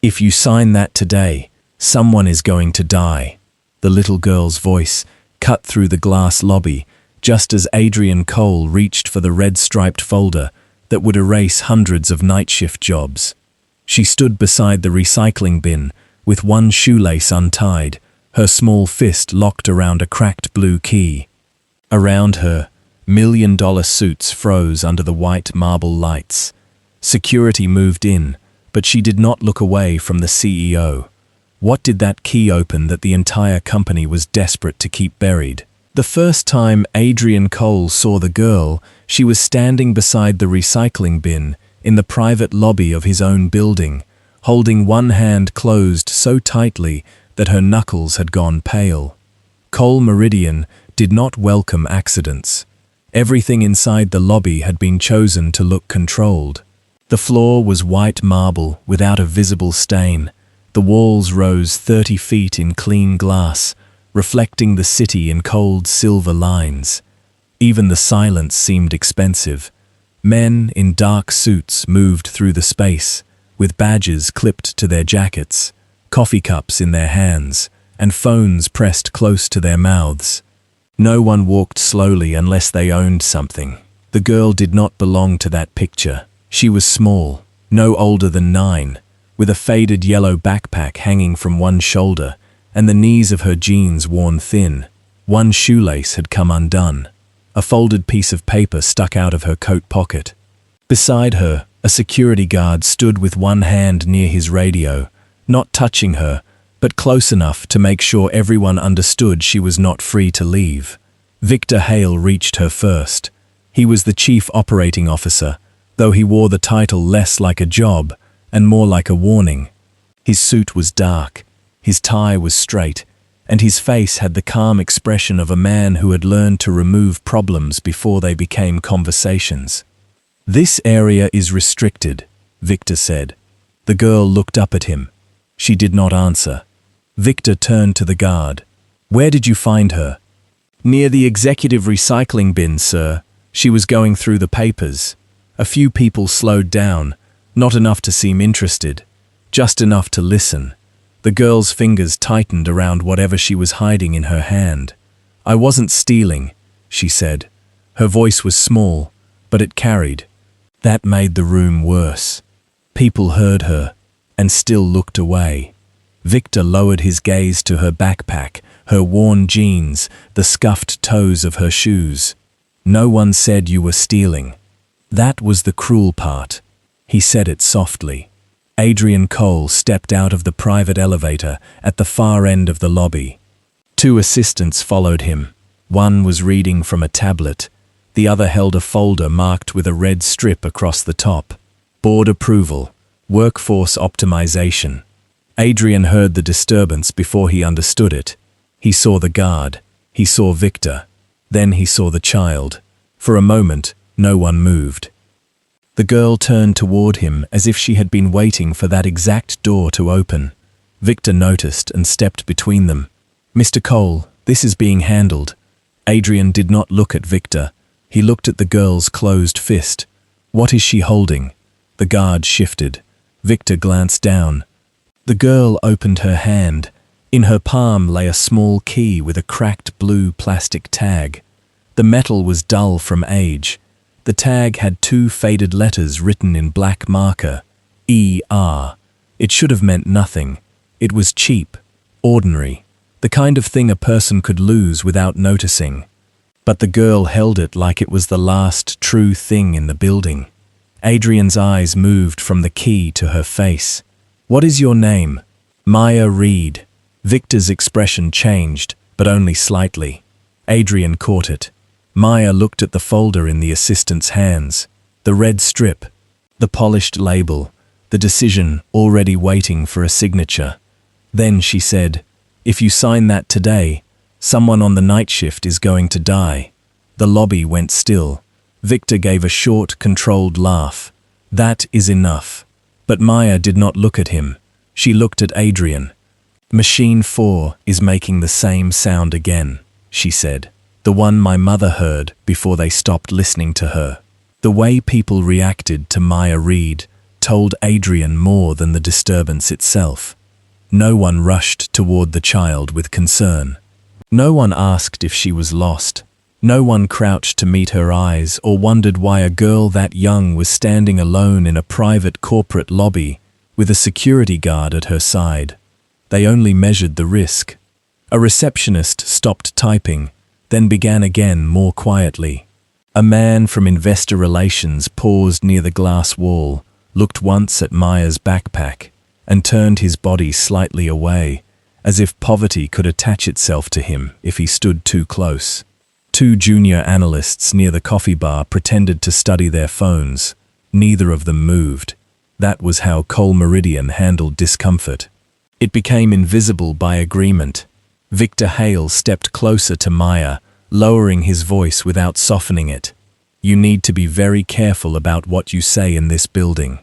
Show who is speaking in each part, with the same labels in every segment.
Speaker 1: If you sign that today, someone is going to die. The little girl's voice cut through the glass lobby just as Adrian Cole reached for the red-striped folder that would erase hundreds of night shift jobs. She stood beside the recycling bin with one shoelace untied, her small fist locked around a cracked blue key. Around her, million-dollar suits froze under the white marble lights. Security moved in, but she did not look away from the CEO. What did that key open that the entire company was desperate to keep buried? The first time Adrian Cole saw the girl, she was standing beside the recycling bin in the private lobby of his own building, holding one hand closed so tightly that her knuckles had gone pale. Cole Meridian did not welcome accidents. Everything inside the lobby had been chosen to look controlled. The floor was white marble without a visible stain. The walls rose 30 feet in clean glass, reflecting the city in cold silver lines. Even the silence seemed expensive. Men in dark suits moved through the space, with badges clipped to their jackets, coffee cups in their hands, and phones pressed close to their mouths. No one walked slowly unless they owned something. The girl did not belong to that picture. She was small, no older than 9, with a faded yellow backpack hanging from one shoulder, and the knees of her jeans worn thin. One shoelace had come undone. A folded piece of paper stuck out of her coat pocket. Beside her, a security guard stood with one hand near his radio, not touching her, but close enough to make sure everyone understood she was not free to leave. Victor Hale reached her first. He was the chief operating officer, though he wore the title less like a job and more like a warning. His suit was dark, his tie was straight, and his face had the calm expression of a man who had learned to remove problems before they became conversations. "This area is restricted," Victor said. The girl looked up at him. She did not answer. Victor turned to the guard. "Where did you find her?" "Near the executive recycling bin, sir. She was going through the papers." A few people slowed down, not enough to seem interested, just enough to listen. The girl's fingers tightened around whatever she was hiding in her hand. "I wasn't stealing," she said. Her voice was small, but it carried. That made the room worse. People heard her, and still looked away. Victor lowered his gaze to her backpack, her worn jeans, the scuffed toes of her shoes. "No one said you were stealing." That was the cruel part. He said it softly. Adrian Cole stepped out of the private elevator at the far end of the lobby. 2 assistants followed him. One was reading from a tablet. The other held a folder marked with a red strip across the top. Board approval. Workforce optimization. Adrian heard the disturbance before he understood it. He saw the guard. He saw Victor. Then he saw the child. For a moment, no one moved. The girl turned toward him as if she had been waiting for that exact door to open. Victor noticed and stepped between them. "Mr. Cole, this is being handled." Adrian did not look at Victor. He looked at the girl's closed fist. "What is she holding?" The guard shifted. Victor glanced down. The girl opened her hand. In her palm lay a small key with a cracked blue plastic tag. The metal was dull from age. The tag had 2 faded letters written in black marker. ER. It should have meant nothing. It was cheap, ordinary, the kind of thing a person could lose without noticing. But the girl held it like it was the last true thing in the building. Adrian's eyes moved from the key to her face. "What is your name?" "Maya Reed." Victor's expression changed, but only slightly. Adrian caught it. Maya looked at the folder in the assistant's hands. The red strip, the polished label, the decision already waiting for a signature. Then she said, "If you sign that today, someone on the night shift is going to die." The lobby went still. Victor gave a short, controlled laugh. "That is enough." But Maya did not look at him. She looked at Adrian. "Machine 4 is making the same sound again," she said. "The one my mother heard before they stopped listening to her." The way people reacted to Maya Reed told Adrian more than the disturbance itself. No one rushed toward the child with concern. No one asked if she was lost. No one crouched to meet her eyes or wondered why a girl that young was standing alone in a private corporate lobby with a security guard at her side. They only measured the risk. A receptionist stopped typing, then began again more quietly. A man from investor relations paused near the glass wall, looked once at Maya's backpack, and turned his body slightly away, as if poverty could attach itself to him if he stood too close. Two junior analysts near the coffee bar pretended to study their phones. Neither of them moved. That was how Cole Meridian handled discomfort. It became invisible by agreement. Victor Hale stepped closer to Maya, lowering his voice without softening it. You need to be very careful about what you say in this building.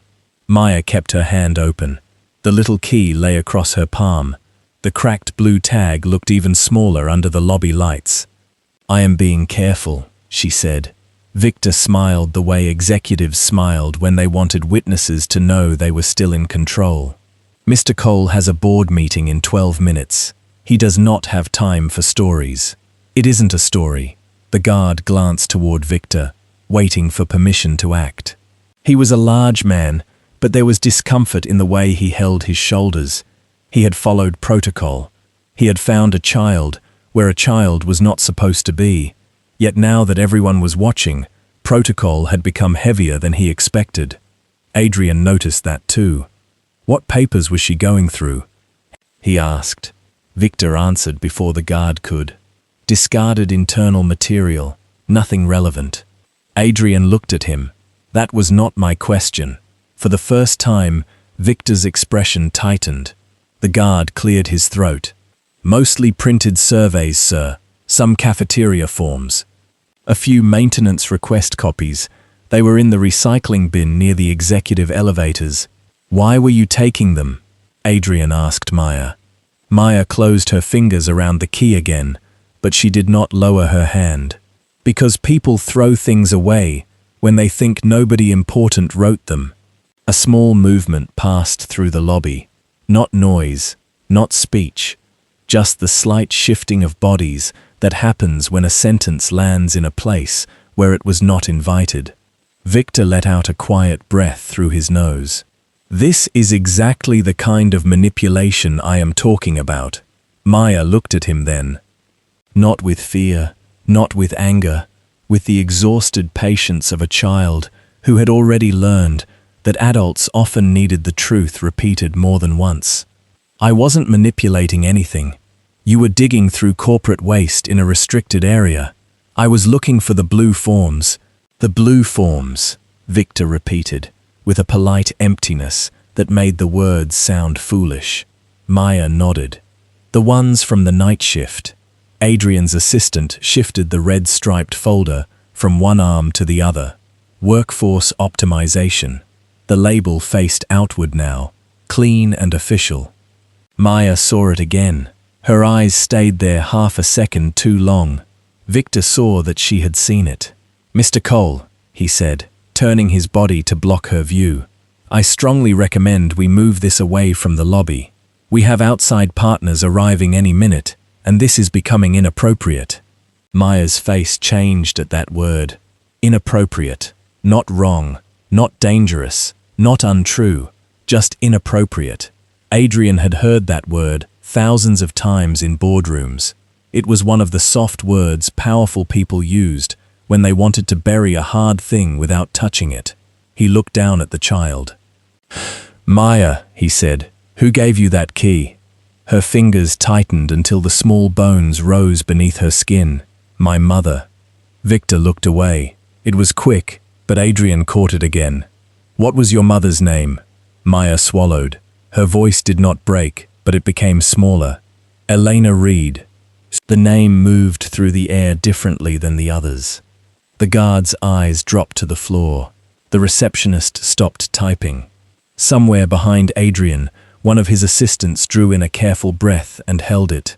Speaker 1: Maya kept her hand open. The little key lay across her palm. The cracked blue tag looked even smaller under the lobby lights. I am being careful, she said. Victor smiled the way executives smiled when they wanted witnesses to know they were still in control. Mr. Cole has a board meeting in 12 minutes. He does not have time for stories. It isn't a story. The guard glanced toward Victor, waiting for permission to act. He was a large man, but there was discomfort in the way he held his shoulders. He had followed protocol. He had found a child where a child was not supposed to be. Yet now that everyone was watching, protocol had become heavier than he expected. Adrian noticed that too. What papers was she going through? He asked. Victor answered before the guard could. Discarded internal material, nothing relevant. Adrian looked at him. That was not my question. For the first time, Victor's expression tightened. The guard cleared his throat. Mostly printed surveys, sir. Some cafeteria forms. A few maintenance request copies. They were in the recycling bin near the executive elevators. Why were you taking them? Adrian asked Maya. Maya closed her fingers around the key again, but she did not lower her hand. Because people throw things away when they think nobody important wrote them. A small movement passed through the lobby. Not noise, not speech, just the slight shifting of bodies that happens when a sentence lands in a place where it was not invited. Victor let out a quiet breath through his nose. This is exactly the kind of manipulation I am talking about. Maya looked at him then. Not with fear, not with anger, with the exhausted patience of a child who had already learned that adults often needed the truth repeated more than once. I wasn't manipulating anything. You were digging through corporate waste in a restricted area. I was looking for the blue forms. The blue forms, Victor repeated, with a polite emptiness that made the words sound foolish. Maya nodded. The ones from the night shift. Adrian's assistant shifted the red-striped folder from one arm to the other. Workforce optimization. The label faced outward now, clean and official. Maya saw it again. Her eyes stayed there half a second too long. Victor saw that she had seen it. Mr. Cole, he said, turning his body to block her view. I strongly recommend we move this away from the lobby. We have outside partners arriving any minute, and this is becoming inappropriate. Maya's face changed at that word. Inappropriate. Not wrong. Not dangerous. Not untrue. Just inappropriate. Adrian had heard that word thousands of times in boardrooms. It was one of the soft words powerful people used when they wanted to bury a hard thing without touching it. He looked down at the child. Maya, he said, who gave you that key? Her fingers tightened until the small bones rose beneath her skin. My mother. Victor looked away. It was quick, but Adrian caught it again. What was your mother's name? Maya swallowed. Her voice did not break, but it became smaller. Elena Reed. The name moved through the air differently than the others. The guard's eyes dropped to the floor. The receptionist stopped typing. Somewhere behind Adrian, one of his assistants drew in a careful breath and held it.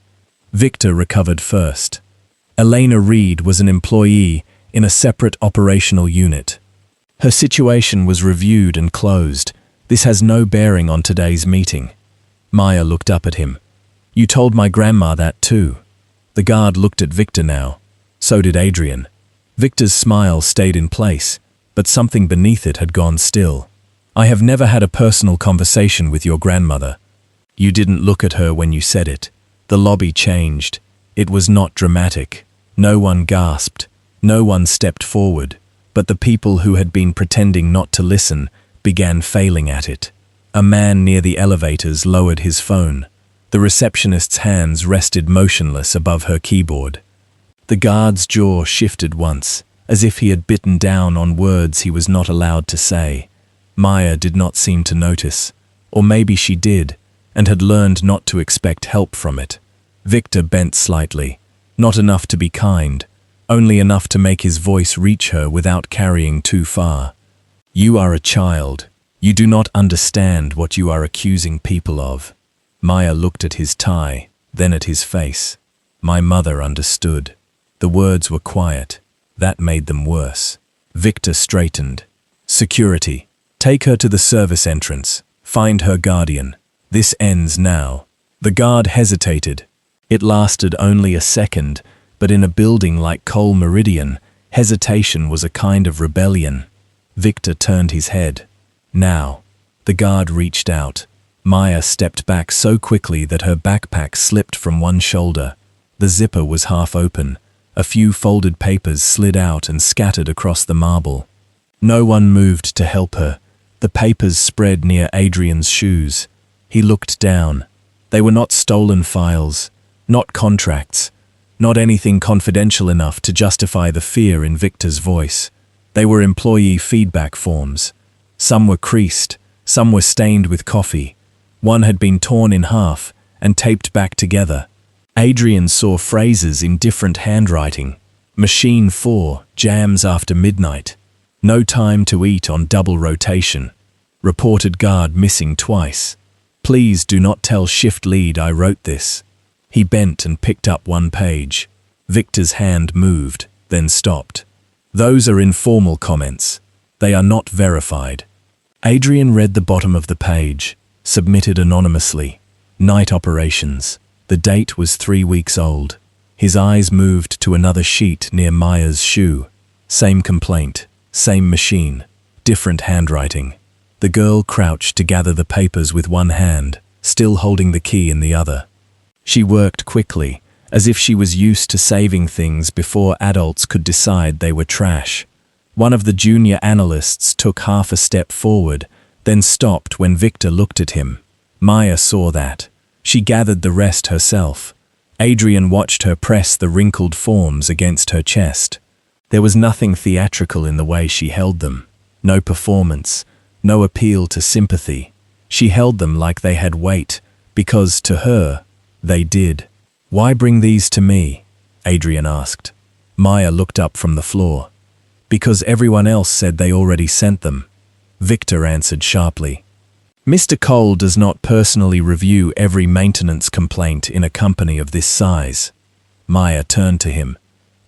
Speaker 1: Victor recovered first. Elena Reed was an employee in a separate operational unit. Her situation was reviewed and closed, This has no bearing on today's meeting. Maya looked up at him. You told my grandma that too. The guard looked at Victor now. So did Adrian. Victor's smile stayed in place, but something beneath it had gone still. I have never had a personal conversation with your grandmother. You didn't look at her when you said it. The lobby changed. It was not dramatic. No one gasped. No one stepped forward. But the people who had been pretending not to listen began failing at it. A man near the elevators lowered his phone. The receptionist's hands rested motionless above her keyboard. The guard's jaw shifted once, as if he had bitten down on words he was not allowed to say. Maya did not seem to notice, or maybe she did, and had learned not to expect help from it. Victor bent slightly, not enough to be kind, only enough to make his voice reach her without carrying too far. You are a child. You do not understand what you are accusing people of. Maya looked at his tie, then at his face. My mother understood. The words were quiet. That made them worse. Victor straightened. Security. Take her to the service entrance. Find her guardian. This ends now. The guard hesitated. It lasted only a second, but in a building like Cole Meridian, hesitation was a kind of rebellion. Victor turned his head. Now. The guard reached out. Maya stepped back so quickly that her backpack slipped from one shoulder. The zipper was half open. A few folded papers slid out and scattered across the marble. No one moved to help her. The papers spread near Adrian's shoes. He looked down. They were not stolen files, not contracts, not anything confidential enough to justify the fear in Victor's voice. They were employee feedback forms. Some were creased, some were stained with coffee. One had been torn in half and taped back together. Adrian saw phrases in different handwriting. Machine 4, jams after midnight. No time to eat on double rotation. Reported guard missing twice. Please do not tell shift lead I wrote this. He bent and picked up one page. Victor's hand moved, then stopped. Those are informal comments. They are not verified. Adrian read the bottom of the page, submitted anonymously. Night operations. The date was 3 weeks old. His eyes moved to another sheet near Maya's shoe. Same complaint, same machine, different handwriting. The girl crouched to gather the papers with one hand, still holding the key in the other. She worked quickly, as if she was used to saving things before adults could decide they were trash. One of the junior analysts took half a step forward, then stopped when Victor looked at him. Maya saw that. She gathered the rest herself. Adrian watched her press the wrinkled forms against her chest. There was nothing theatrical in the way she held them. No performance, no appeal to sympathy. She held them like they had weight, because, to her, they did. Why bring these to me? Adrian asked. Maya looked up from the floor. Because everyone else said they already sent them. Victor answered sharply. Mr. Cole does not personally review every maintenance complaint in a company of this size. Maya turned to him.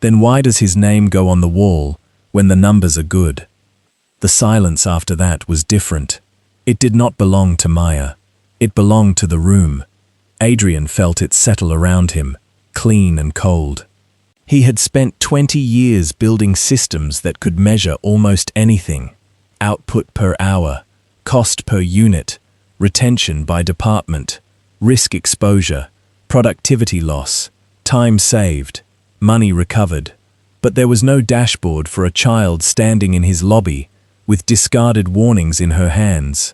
Speaker 1: Then why does his name go on the wall when the numbers are good? The silence after that was different. It did not belong to Maya. It belonged to the room. Adrian felt it settle around him, clean and cold. He had spent 20 years building systems that could measure almost anything. Output per hour, cost per unit, retention by department, risk exposure, productivity loss, time saved, money recovered. But there was no dashboard for a child standing in his lobby with discarded warnings in her hands.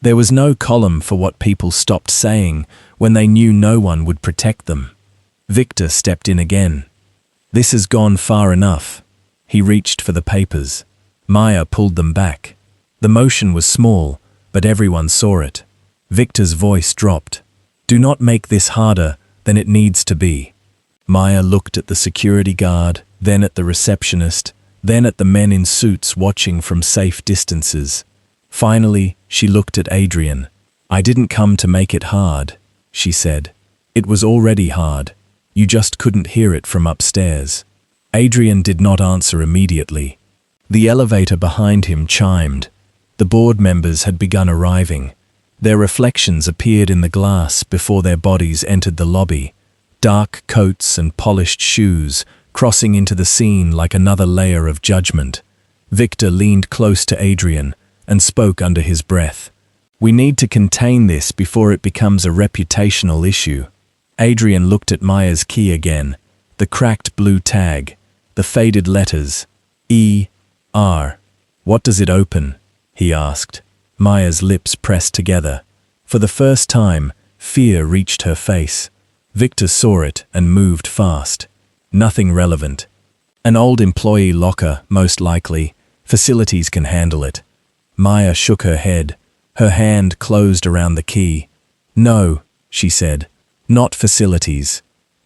Speaker 1: There was no column for what people stopped saying when they knew no one would protect them. Victor stepped in again. This has gone far enough. He reached for the papers. Maya pulled them back. The motion was small, but everyone saw it. Victor's voice dropped. Do not make this harder than it needs to be. Maya looked at the security guard, then at the receptionist, then at the men in suits watching from safe distances. Finally, she looked at Adrian. I didn't come to make it hard, she said. It was already hard. You just couldn't hear it from upstairs. Adrian did not answer immediately. The elevator behind him chimed. The board members had begun arriving. Their reflections appeared in the glass before their bodies entered the lobby, dark coats and polished shoes crossing into the scene like another layer of judgment. Victor leaned close to Adrian and spoke under his breath. "We need to contain this before it becomes a reputational issue." Adrian looked at Maya's key again, the cracked blue tag, the faded letters, E.R. "What does it open?" he asked. Maya's lips pressed together. For the first time, fear reached her face. Victor saw it and moved fast. Nothing relevant. "An old employee locker, most likely. Facilities can handle it." Maya shook her head. Her hand closed around the key. "No," she said. "Not facilities."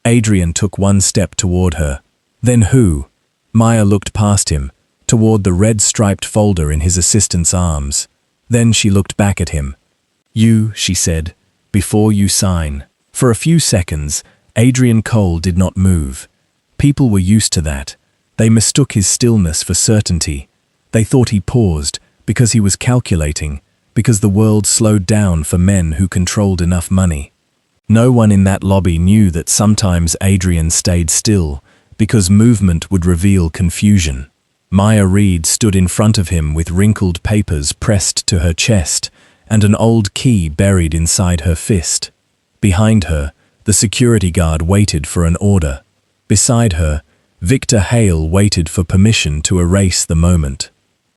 Speaker 1: Adrian took one step toward her. "Then who?" Maya looked past him, toward the red-striped folder in his assistant's arms. Then she looked back at him. "You," she said, "before you sign." For a few seconds, Adrian Cole did not move. People were used to that. They mistook his stillness for certainty. They thought he paused because he was calculating, because the world slowed down for men who controlled enough money. No one in that lobby knew that sometimes Adrian stayed still because movement would reveal confusion. Maya Reed stood in front of him with wrinkled papers pressed to her chest and an old key buried inside her fist. Behind her, the security guard waited for an order. Beside her, Victor Hale waited for permission to erase the moment.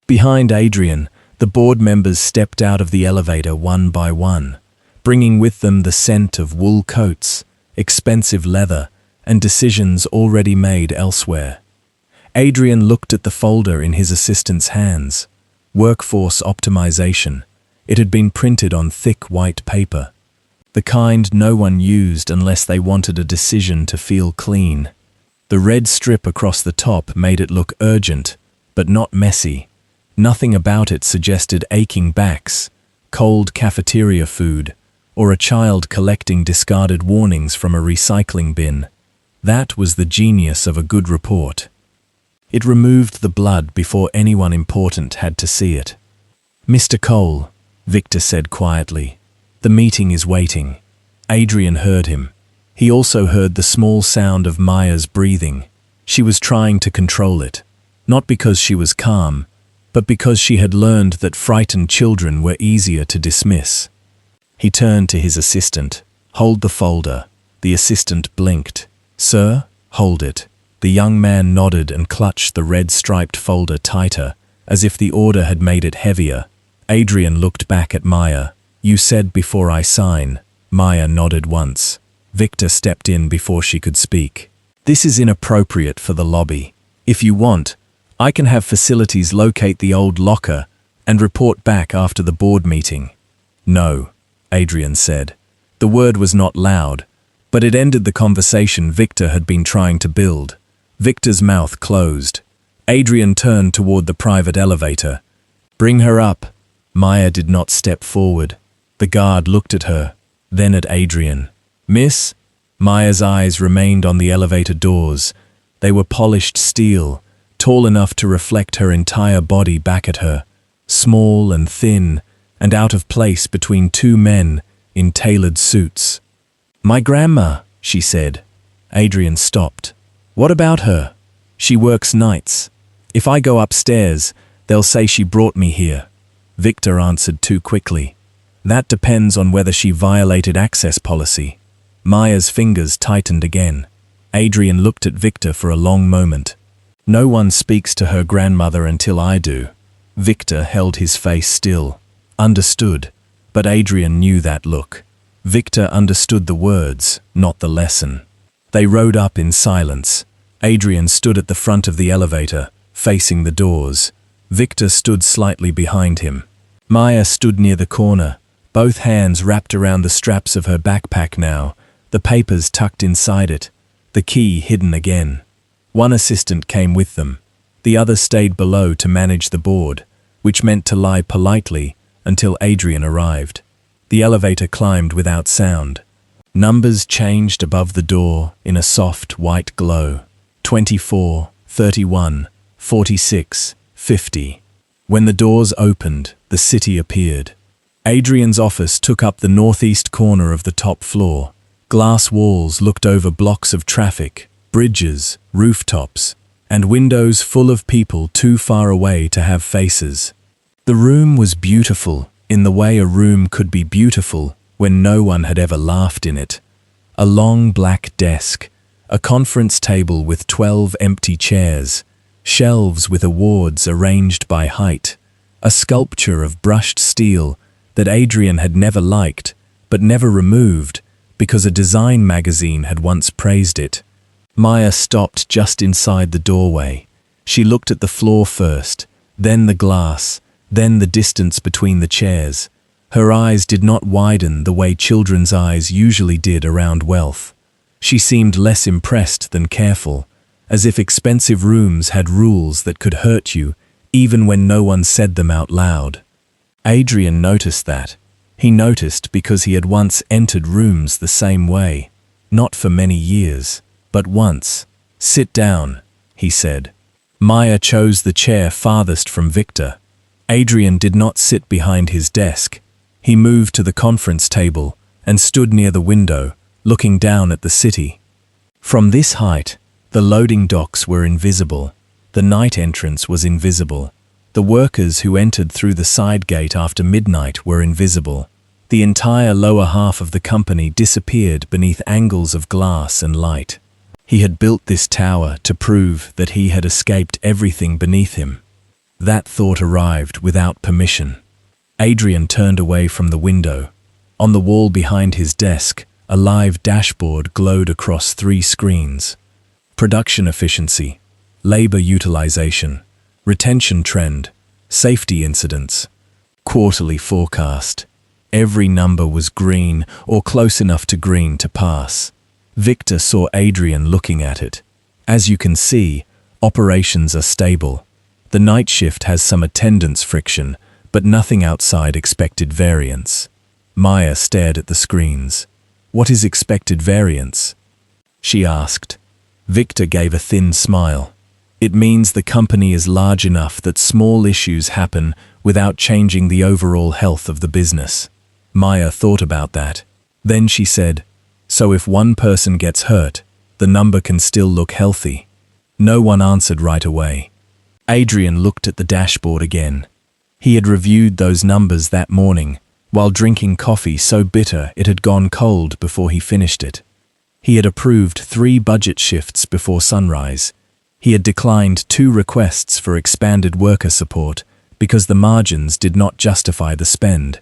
Speaker 1: Behind Adrian, the board members stepped out of the elevator one by one, bringing with them the scent of wool coats, expensive leather, and decisions already made elsewhere. Adrian looked at the folder in his assistant's hands. Workforce optimization. It had been printed on thick white paper. The kind no one used unless they wanted a decision to feel clean. The red strip across the top made it look urgent, but not messy. Nothing about it suggested aching backs, cold cafeteria food, or a child collecting discarded warnings from a recycling bin. That was the genius of a good report. It removed the blood before anyone important had to see it. "Mr. Cole," Victor said quietly, "the meeting is waiting." Adrian heard him. He also heard the small sound of Maya's breathing. She was trying to control it, not because she was calm, but because she had learned that frightened children were easier to dismiss. He turned to his assistant. "Hold the folder." The assistant blinked. "Sir, hold it." The young man nodded and clutched the red-striped folder tighter, as if the order had made it heavier. Adrian looked back at Maya. "You said before I sign." Maya nodded once. Victor stepped in before she could speak. "This is inappropriate for the lobby. If you want, I can have facilities locate the old locker and report back after the board meeting." "No," Adrian said. The word was not loud, but it ended the conversation Victor had been trying to build. Victor's mouth closed. Adrian turned toward the private elevator. "Bring her up." Maya did not step forward. The guard looked at her, then at Adrian. "Miss?" Maya's eyes remained on the elevator doors. They were polished steel, tall enough to reflect her entire body back at her, small and thin, and out of place between two men in tailored suits. "My grandma," she said. Adrian stopped. "What about her?" "She works nights. If I go upstairs, they'll say she brought me here." Victor answered too quickly. "That depends on whether she violated access policy." Maya's fingers tightened again. Adrian looked at Victor for a long moment. "No one speaks to her grandmother until I do." Victor held his face still. Understood, but Adrian knew that look. Victor understood the words, not the lesson. They rode up in silence. Adrian stood at the front of the elevator, facing the doors. Victor stood slightly behind him. Maya stood near the corner, both hands wrapped around the straps of her backpack now, the papers tucked inside it, the key hidden again. One assistant came with them. The other stayed below to manage the board, which meant to lie politely until Adrian arrived. The elevator climbed without sound. Numbers changed above the door in a soft white glow. 24, 31, 46, 50. When the doors opened, the city appeared. Adrian's office took up the northeast corner of the top floor. Glass walls looked over blocks of traffic, bridges, rooftops, and windows full of people too far away to have faces. The room was beautiful in the way a room could be beautiful when no one had ever laughed in it. A long black desk, a conference table with 12 empty chairs, shelves with awards arranged by height, a sculpture of brushed steel that Adrian had never liked but never removed because a design magazine had once praised it. Maya stopped just inside the doorway. She looked at the floor first, then the glass, then the distance between the chairs. Her eyes did not widen the way children's eyes usually did around wealth. She seemed less impressed than careful, as if expensive rooms had rules that could hurt you even when no one said them out loud. Adrian noticed that. He noticed because he had once entered rooms the same way, not for many years, but once. "Sit down," he said. Maya chose the chair farthest from Victor. Adrian did not sit behind his desk. He moved to the conference table and stood near the window, looking down at the city. From this height, the loading docks were invisible. The night entrance was invisible. The workers who entered through the side gate after midnight were invisible. The entire lower half of the company disappeared beneath angles of glass and light. He had built this tower to prove that he had escaped everything beneath him. That thought arrived without permission. Adrian turned away from the window. On the wall behind his desk, a live dashboard glowed across 3 screens. Production efficiency, labor utilization, retention trend, safety incidents, quarterly forecast. Every number was green or close enough to green to pass. Victor saw Adrian looking at it. As you can see, operations are stable. The night shift has some attendance friction, but nothing outside expected variance. Maya stared at the screens. "What is expected variance?" she asked. Victor gave a thin smile. "It means the company is large enough that small issues happen without changing the overall health of the business." Maya thought about that. Then she said, "So if one person gets hurt, the number can still look healthy." No one answered right away. Adrian looked at the dashboard again. He had reviewed those numbers that morning, while drinking coffee so bitter it had gone cold before he finished it. He had approved 3 budget shifts before sunrise. He had declined 2 requests for expanded worker support because the margins did not justify the spend.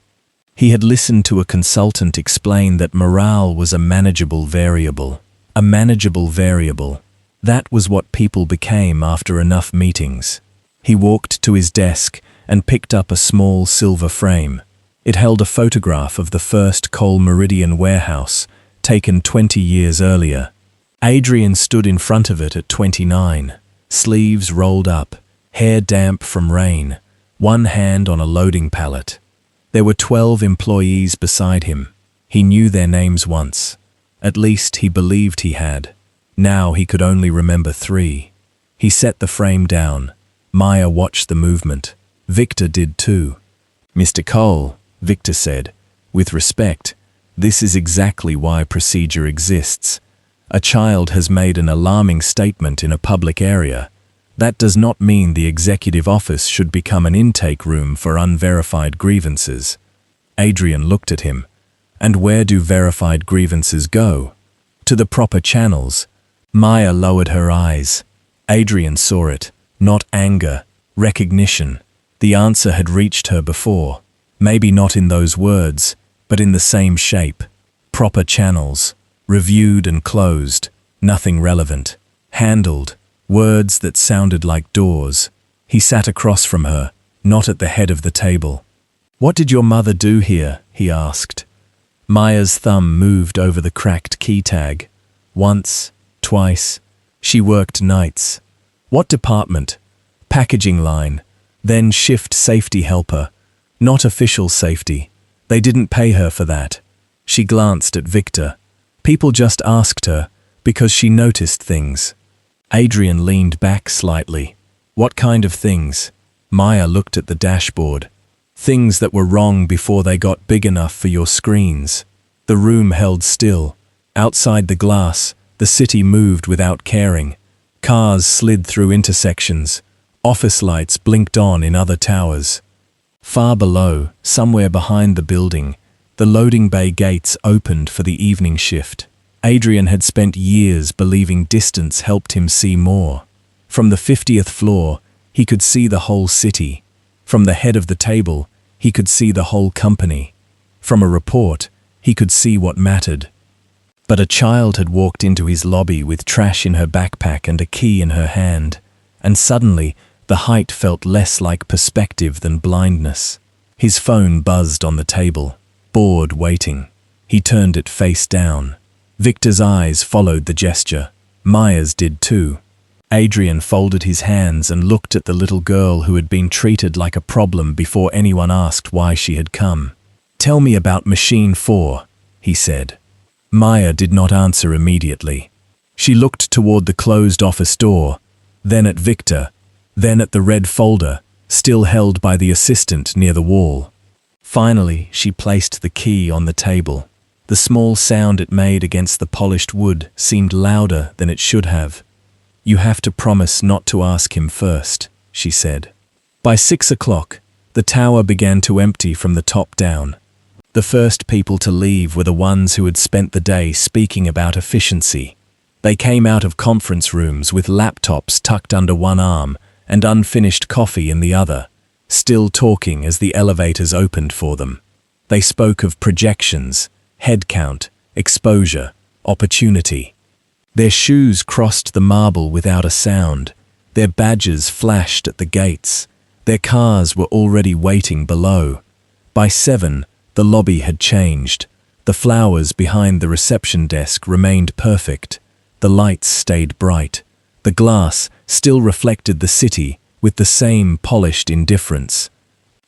Speaker 1: He had listened to a consultant explain that morale was a manageable variable. A manageable variable. That was what people became after enough meetings. He walked to his desk and picked up a small silver frame. It held a photograph of the first Coal Meridian warehouse, taken 20 years earlier. Adrian stood in front of it at 29, sleeves rolled up, hair damp from rain, one hand on a loading pallet. There were 12 employees beside him. He knew their names once. At least he believed he had. Now he could only remember 3. He set the frame down. Maya watched the movement. Victor did too. "Mr. Cole," Victor said, "with respect, this is exactly why procedure exists. A child has made an alarming statement in a public area. That does not mean the executive office should become an intake room for unverified grievances." Adrian looked at him. "And where do verified grievances go?" "To the proper channels." Maya lowered her eyes. Adrian saw it. Not anger, recognition. The answer had reached her before. Maybe not in those words, but in the same shape. Proper channels. Reviewed and closed. Nothing relevant. Handled. Words that sounded like doors. He sat across from her, not at the head of the table. "What did your mother do here?" he asked. Maya's thumb moved over the cracked key tag. "Once, twice. She worked nights." "What department?" "Packaging line. Then shift safety helper. Not official safety. They didn't pay her for that." She glanced at Victor. People just asked her because she noticed things. Adrian leaned back slightly. "What kind of things?" Maya looked at the dashboard. Things that were wrong before they got big enough for your screens. The room held still. Outside the glass, the city moved without caring. Cars slid through intersections. Office lights blinked on in other towers. Far below, somewhere behind the building, the loading bay gates opened for the evening shift. Adrian had spent years believing distance helped him see more. From the 50th floor, he could see the whole city. From the head of the table, he could see the whole company. From a report, he could see what mattered. But a child had walked into his lobby with trash in her backpack and a key in her hand, and suddenly the height felt less like perspective than blindness. His phone buzzed on the table, bored waiting. He turned it face down. Victor's eyes followed the gesture. Maya's did too. Adrian folded his hands and looked at the little girl who had been treated like a problem before anyone asked why she had come. "Tell me about Machine 4, he said. Maya did not answer immediately. She looked toward the closed office door, then at Victor, then at the red folder, still held by the assistant near the wall. Finally, she placed the key on the table. The small sound it made against the polished wood seemed louder than it should have. "You have to promise not to ask him first," she said. By 6 o'clock, the tower began to empty from the top down. The first people to leave were the ones who had spent the day speaking about efficiency. They came out of conference rooms with laptops tucked under one arm and unfinished coffee in the other, still talking as the elevators opened for them. They spoke of projections, headcount, exposure, opportunity. Their shoes crossed the marble without a sound. Their badges flashed at the gates. Their cars were already waiting below. By 7, the lobby had changed. The flowers behind the reception desk remained perfect. The lights stayed bright. The glass still reflected the city with the same polished indifference.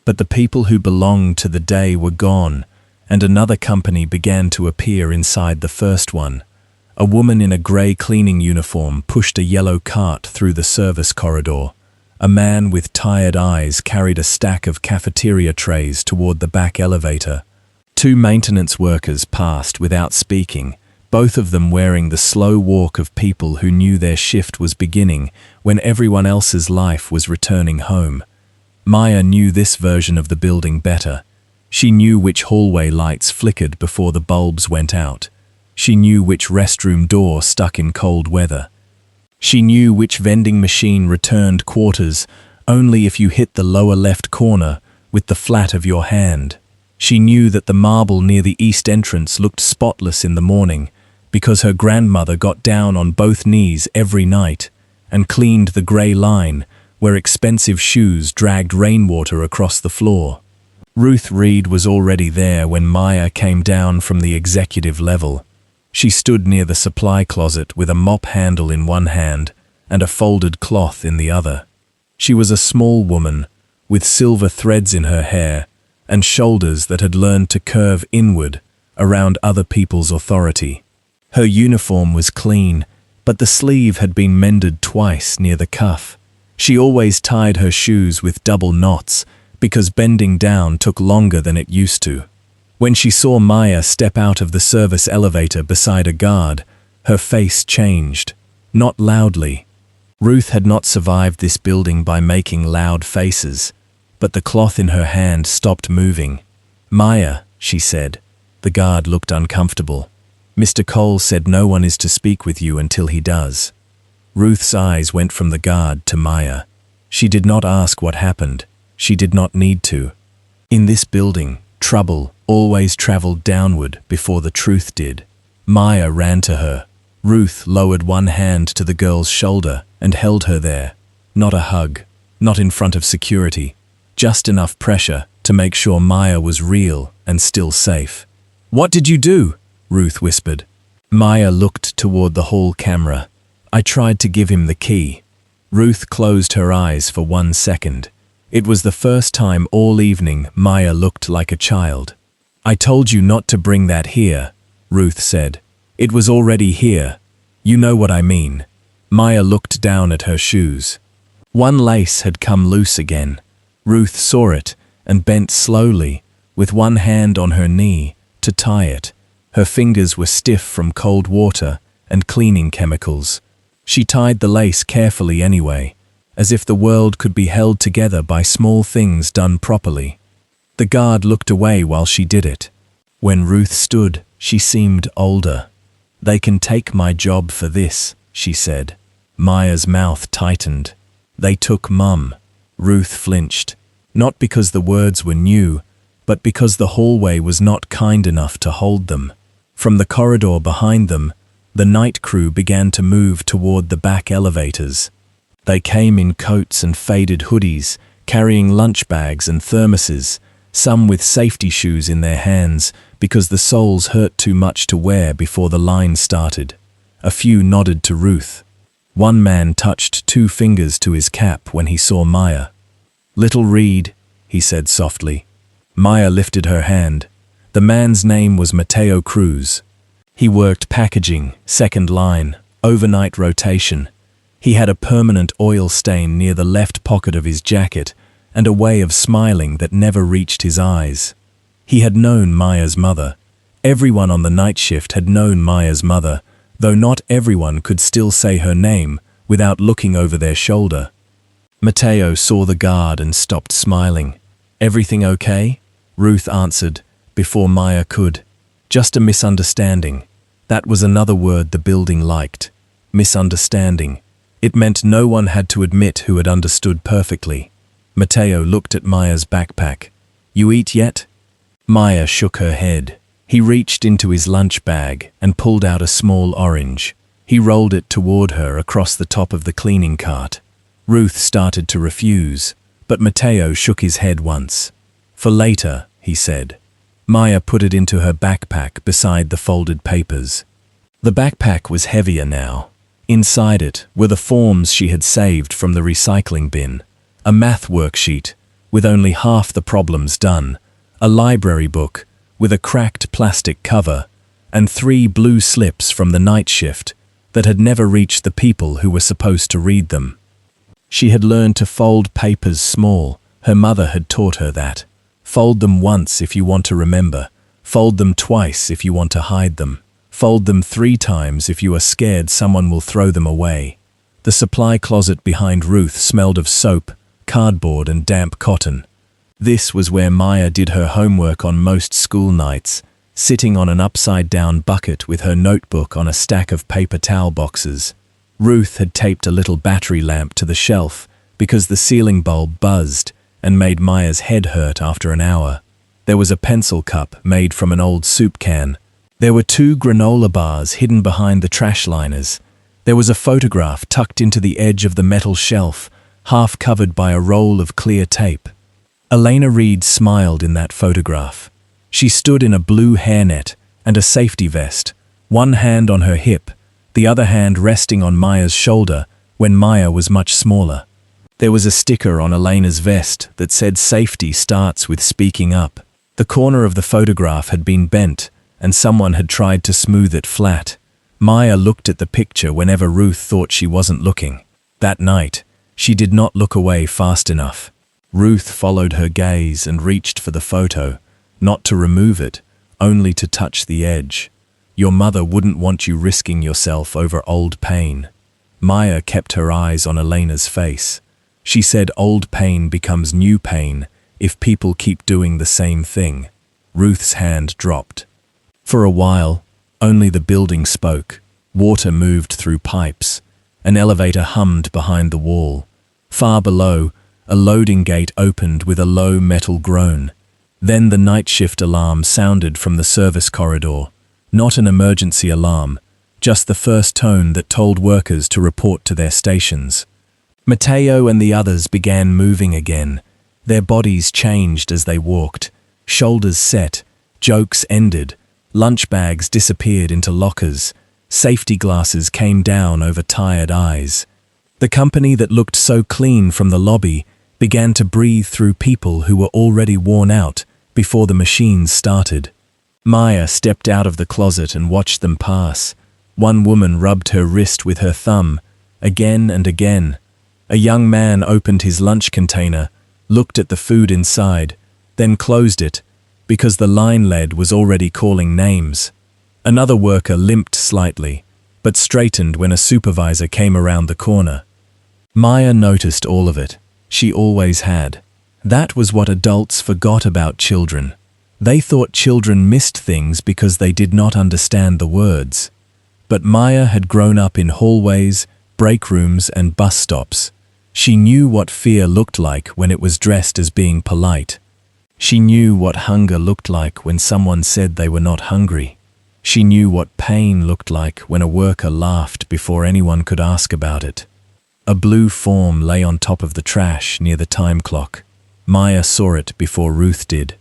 Speaker 1: But the people who belonged to the day were gone, and another company began to appear inside the first one. A woman in a grey cleaning uniform pushed a yellow cart through the service corridor. A man with tired eyes carried a stack of cafeteria trays toward the back elevator. 2 maintenance workers passed without speaking, both of them wearing the slow walk of people who knew their shift was beginning when everyone else's life was returning home. Maya knew this version of the building better. She knew which hallway lights flickered before the bulbs went out. She knew which restroom door stuck in cold weather. She knew which vending machine returned quarters only if you hit the lower left corner with the flat of your hand. She knew that the marble near the east entrance looked spotless in the morning because her grandmother got down on both knees every night and cleaned the grey line where expensive shoes dragged rainwater across the floor. Ruth Reed was already there when Maya came down from the executive level. She stood near the supply closet with a mop handle in one hand and a folded cloth in the other. She was a small woman with silver threads in her hair and shoulders that had learned to curve inward around other people's authority. Her uniform was clean, but the sleeve had been mended twice near the cuff. She always tied her shoes with double knots because bending down took longer than it used to. When she saw Maya step out of the service elevator beside a guard, her face changed, not loudly. Ruth had not survived this building by making loud faces, but the cloth in her hand stopped moving. "Maya," she said. The guard looked uncomfortable. "Mr. Cole said no one is to speak with you until he does." Ruth's eyes went from the guard to Maya. She did not ask what happened. She did not need to. In this building, trouble always traveled downward before the truth did. Maya ran to her. Ruth lowered one hand to the girl's shoulder and held her there. Not a hug, not in front of security, just enough pressure to make sure Maya was real and still safe. "What did you do?" Ruth whispered. Maya looked toward the hall camera. "I tried to give him the key." Ruth closed her eyes for 1 second. It was the first time all evening Maya looked like a child. "I told you not to bring that here," Ruth said. "It was already here. You know what I mean." Maya looked down at her shoes. One lace had come loose again. Ruth saw it and bent slowly, with one hand on her knee, to tie it. Her fingers were stiff from cold water and cleaning chemicals. She tied the lace carefully anyway, as if the world could be held together by small things done properly. The guard looked away while she did it. When Ruth stood, she seemed older. "They can take my job for this," she said. Maya's mouth tightened. "They took Mum." Ruth flinched, not because the words were new, but because the hallway was not kind enough to hold them. From the corridor behind them, the night crew began to move toward the back elevators. They came in coats and faded hoodies, carrying lunch bags and thermoses, some with safety shoes in their hands because the soles hurt too much to wear before the line started. A few nodded to Ruth. One man touched 2 fingers to his cap when he saw Maya. "Little Reed," he said softly. Maya lifted her hand. The man's name was Mateo Cruz. He worked packaging, second line, overnight rotation. He had a permanent oil stain near the left pocket of his jacket and a way of smiling that never reached his eyes. He had known Maya's mother. Everyone on the night shift had known Maya's mother, though not everyone could still say her name without looking over their shoulder. Mateo saw the guard and stopped smiling. "Everything okay?" Ruth answered, before Maya could. "Just a misunderstanding." That was another word the building liked. Misunderstanding. It meant no one had to admit who had understood perfectly. Mateo looked at Maya's backpack. "You eat yet?" Maya shook her head. He reached into his lunch bag and pulled out a small orange. He rolled it toward her across the top of the cleaning cart. Ruth started to refuse, but Mateo shook his head once. "For later," he said. Maya put it into her backpack beside the folded papers. The backpack was heavier now. Inside it were the forms she had saved from the recycling bin, a math worksheet with only half the problems done, a library book with a cracked plastic cover, and 3 blue slips from the night shift that had never reached the people who were supposed to read them. She had learned to fold papers small. Her mother had taught her that. Fold them once if you want to remember. Fold them twice if you want to hide them. Fold them 3 times if you are scared someone will throw them away. The supply closet behind Ruth smelled of soap, cardboard, and damp cotton. This was where Maya did her homework on most school nights, sitting on an upside-down bucket with her notebook on a stack of paper towel boxes. Ruth had taped a little battery lamp to the shelf because the ceiling bulb buzzed and made Maya's head hurt after an hour. There was a pencil cup made from an old soup can. There were 2 granola bars hidden behind the trash liners. There was a photograph tucked into the edge of the metal shelf, half covered by a roll of clear tape. Elena Reed smiled in that photograph. She stood in a blue hairnet and a safety vest, one hand on her hip, the other hand resting on Maya's shoulder when Maya was much smaller. There was a sticker on Elena's vest that said safety starts with speaking up. The corner of the photograph had been bent, and someone had tried to smooth it flat. Maya looked at the picture whenever Ruth thought she wasn't looking. That night, she did not look away fast enough. Ruth followed her gaze and reached for the photo, not to remove it, only to touch the edge. Your mother wouldn't want you risking yourself over old pain. Maya kept her eyes on Elena's face. She said old pain becomes new pain if people keep doing the same thing. Ruth's hand dropped. For a while, only the building spoke. Water moved through pipes. An elevator hummed behind the wall. Far below, a loading gate opened with a low metal groan. Then the night shift alarm sounded from the service corridor. Not an emergency alarm, just the first tone that told workers to report to their stations. Mateo and the others began moving again. Their bodies changed as they walked. Shoulders set, jokes ended, lunch bags disappeared into lockers, safety glasses came down over tired eyes. The company that looked so clean from the lobby began to breathe through people who were already worn out before the machines started. Maya stepped out of the closet and watched them pass. One woman rubbed her wrist with her thumb, again and again. A young man opened his lunch container, looked at the food inside, then closed it, because the line lead was already calling names. Another worker limped slightly, but straightened when a supervisor came around the corner. Maya noticed all of it. She always had. That was what adults forgot about children. They thought children missed things because they did not understand the words. But Maya had grown up in hallways, break rooms, and bus stops. She knew what fear looked like when it was dressed as being polite. She knew what hunger looked like when someone said they were not hungry. She knew what pain looked like when a worker laughed before anyone could ask about it. A blue form lay on top of the trash near the time clock. Maya saw it before Ruth did.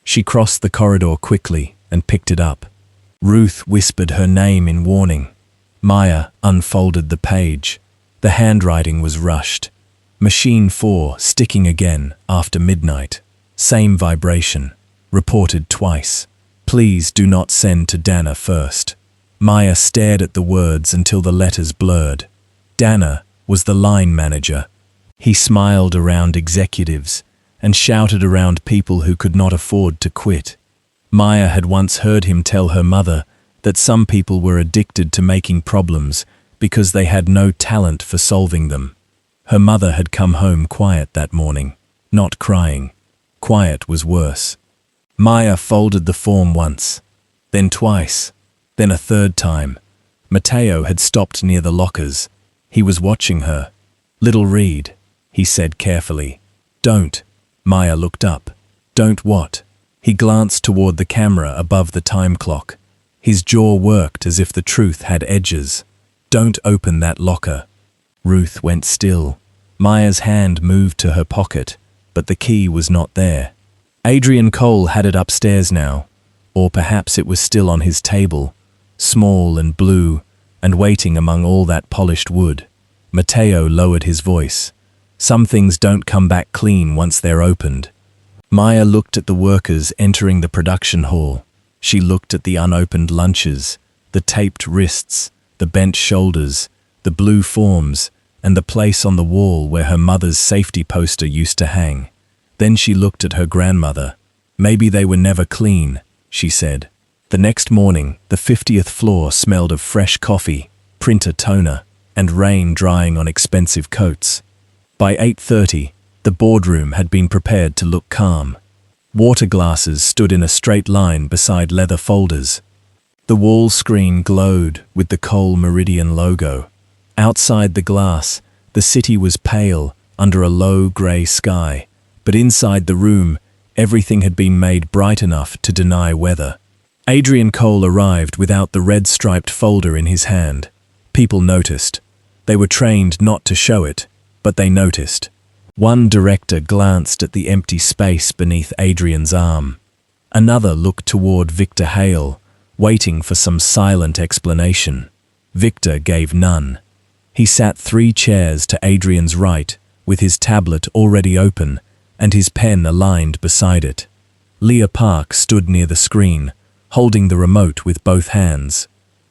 Speaker 1: She crossed the corridor quickly and picked it up. Ruth whispered her name in warning. Maya unfolded the page. The handwriting was rushed. Machine 4 sticking again after midnight. Same vibration. Reported twice. Please do not send to Dana first. Maya stared at the words until the letters blurred. Dana was the line manager. He smiled around executives and shouted around people who could not afford to quit. Maya had once heard him tell her mother that some people were addicted to making problems because they had no talent for solving them. Her mother had come home quiet that morning, not crying. Quiet was worse. Maya folded the form once, then twice, then a third time. Matteo had stopped near the lockers. He was watching her. "Little Reed," he said carefully. "Don't." Maya looked up. "Don't what?" He glanced toward the camera above the time clock. His jaw worked as if the truth had edges. "Don't open that locker." Ruth went still. Maya's hand moved to her pocket, but the key was not there. Adrian Cole had it upstairs now, or perhaps it was still on his table, small and blue, and waiting among all that polished wood. Matteo lowered his voice. "Some things don't come back clean once they're opened." Maya looked at the workers entering the production hall. She looked at the unopened lunches, the taped wrists, the bent shoulders, the blue forms, and the place on the wall where her mother's safety poster used to hang. Then she looked at her grandmother. "Maybe they were never clean," she said. The next morning, the 50th floor smelled of fresh coffee, printer toner, and rain drying on expensive coats. By 8:30, the boardroom had been prepared to look calm. Water glasses stood in a straight line beside leather folders. The wall screen glowed with the Cole Meridian logo. Outside the glass, the city was pale under a low grey sky. But inside the room, everything had been made bright enough to deny weather. Adrian Cole arrived without the red-striped folder in his hand. People noticed. They were trained not to show it, but they noticed. One director glanced at the empty space beneath Adrian's arm. Another looked toward Victor Hale, waiting for some silent explanation. Victor gave none. He sat 3 chairs to Adrian's right, with his tablet already open, and his pen aligned beside it. Leah Park stood near the screen, holding the remote with both hands.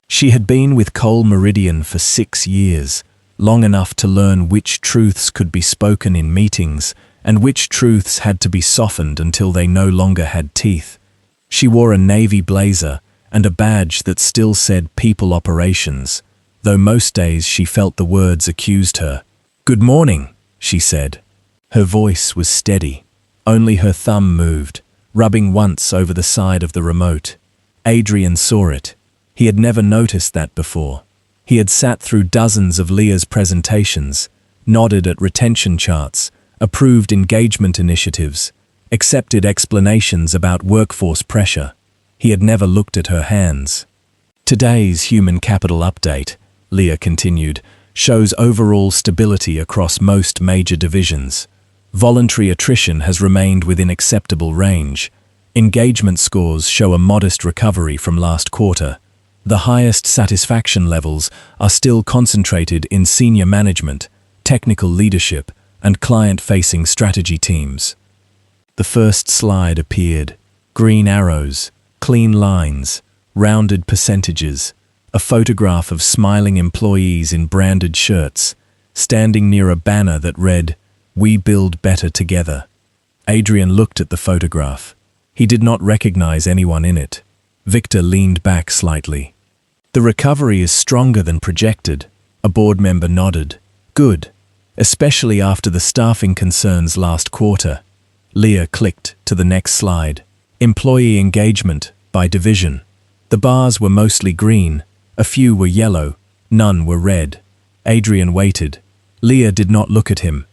Speaker 1: She had been with Cole Meridian for 6 years, long enough to learn which truths could be spoken in meetings and which truths had to be softened until they no longer had teeth. She wore a navy blazer and a badge that still said People Operations, though most days she felt the words accused her. "Good morning," she said. Her voice was steady. Only her thumb moved, rubbing once over the side of the remote. Adrian saw it. He had never noticed that before. He had sat through dozens of Leah's presentations, nodded at retention charts, approved engagement initiatives, accepted explanations about workforce pressure. He had never looked at her hands. "Today's human capital update," Leah continued, "shows overall stability across most major divisions. Voluntary attrition has remained within acceptable range. Engagement scores show a modest recovery from last quarter. The highest satisfaction levels are still concentrated in senior management, technical leadership, and client-facing strategy teams." The first slide appeared. Green arrows, clean lines, rounded percentages, a photograph of smiling employees in branded shirts, standing near a banner that read, "We build better together." Adrian looked at the photograph. He did not recognize anyone in it. Victor leaned back slightly. The recovery is stronger than projected. A board member nodded. Good. Especially after the staffing concerns last quarter. Leah clicked to the next slide. Employee engagement by division. The bars were mostly green. A few were yellow. None were red. Adrian waited. Leah did not look at him.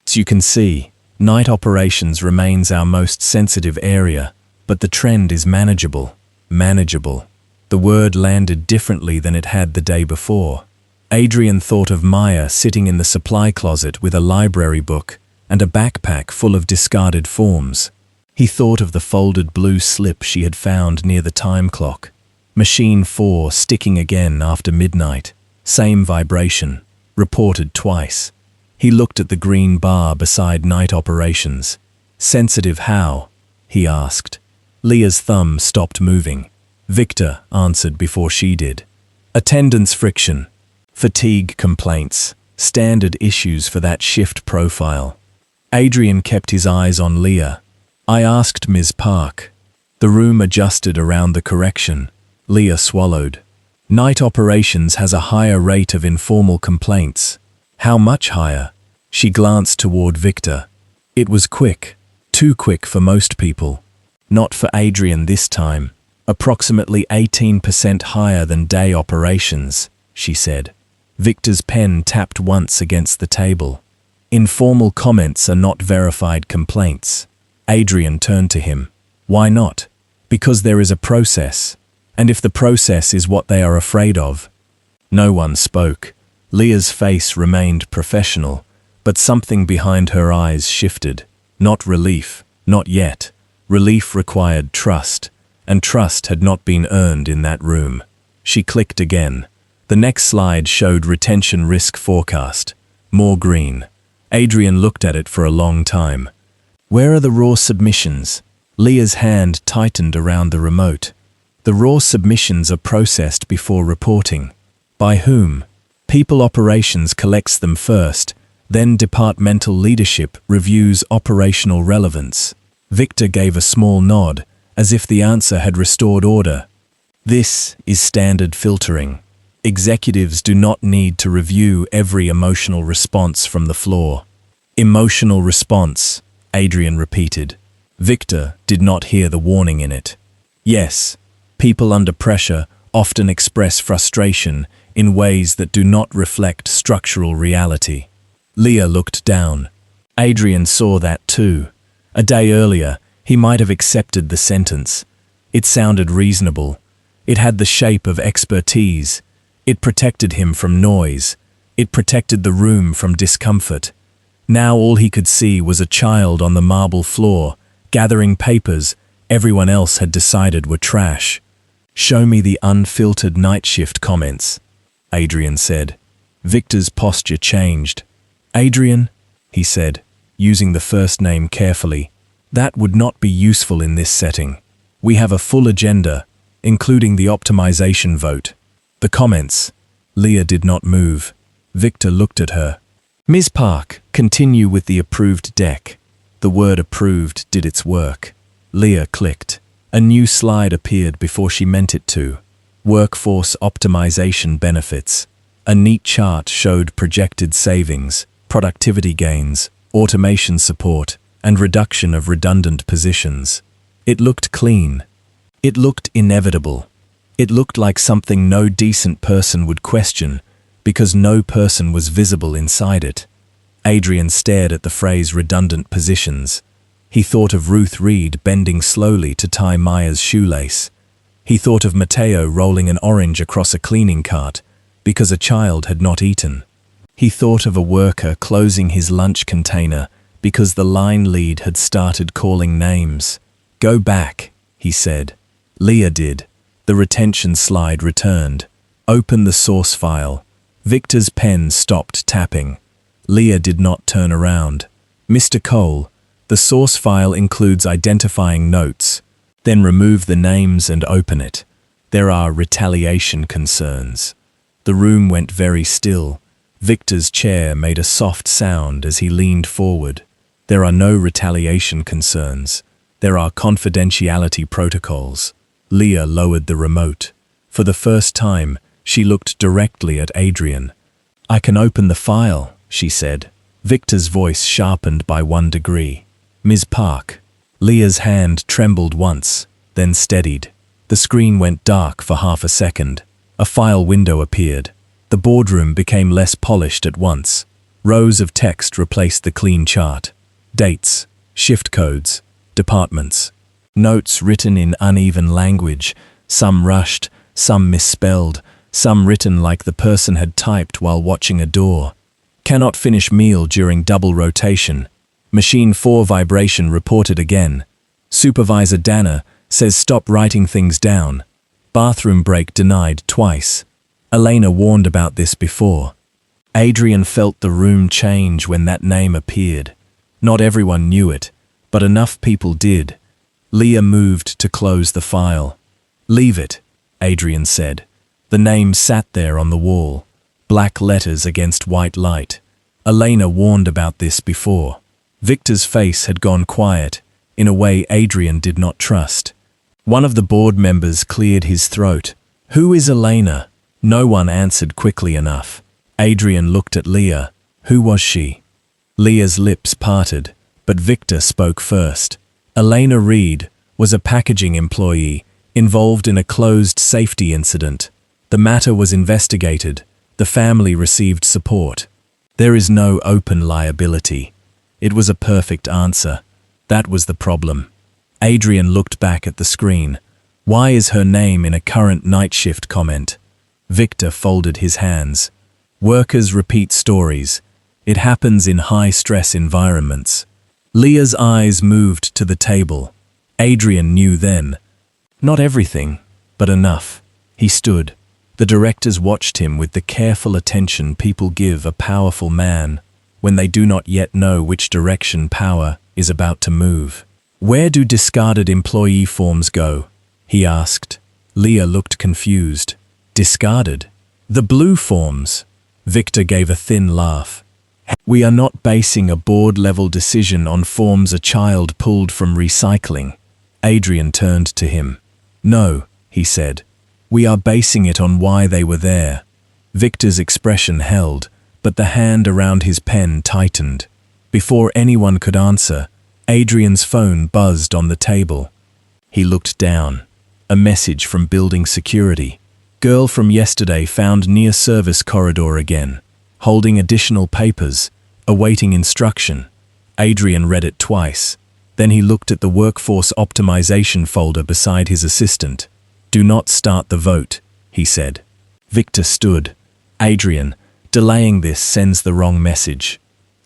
Speaker 1: As you can see, night operations remains our most sensitive area, but the trend is manageable. Manageable. The word landed differently than it had the day before. Adrian thought of Maya sitting in the supply closet with a library book and a backpack full of discarded forms. He thought of the folded blue slip she had found near the time clock. Machine 4 sticking again after midnight. Same vibration. Reported twice. He looked at the green bar beside night operations. Sensitive how? He asked. Leah's thumb stopped moving. Victor answered before she did. Attendance friction. Fatigue complaints. Standard issues for that shift profile. Adrian kept his eyes on Leah. I asked Ms. Park. The room adjusted around the correction. Leah swallowed. Night operations has a higher rate of informal complaints. How much higher? She glanced toward Victor. It was quick. Too quick for most people. Not for Adrian this time. Approximately 18% higher than day operations, she said. Victor's pen tapped once against the table. Informal comments are not verified complaints. Adrian turned to him. Why not? Because there is a process. And if the process is what they are afraid of. No one spoke. Leah's face remained professional, but something behind her eyes shifted. Not relief, not yet. Relief required trust, and trust had not been earned in that room. She clicked again. The next slide showed retention risk forecast. More green. Adrian looked at it for a long time. Where are the raw submissions? Leah's hand tightened around the remote. The raw submissions are processed before reporting. By whom? People Operations collects them first, then departmental leadership reviews operational relevance. Victor gave a small nod, as if the answer had restored order. This is standard filtering. Executives do not need to review every emotional response from the floor. Emotional response, Adrian repeated. Victor did not hear the warning in it. Yes. People under pressure often express frustration in ways that do not reflect structural reality. Leah looked down. Adrian saw that too. A day earlier, he might have accepted the sentence. It sounded reasonable. It had the shape of expertise. It protected him from noise. It protected the room from discomfort. Now all he could see was a child on the marble floor, gathering papers everyone else had decided were trash. Show me the unfiltered night shift comments, Adrian said. Victor's posture changed. Adrian, he said, using the first name carefully, that would not be useful in this setting. We have a full agenda, including the optimization vote. The comments. Leah did not move. Victor looked at her. Ms. Park, continue with the approved deck. The word approved did its work. Leah clicked. A new slide appeared before she meant it to. Workforce optimization benefits. A neat chart showed projected savings, productivity gains, automation support, and reduction of redundant positions. It looked clean. It looked inevitable. It looked like something no decent person would question, because no person was visible inside it. Adrian stared at the phrase redundant positions. He thought of Ruth Reed bending slowly to tie Maya's shoelace. He thought of Mateo rolling an orange across a cleaning cart because a child had not eaten. He thought of a worker closing his lunch container because the line lead had started calling names. Go back, he said. Leah did. The retention slide returned. Open the source file. Victor's pen stopped tapping. Leah did not turn around. Mr. Cole, the source file includes identifying notes. Then remove the names and open it. There are retaliation concerns. The room went very still. Victor's chair made a soft sound as he leaned forward. There are no retaliation concerns. There are confidentiality protocols. Leah lowered the remote. For the first time, she looked directly at Adrian. "I can open the file," she said. Victor's voice sharpened by 1 degree. "Ms. Park." Leah's hand trembled once, then steadied. The screen went dark for half a second. A file window appeared. The boardroom became less polished at once. Rows of text replaced the clean chart. Dates, shift codes, departments. Notes written in uneven language, some rushed, some misspelled, some written like the person had typed while watching a door. "Cannot finish meal during double rotation. Machine 4 vibration reported again. Supervisor Dana says stop writing things down. Bathroom break denied twice. Elena warned about this before." Adrian felt the room change when that name appeared. Not everyone knew it, but enough people did. Leah moved to close the file. "Leave it," Adrian said. The name sat there on the wall, black letters against white light. Elena warned about this before. Victor's face had gone quiet, in a way Adrian did not trust. One of the board members cleared his throat. "Who is Elena?" No one answered quickly enough. Adrian looked at Leah. Who was she? Leah's lips parted, but Victor spoke first. Elena Reed was a packaging employee involved in a closed safety incident. The matter was investigated. The family received support. There is no open liability. It was a perfect answer. That was the problem. Adrian looked back at the screen. Why is her name in a current night shift comment? Victor folded his hands. Workers repeat stories. It happens in high-stress environments. Leah's eyes moved to the table. Adrian knew then. Not everything, but enough. He stood. The directors watched him with the careful attention people give a powerful man when they do not yet know which direction power is about to move. "Where do discarded employee forms go?" he asked. Leah looked confused. "Discarded? The blue forms." Victor gave a thin laugh. "We are not basing a board-level decision on forms a child pulled from recycling." Adrian turned to him. "No," he said. "We are basing it on why they were there." Victor's expression held, but the hand around his pen tightened. Before anyone could answer, Adrian's phone buzzed on the table. He looked down. A message from building security. "Girl from yesterday found near service corridor again, holding additional papers, awaiting instruction." Adrian read it twice. Then he looked at the workforce optimization folder beside his assistant. "Do not start the vote," he said. Victor stood. "Adrian, delaying this sends the wrong message."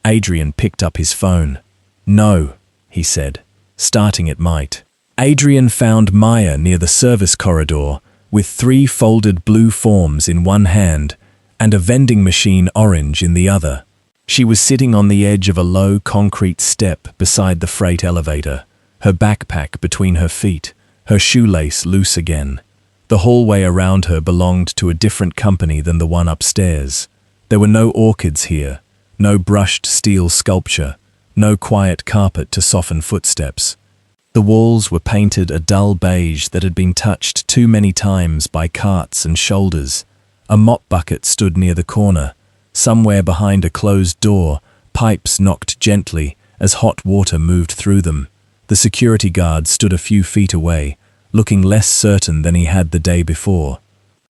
Speaker 1: Adrian picked up his phone. "No," he said. "Starting it might." Adrian found Maya near the service corridor with 3 folded blue forms in one hand and a vending machine orange in the other. She was sitting on the edge of a low concrete step beside the freight elevator, her backpack between her feet, her shoelace loose again. The hallway around her belonged to a different company than the one upstairs. There were no orchids here, no brushed steel sculpture, no quiet carpet to soften footsteps. The walls were painted a dull beige that had been touched too many times by carts and shoulders. A mop bucket stood near the corner. Somewhere behind a closed door, pipes knocked gently as hot water moved through them. The security guard stood a few feet away, looking less certain than he had the day before.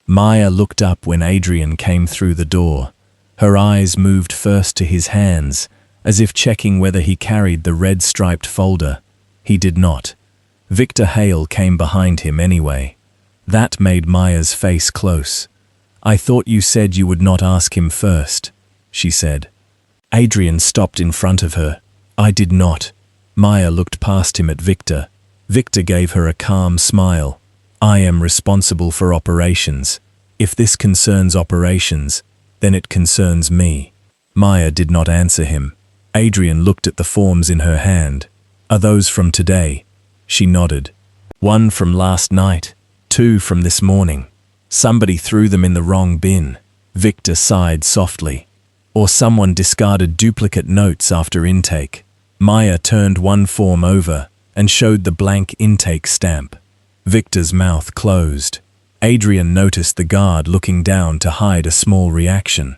Speaker 1: Maya looked up when Adrian came through the door. Her eyes moved first to his hands, as if checking whether he carried the red-striped folder. He did not. Victor Hale came behind him anyway. That made Maya's face close. "I thought you said you would not ask him first," she said. Adrian stopped in front of her. "I did not." Maya looked past him at Victor. Victor gave her a calm smile. "I am responsible for operations. If this concerns operations, then it concerns me." Maya did not answer him. Adrian looked at the forms in her hand. "Are those from today?" She nodded. "1 from last night, 2 from this morning. Somebody threw them in the wrong bin." Victor sighed softly. "Or someone discarded duplicate notes after intake." Maya turned one form over and showed the blank intake stamp. Victor's mouth closed. Adrian noticed the guard looking down to hide a small reaction.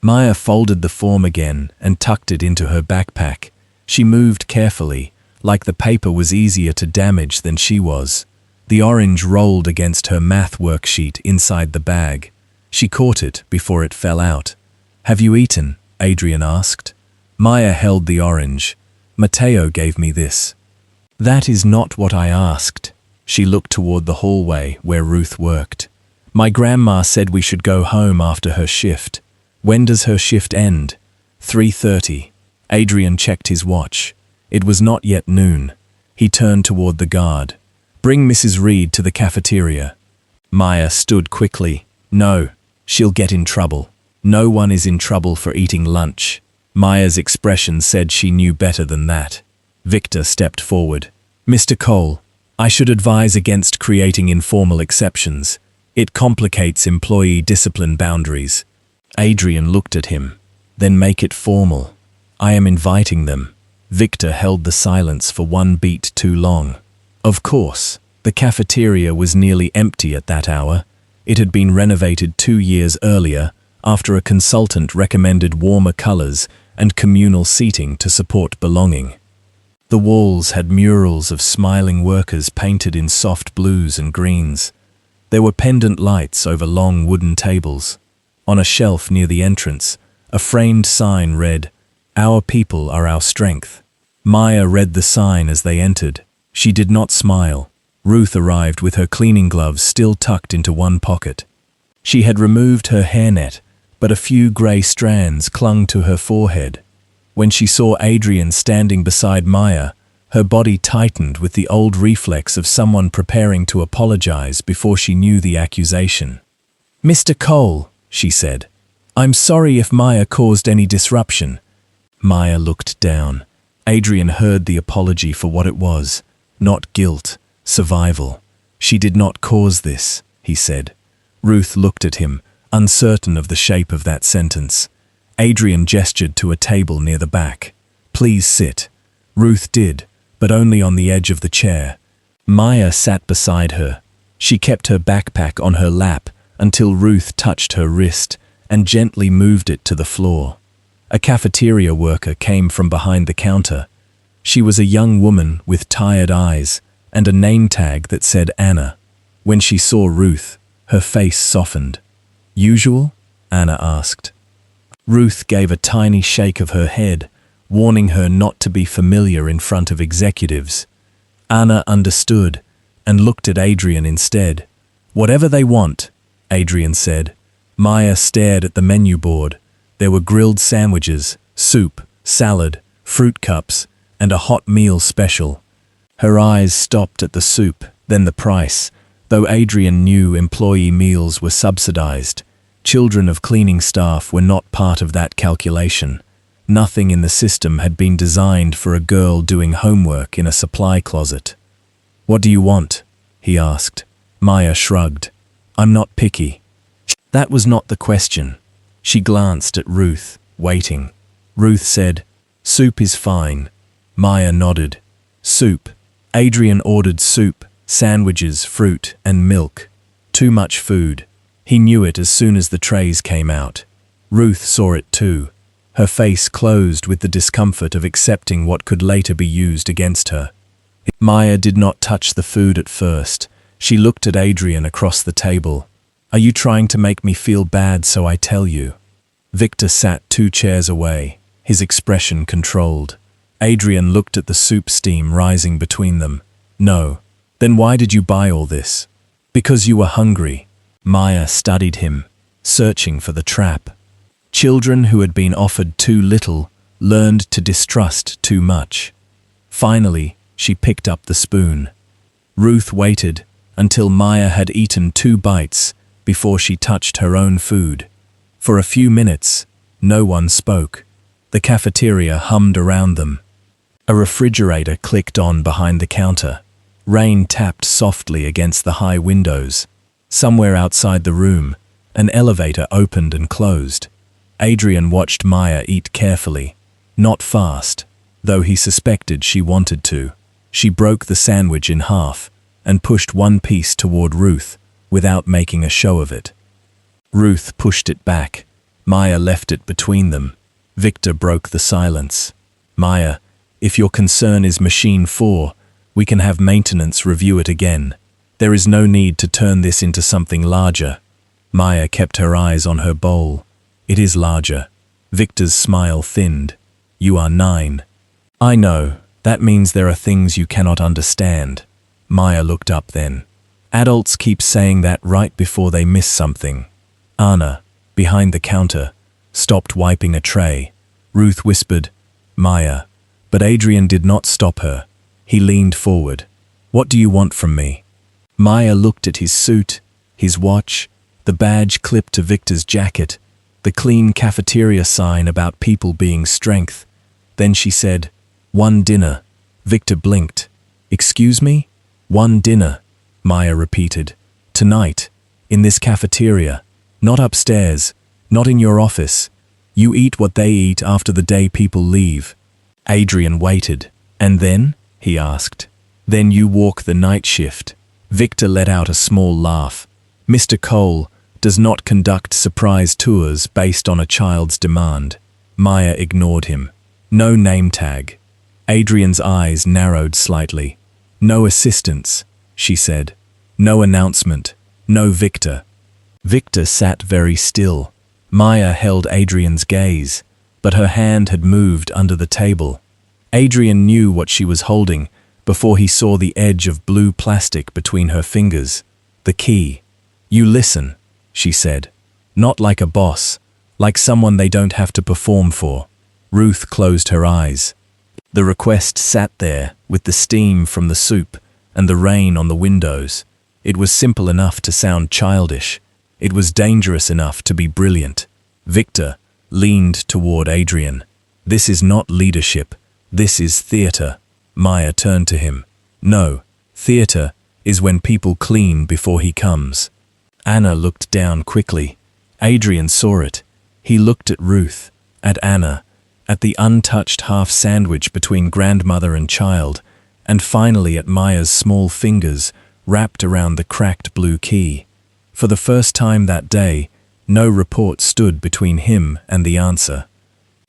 Speaker 1: Maya folded the form again and tucked it into her backpack. She moved carefully, like the paper was easier to damage than she was. The orange rolled against her math worksheet inside the bag. She caught it before it fell out. "Have you eaten?" Adrian asked. Maya held the orange. "Matteo gave me this." "That is not what I asked." She looked toward the hallway where Ruth worked. "My grandma said we should go home after her shift." "When does her shift end?" 3:30. Adrian checked his watch. It was not yet noon. He turned toward the guard. "Bring Mrs. Reed to the cafeteria." Maya stood quickly. "No, she'll get in trouble." "No one is in trouble for eating lunch." Maya's expression said she knew better than that. Victor stepped forward. "Mr. Cole, I should advise against creating informal exceptions. It complicates employee discipline boundaries." Adrian looked at him. "Then make it formal." "I am inviting them." Victor held the silence for one beat too long. Of course, the cafeteria was nearly empty at that hour. It had been renovated 2 years earlier, after a consultant recommended warmer colors and communal seating to support belonging. The walls had murals of smiling workers painted in soft blues and greens. There were pendant lights over long wooden tables. On a shelf near the entrance, a framed sign read, "Our people are our strength." Maya read the sign as they entered. She did not smile. Ruth arrived with her cleaning gloves still tucked into one pocket. She had removed her hairnet, but a few grey strands clung to her forehead. When she saw Adrian standing beside Maya, her body tightened with the old reflex of someone preparing to apologize before she knew the accusation. "Mr. Cole," she said, "I'm sorry if Maya caused any disruption." Maya looked down. Adrian heard the apology for what it was, not guilt, survival. "She did not cause this," he said. Ruth looked at him, uncertain of the shape of that sentence. Adrian gestured to a table near the back. "Please sit." Ruth did, but only on the edge of the chair. Maya sat beside her. She kept her backpack on her lap until Ruth touched her wrist and gently moved it to the floor. A cafeteria worker came from behind the counter. She was a young woman with tired eyes and a name tag that said Anna. When she saw Ruth, her face softened. "Usual?" Anna asked. Ruth gave a tiny shake of her head, warning her not to be familiar in front of executives. Anna understood and looked at Adrian instead. "Whatever they want," Adrian said. Maya stared at the menu board. There were grilled sandwiches, soup, salad, fruit cups, and a hot meal special. Her eyes stopped at the soup, then the price, though Adrian knew employee meals were subsidized. Children of cleaning staff were not part of that calculation. Nothing in the system had been designed for a girl doing homework in a supply closet. "What do you want?" he asked. Maya shrugged. "I'm not picky." That was not the question. She glanced at Ruth, waiting. Ruth said, "Soup is fine." Maya nodded. "Soup." Adrian ordered soup, sandwiches, fruit, and milk. Too much food. He knew it as soon as the trays came out. Ruth saw it too. Her face closed with the discomfort of accepting what could later be used against her. Maya did not touch the food at first. She looked at Adrian across the table. "Are you trying to make me feel bad so I tell you?" Victor sat 2 chairs away, his expression controlled. Adrian looked at the soup steam rising between them. "No. Then why did you buy all this?" "Because you were hungry." Maya studied him, searching for the trap. Children who had been offered too little learned to distrust too much. Finally, she picked up the spoon. Ruth waited until Maya had eaten 2 bites before she touched her own food. For a few minutes, no one spoke. The cafeteria hummed around them. A refrigerator clicked on behind the counter. Rain tapped softly against the high windows. Somewhere outside the room, an elevator opened and closed. Adrian watched Maya eat carefully. Not fast, though he suspected she wanted to. She broke the sandwich in half and pushed one piece toward Ruth without making a show of it. Ruth pushed it back. Maya left it between them. Victor broke the silence. Maya, if your concern is Machine 4, we can have maintenance review it again. There is no need to turn this into something larger. Maya kept her eyes on her bowl. It is larger. Victor's smile thinned. You are 9. I know. That means there are things you cannot understand. Maya looked up then. Adults keep saying that right before they miss something. Anna, behind the counter, stopped wiping a tray. Ruth whispered, Maya. But Adrian did not stop her. He leaned forward. What do you want from me? Maya looked at his suit, his watch, the badge clipped to Victor's jacket, the clean cafeteria sign about people being strength. Then she said, 1 dinner. Victor blinked. Excuse me? 1 dinner, Maya repeated. Tonight, in this cafeteria, not upstairs, not in your office. You eat what they eat after the day people leave. Adrian waited. And then? He asked. Then you walk the night shift. Victor let out a small laugh. Mr. Cole does not conduct surprise tours based on a child's demand. Maya ignored him. No name tag. Adrian's eyes narrowed slightly. No assistance, she said. No announcement. No Victor. Victor sat very still. Maya held Adrian's gaze, but her hand had moved under the table. Adrian knew what she was holding before he saw the edge of blue plastic between her fingers. The key. You listen, she said. Not like a boss, like someone they don't have to perform for. Ruth closed her eyes. The request sat there with the steam from the soup and the rain on the windows. It was simple enough to sound childish. It was dangerous enough to be brilliant. Victor leaned toward Adrian. This is not leadership. This is theater. Maya turned to him. No, theater is when people clean before he comes. Anna looked down quickly. Adrian saw it. He looked at Ruth, at Anna, at the untouched half sandwich between grandmother and child, and finally at Maya's small fingers wrapped around the cracked blue key. For the first time that day, no report stood between him and the answer.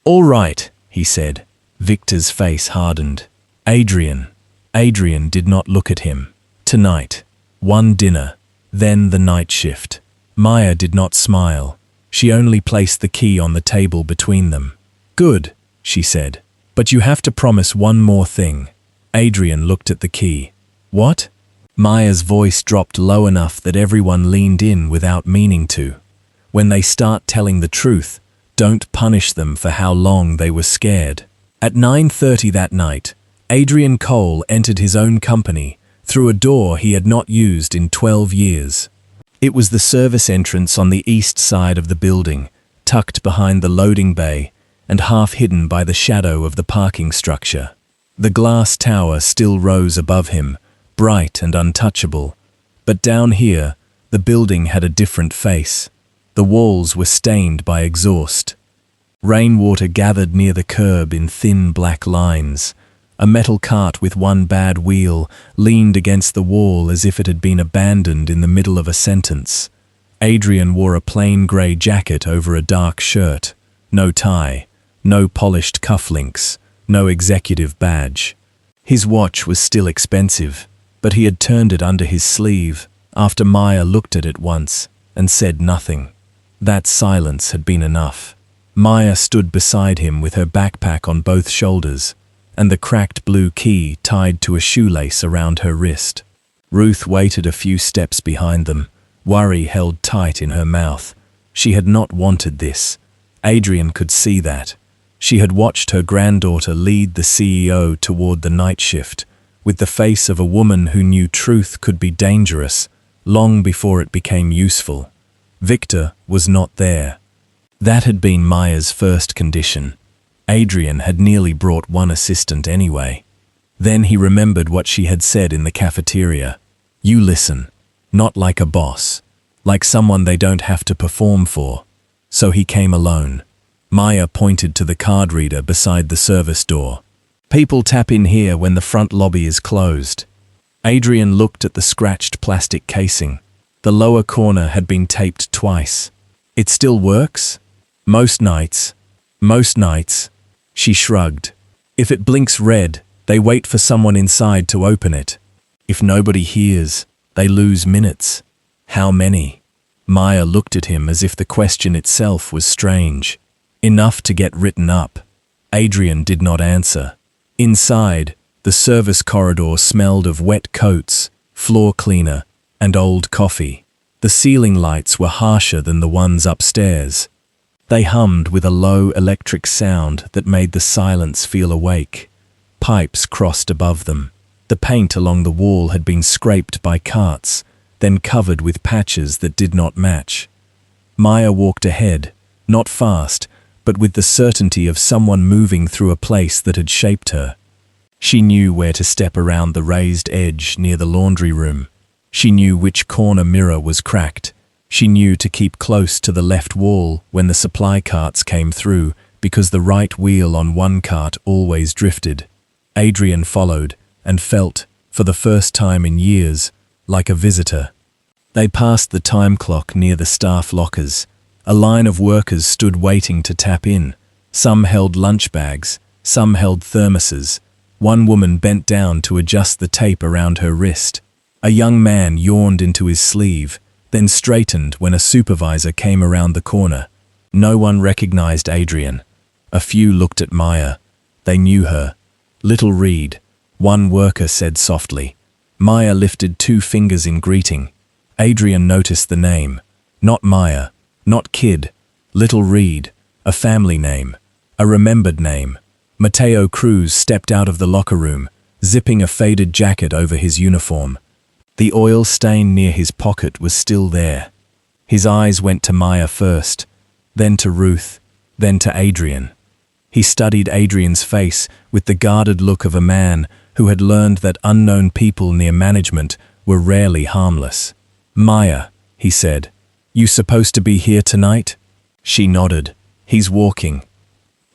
Speaker 1: All right, he said. Victor's face hardened. Adrian did not look at him. Tonight, 1 dinner, then the night shift. Maya did not smile. She only placed the key on the table between them. Good, she said. But you have to promise one more thing. Adrian looked at the key. What? Maya's voice dropped low enough that everyone leaned in without meaning to. When they start telling the truth, don't punish them for how long they were scared. At 9:30 that night, Adrian Cole entered his own company through a door he had not used in 12 years. It was the service entrance on the east side of the building, tucked behind the loading bay and half hidden by the shadow of the parking structure. The glass tower still rose above him, bright and untouchable, but down here, the building had a different face. The walls were stained by exhaust. Rainwater gathered near the curb in thin black lines. A metal cart with one bad wheel leaned against the wall as if it had been abandoned in the middle of a sentence. Adrian wore a plain grey jacket over a dark shirt. No tie, no polished cufflinks, no executive badge. His watch was still expensive, but he had turned it under his sleeve after Maya looked at it once and said nothing. That silence had been enough. Maya stood beside him with her backpack on both shoulders and the cracked blue key tied to a shoelace around her wrist. Ruth waited a few steps behind them, worry held tight in her mouth. She had not wanted this. Adrian could see that. She had watched her granddaughter lead the CEO toward the night shift, with the face of a woman who knew truth could be dangerous long before it became useful. Victor was not there. That had been Maya's first condition. Adrian had nearly brought one assistant anyway. Then he remembered what she had said in the cafeteria. You listen, not like a boss, like someone they don't have to perform for. So he came alone. Maya pointed to the card reader beside the service door. People tap in here when the front lobby is closed. Adrian looked at the scratched plastic casing. The lower corner had been taped twice. It still works? Most nights. Most nights. She shrugged. If it blinks red, they wait for someone inside to open it. If nobody hears, they lose minutes. How many? Maya looked at him as if the question itself was strange. Enough to get written up. Adrian did not answer. Inside, the service corridor smelled of wet coats, floor cleaner, and old coffee. The ceiling lights were harsher than the ones upstairs. They hummed with a low electric sound that made the silence feel awake. Pipes crossed above them. The paint along the wall had been scraped by carts, then covered with patches that did not match. Maya walked ahead, not fast, but with the certainty of someone moving through a place that had shaped her. She knew where to step around the raised edge near the laundry room. She knew which corner mirror was cracked. She knew to keep close to the left wall when the supply carts came through, because the right wheel on one cart always drifted. Adrian followed and felt, for the first time in years, like a visitor. They passed the time clock near the staff lockers. A line of workers stood waiting to tap in. Some held lunch bags, some held thermoses. One woman bent down to adjust the tape around her wrist. A young man yawned into his sleeve, then straightened when a supervisor came around the corner. No one recognized Adrian. A few looked at Maya. They knew her. "Little Reed," one worker said softly. Maya lifted 2 fingers in greeting. Adrian noticed the name. Not Maya, not Kid. Little Reed, a family name, a remembered name. Mateo Cruz stepped out of the locker room, zipping a faded jacket over his uniform. The oil stain near his pocket was still there. His eyes went to Maya first, then to Ruth, then to Adrian. He studied Adrian's face with the guarded look of a man who had learned that unknown people near management were rarely harmless. "Maya," he said, "you supposed to be here tonight?" She nodded. "He's walking."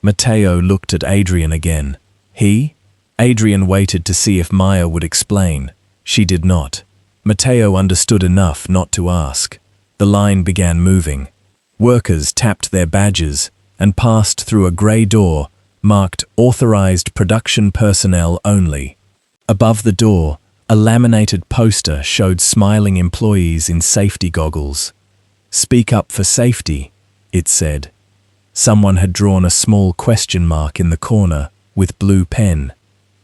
Speaker 1: Mateo looked at Adrian again. "He?" Adrian waited to see if Maya would explain. She did not. Mateo understood enough not to ask. The line began moving. Workers tapped their badges and passed through a grey door marked "Authorized Production Personnel Only." Above the door, a laminated poster showed smiling employees in safety goggles. "Speak up for safety," it said. Someone had drawn a small question mark in the corner with blue pen.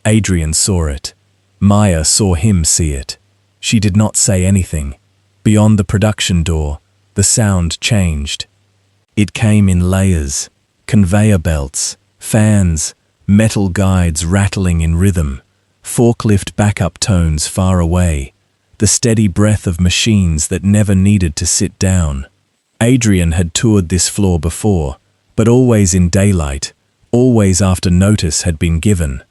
Speaker 1: Adrian saw it. Maya saw him see it. She did not say anything. Beyond the production door, the sound changed. It came in layers, conveyor belts, fans, metal guides rattling in rhythm, forklift backup tones far away, the steady breath of machines that never needed to sit down. Adrian had toured this floor before, but always in daylight, always after notice had been given.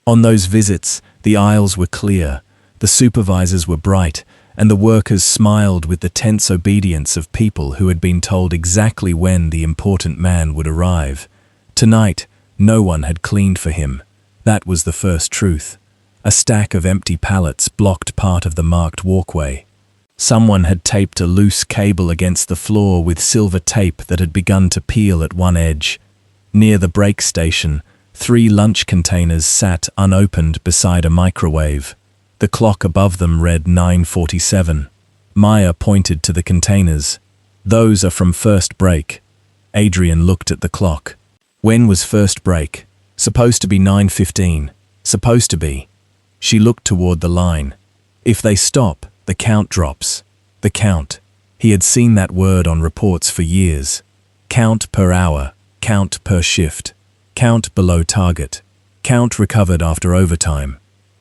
Speaker 1: On those visits, the aisles were clear, the supervisors were bright, and the workers smiled with the tense obedience of people who had been told exactly when the important man would arrive. Tonight, no one had cleaned for him. That was the first truth. A stack of empty pallets blocked part of the marked walkway. Someone had taped a loose cable against the floor with silver tape that had begun to peel at one edge. Near the break station, 3 lunch containers sat unopened beside a microwave. The clock above them read 9:47. Maya pointed to the containers. "Those are from first break." Adrian looked at the clock. "When was first break?" "Supposed to be 9:15. Supposed to be." She looked toward the line. "If they stop, the count drops." The count. He had seen that word on reports for years. Count per hour, count per shift, count below target, count recovered after overtime.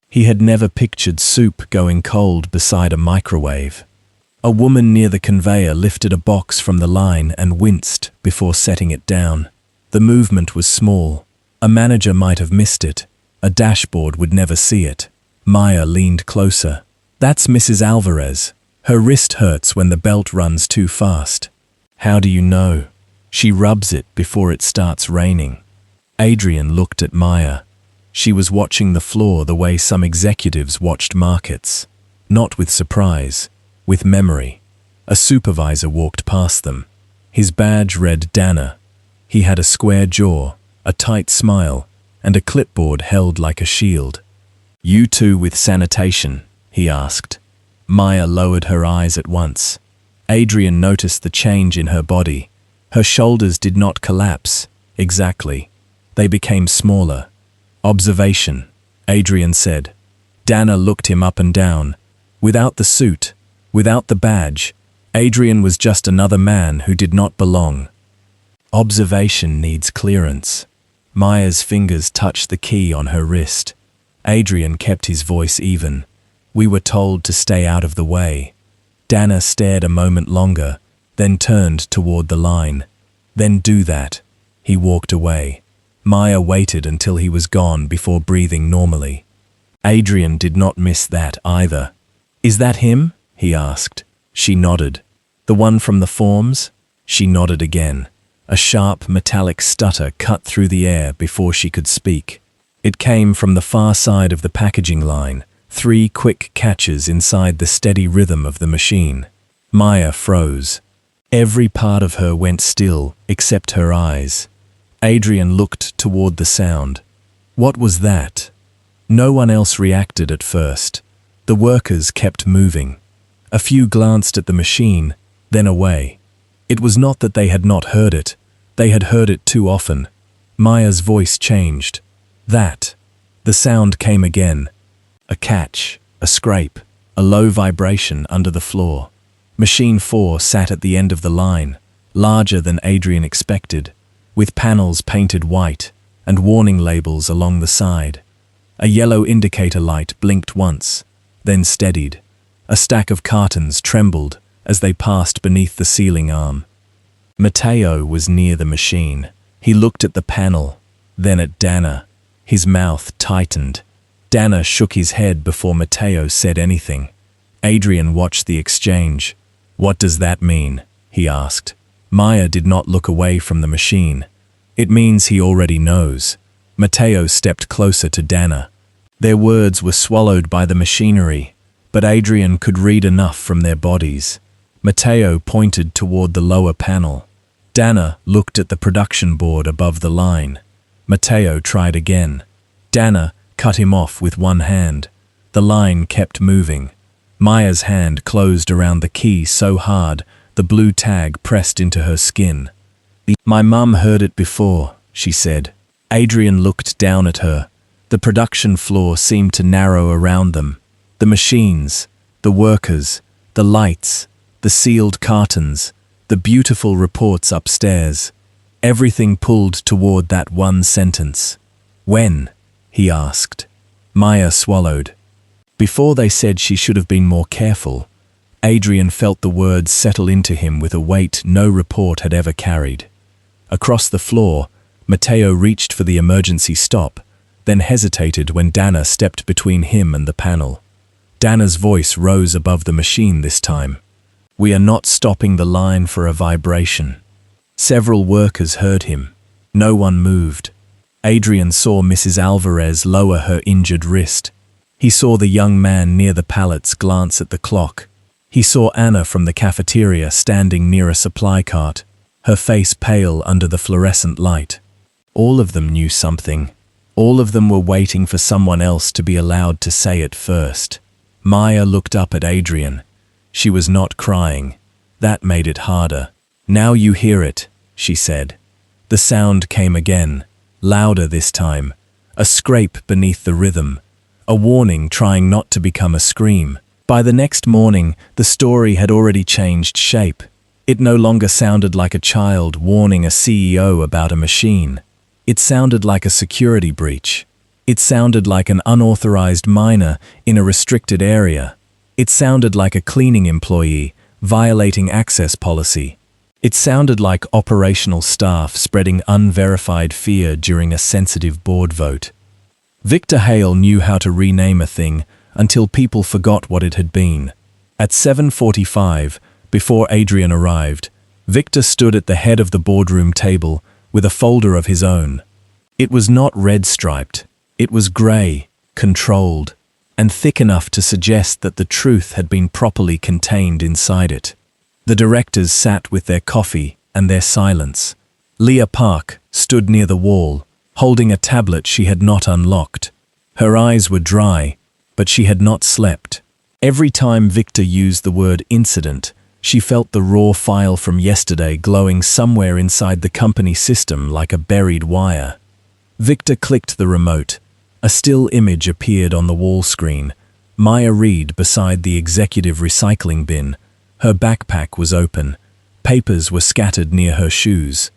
Speaker 1: He had never pictured soup going cold beside a microwave. A woman near the conveyor lifted a box from the line and winced before setting it down. The movement was small. A manager might have missed it. A dashboard would never see it. Maya leaned closer. "That's Mrs. Alvarez. Her wrist hurts when the belt runs too fast." "How do you know?" "She rubs it before it starts raining." Adrian looked at Maya. She was watching the floor the way some executives watched markets. Not with surprise, with memory. A supervisor walked past them. His badge read Dana. He had a square jaw, a tight smile, and a clipboard held like a shield. "You two with sanitation?" he asked. Maya lowered her eyes at once. Adrian noticed the change in her body. Her shoulders did not collapse, exactly. They became smaller. "Observation," Adrian said. Dana looked him up and down. Without the suit, without the badge, Adrian was just another man who did not belong. "Observation needs clearance." Maya's fingers touched the key on her wrist. Adrian kept his voice even. "We were told to stay out of the way." Dana stared a moment longer, then turned toward the line. "Then do that." He walked away. Maya waited until he was gone before breathing normally. Adrian did not miss that either. "Is that him?" he asked. She nodded. "The one from the forms?" She nodded again. A sharp, metallic stutter cut through the air before she could speak. It came from the far side of the packaging line, 3 quick catches inside the steady rhythm of the machine. Maya froze. Every part of her went still, except her eyes. Adrian looked toward the sound. What was that? No one else reacted at first. The workers kept moving. A few glanced at the machine, then away. It was not that they had not heard it. They had heard it too often. Maya's voice changed. That. The sound came again. A catch, a scrape, a low vibration under the floor. Machine 4 sat at the end of the line, larger than Adrian expected, with panels painted white and warning labels along the side. A yellow indicator light blinked once, then steadied. A stack of cartons trembled as they passed beneath the ceiling arm. Matteo was near the machine. He looked at the panel, then at Dana. His mouth tightened. Dana shook his head before Matteo said anything. Adrian watched the exchange. "What does that mean?" he asked. Maya did not look away from the machine. "It means he already knows." Matteo stepped closer to Dana. Their words were swallowed by the machinery, but Adrian could read enough from their bodies. Matteo pointed toward the lower panel. Dana looked at the production board above the line. Matteo tried again. Dana cut him off with one hand. The line kept moving. Maya's hand closed around the key so hard the blue tag pressed into her skin. "My mum heard it before," she said. Adrian looked down at her. The production floor seemed to narrow around them. The machines, the workers, the lights, the sealed cartons, the beautiful reports upstairs. Everything pulled toward that one sentence. "When?" he asked. Maya swallowed. Before they said she should have been more careful, Adrian felt the words settle into him with a weight no report had ever carried. Across the floor, Matteo reached for the emergency stop, then hesitated when Dana stepped between him and the panel. Dana's voice rose above the machine this time. "We are not stopping the line for a vibration." Several workers heard him. No one moved. Adrian saw Mrs. Alvarez lower her injured wrist. He saw the young man near the pallets glance at the clock. He saw Anna from the cafeteria standing near a supply cart, her face pale under the fluorescent light. All of them knew something. All of them were waiting for someone else to be allowed to say it first. Maya looked up at Adrian. She was not crying. That made it harder. "Now you hear it," she said. The sound came again, louder this time, a scrape beneath the rhythm, a warning trying not to become a scream. By the next morning, the story had already changed shape. It no longer sounded like a child warning a CEO about a machine. It sounded like a security breach. It sounded like an unauthorized miner in a restricted area. It sounded like a cleaning employee violating access policy. It sounded like operational staff spreading unverified fear during a sensitive board vote. Victor Hale knew how to rename a thing until people forgot what it had been. At 7:45, before Adrian arrived, Victor stood at the head of the boardroom table with a folder of his own. It was not red-striped. It was grey, controlled, and thick enough to suggest that the truth had been properly contained inside it. The directors sat with their coffee and their silence. Leah Park stood near the wall, holding a tablet she had not unlocked. Her eyes were dry, but she had not slept. Every time Victor used the word incident, she felt the raw file from yesterday glowing somewhere inside the company system like a buried wire. Victor clicked the remote. A still image appeared on the wall screen. Maya Reed beside the executive recycling bin. Her backpack was open. Papers were scattered near her shoes.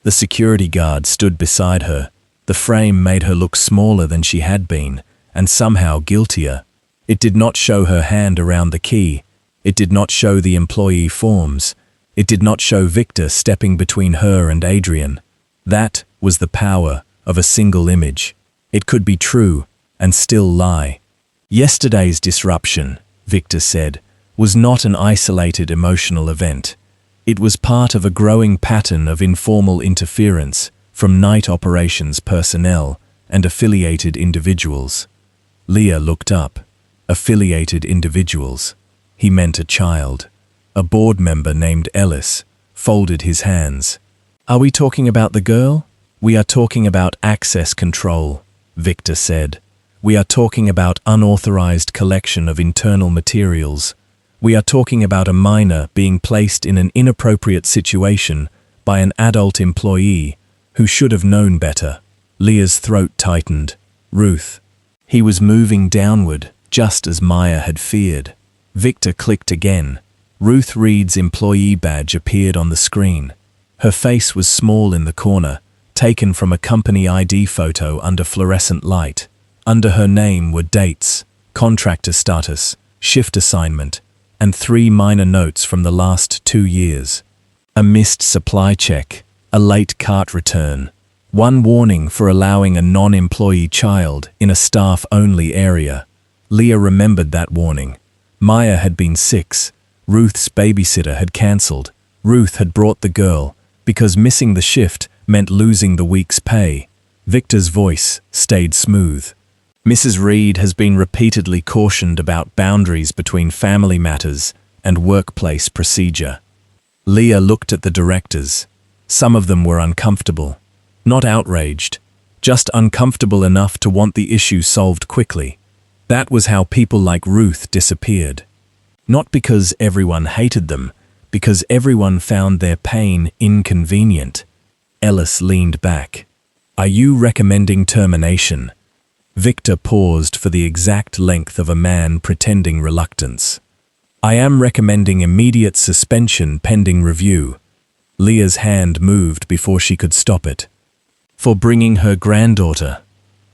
Speaker 1: The security guard stood beside her. The frame made her look smaller than she had been, and somehow guiltier. It did not show her hand around the key. It did not show the employee forms. It did not show Victor stepping between her and Adrian. That was the power of a single image. It could be true and still lie. Yesterday's disruption, Victor said, was not an isolated emotional event. It was part of a growing pattern of informal interference from night operations personnel and affiliated individuals. Leah looked up. Affiliated individuals. He meant a child. A board member named Ellis folded his hands. Are we talking about the girl? We are talking about access control, Victor said. We are talking about unauthorized collection of internal materials. We are talking about a minor being placed in an inappropriate situation by an adult employee who should have known better. Leah's throat tightened. Ruth. He was moving downward, just as Maya had feared. Victor clicked again. Ruth Reed's employee badge appeared on the screen. Her face was small in the corner, taken from a company ID photo under fluorescent light. Under her name were dates, contractor status, shift assignment, and 3 minor notes from the last 2 years. A missed supply check, a late cart return, 1 warning for allowing a non-employee child in a staff-only area. Leah remembered that warning. Maya had been 6. Ruth's babysitter had cancelled. Ruth had brought the girl, because missing the shift meant losing the week's pay. Victor's voice stayed smooth. Mrs. Reed has been repeatedly cautioned about boundaries between family matters and workplace procedure. Leah looked at the directors. Some of them were uncomfortable. Not outraged, just uncomfortable enough to want the issue solved quickly. That was how people like Ruth disappeared. Not because everyone hated them, because everyone found their pain inconvenient. Ellis leaned back. Are you recommending termination? Victor paused for the exact length of a man pretending reluctance. I am recommending immediate suspension pending review. Leah's hand moved before she could stop it. For bringing her granddaughter.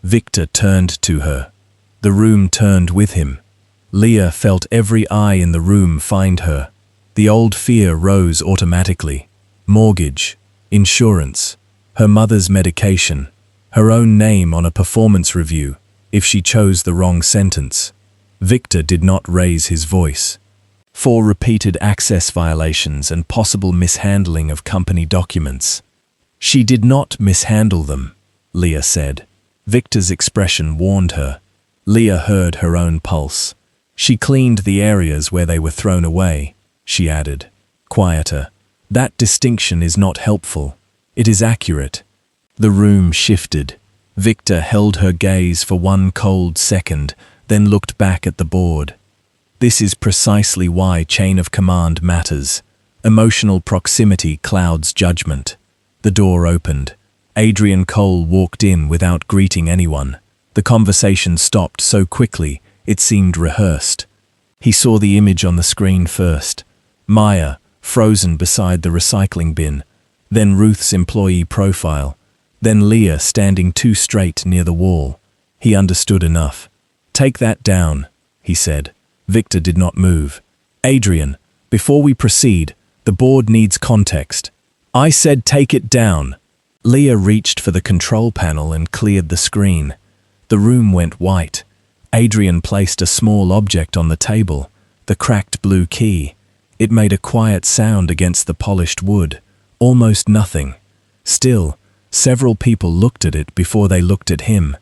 Speaker 1: Victor turned to her. The room turned with him. Leah felt every eye in the room find her. The old fear rose automatically. Mortgage, insurance, her mother's medication, her own name on a performance review if she chose the wrong sentence. Victor did not raise his voice. 4 repeated access violations and possible mishandling of company documents. She did not mishandle them, Leah said. Victor's expression warned her. Leah heard her own pulse. She cleaned the areas where they were thrown away, she added, quieter. That distinction is not helpful. It is accurate. The room shifted. Victor held her gaze for 1 cold second, then looked back at the board. This is precisely why chain of command matters. Emotional proximity clouds judgment. The door opened. Adrian Cole walked in without greeting anyone. The conversation stopped so quickly, it seemed rehearsed. He saw the image on the screen first. Maya, frozen beside the recycling bin. Then Ruth's employee profile. Then Leah standing too straight near the wall. He understood enough. Take that down, he said. Victor did not move. Adrian, before we proceed, the board needs context. I said take it down. Leah reached for the control panel and cleared the screen. The room went white. Adrian placed a small object on the table, the cracked blue key. It made a quiet sound against the polished wood. Almost nothing. Still, several people looked at it before they looked at him.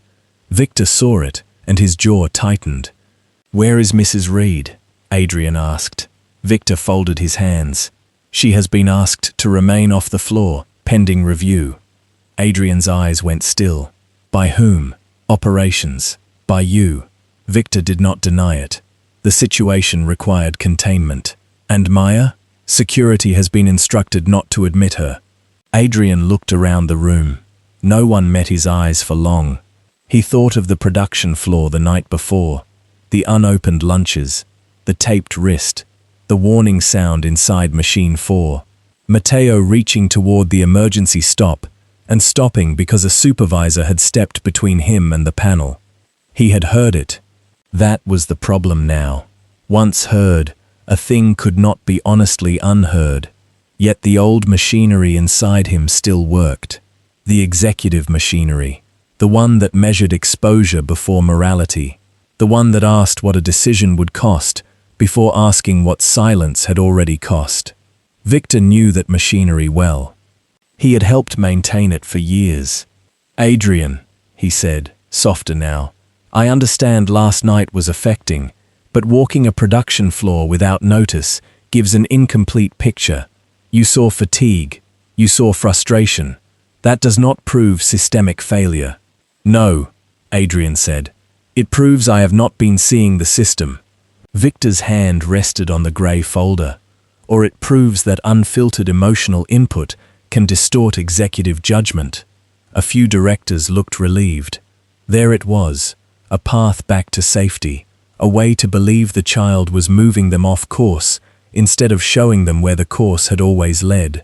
Speaker 1: Victor saw it, and his jaw tightened. "Where is Mrs. Reed?" Adrian asked. Victor folded his hands. "She has been asked to remain off the floor, pending review." Adrian's eyes went still. "By whom?" "Operations. By you." Victor did not deny it. The situation required containment. "And Maya?" "Security has been instructed not to admit her." Adrian looked around the room. No one met his eyes for long. He thought of the production floor the night before, the unopened lunches, the taped wrist, the warning sound inside Machine 4. Matteo reaching toward the emergency stop and stopping because a supervisor had stepped between him and the panel. He had heard it. That was the problem now. Once heard, a thing could not be honestly unheard. Yet the old machinery inside him still worked. The executive machinery. The one that measured exposure before morality. The one that asked what a decision would cost before asking what silence had already cost. Victor knew that machinery well. He had helped maintain it for years. "Adrian," he said, softer now, "I understand last night was affecting, but walking a production floor without notice gives an incomplete picture. You saw fatigue. You saw frustration. That does not prove systemic failure." "No," Adrian said. "It proves I have not been seeing the system." Victor's hand rested on the grey folder. "Or it proves that unfiltered emotional input can distort executive judgment." A few directors looked relieved. There it was, a path back to safety, a way to believe the child was moving them off course instead of showing them where the course had always led.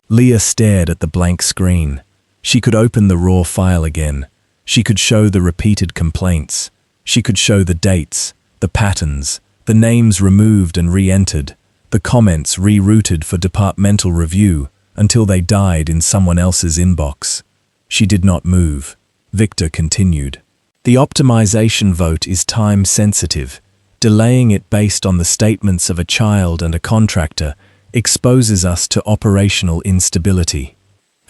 Speaker 1: Leah stared at the blank screen. She could open the raw file again. She could show the repeated complaints. She could show the dates, the patterns, the names removed and re-entered, the comments rerouted for departmental review until they died in someone else's inbox. She did not move. Victor continued. "The optimization vote is time-sensitive. Delaying it based on the statements of a child and a contractor exposes us to operational instability."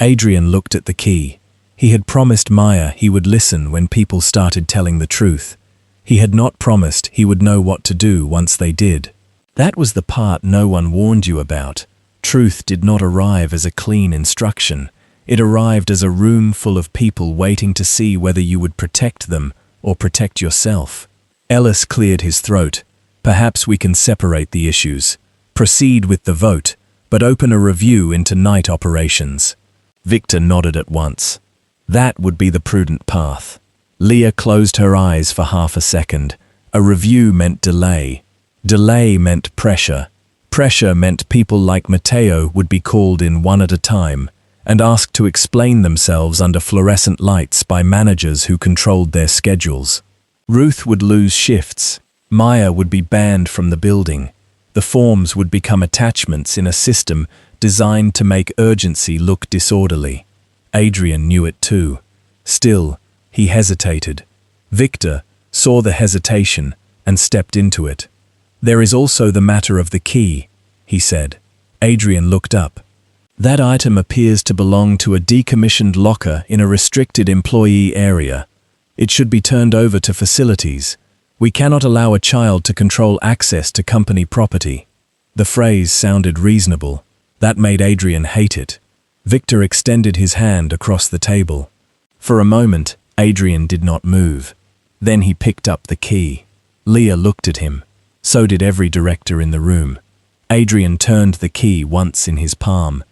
Speaker 1: Adrian looked at the key. He had promised Maya he would listen when people started telling the truth. He had not promised he would know what to do once they did. That was the part no one warned you about. Truth did not arrive as a clean instruction. It arrived as a room full of people waiting to see whether you would protect them or protect yourself. Ellis cleared his throat. "Perhaps we can separate the issues. Proceed with the vote, but open a review into night operations." Victor nodded at once. That would be the prudent path. Leah closed her eyes for half a second. A review meant delay. Delay meant pressure. Pressure meant people like Matteo would be called in one at a time and asked to explain themselves under fluorescent lights by managers who controlled their schedules. Ruth would lose shifts. Maya would be banned from the building. The forms would become attachments in a system designed to make urgency look disorderly. Adrian knew it too. Still, he hesitated. Victor saw the hesitation and stepped into it. "There is also the matter of the key," he said. Adrian looked up. "That item appears to belong to a decommissioned locker in a restricted employee area. It should be turned over to facilities. We cannot allow a child to control access to company property." The phrase sounded reasonable. That made Adrian hate it. Victor extended his hand across the table. For a moment, Adrian did not move. Then he picked up the key. Leah looked at him. So did every director in the room. Adrian turned the key once in his palm.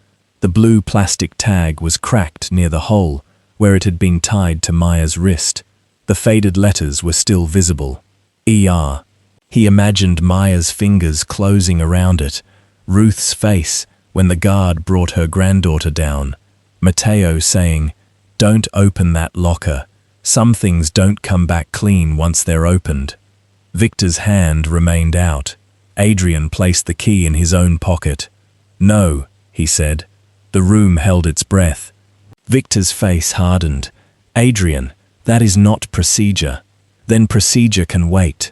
Speaker 1: The blue plastic tag was cracked near the hole where it had been tied to Maya's wrist. The faded letters were still visible. ER. He imagined Maya's fingers closing around it, Ruth's face when the guard brought her granddaughter down, Matteo saying, "Don't open that locker. Some things don't come back clean once they're opened." Victor's hand remained out. Adrian placed the key in his own pocket. "No," he said. The room held its breath. Victor's face hardened. "Adrian, that is not procedure." "Then procedure can wait."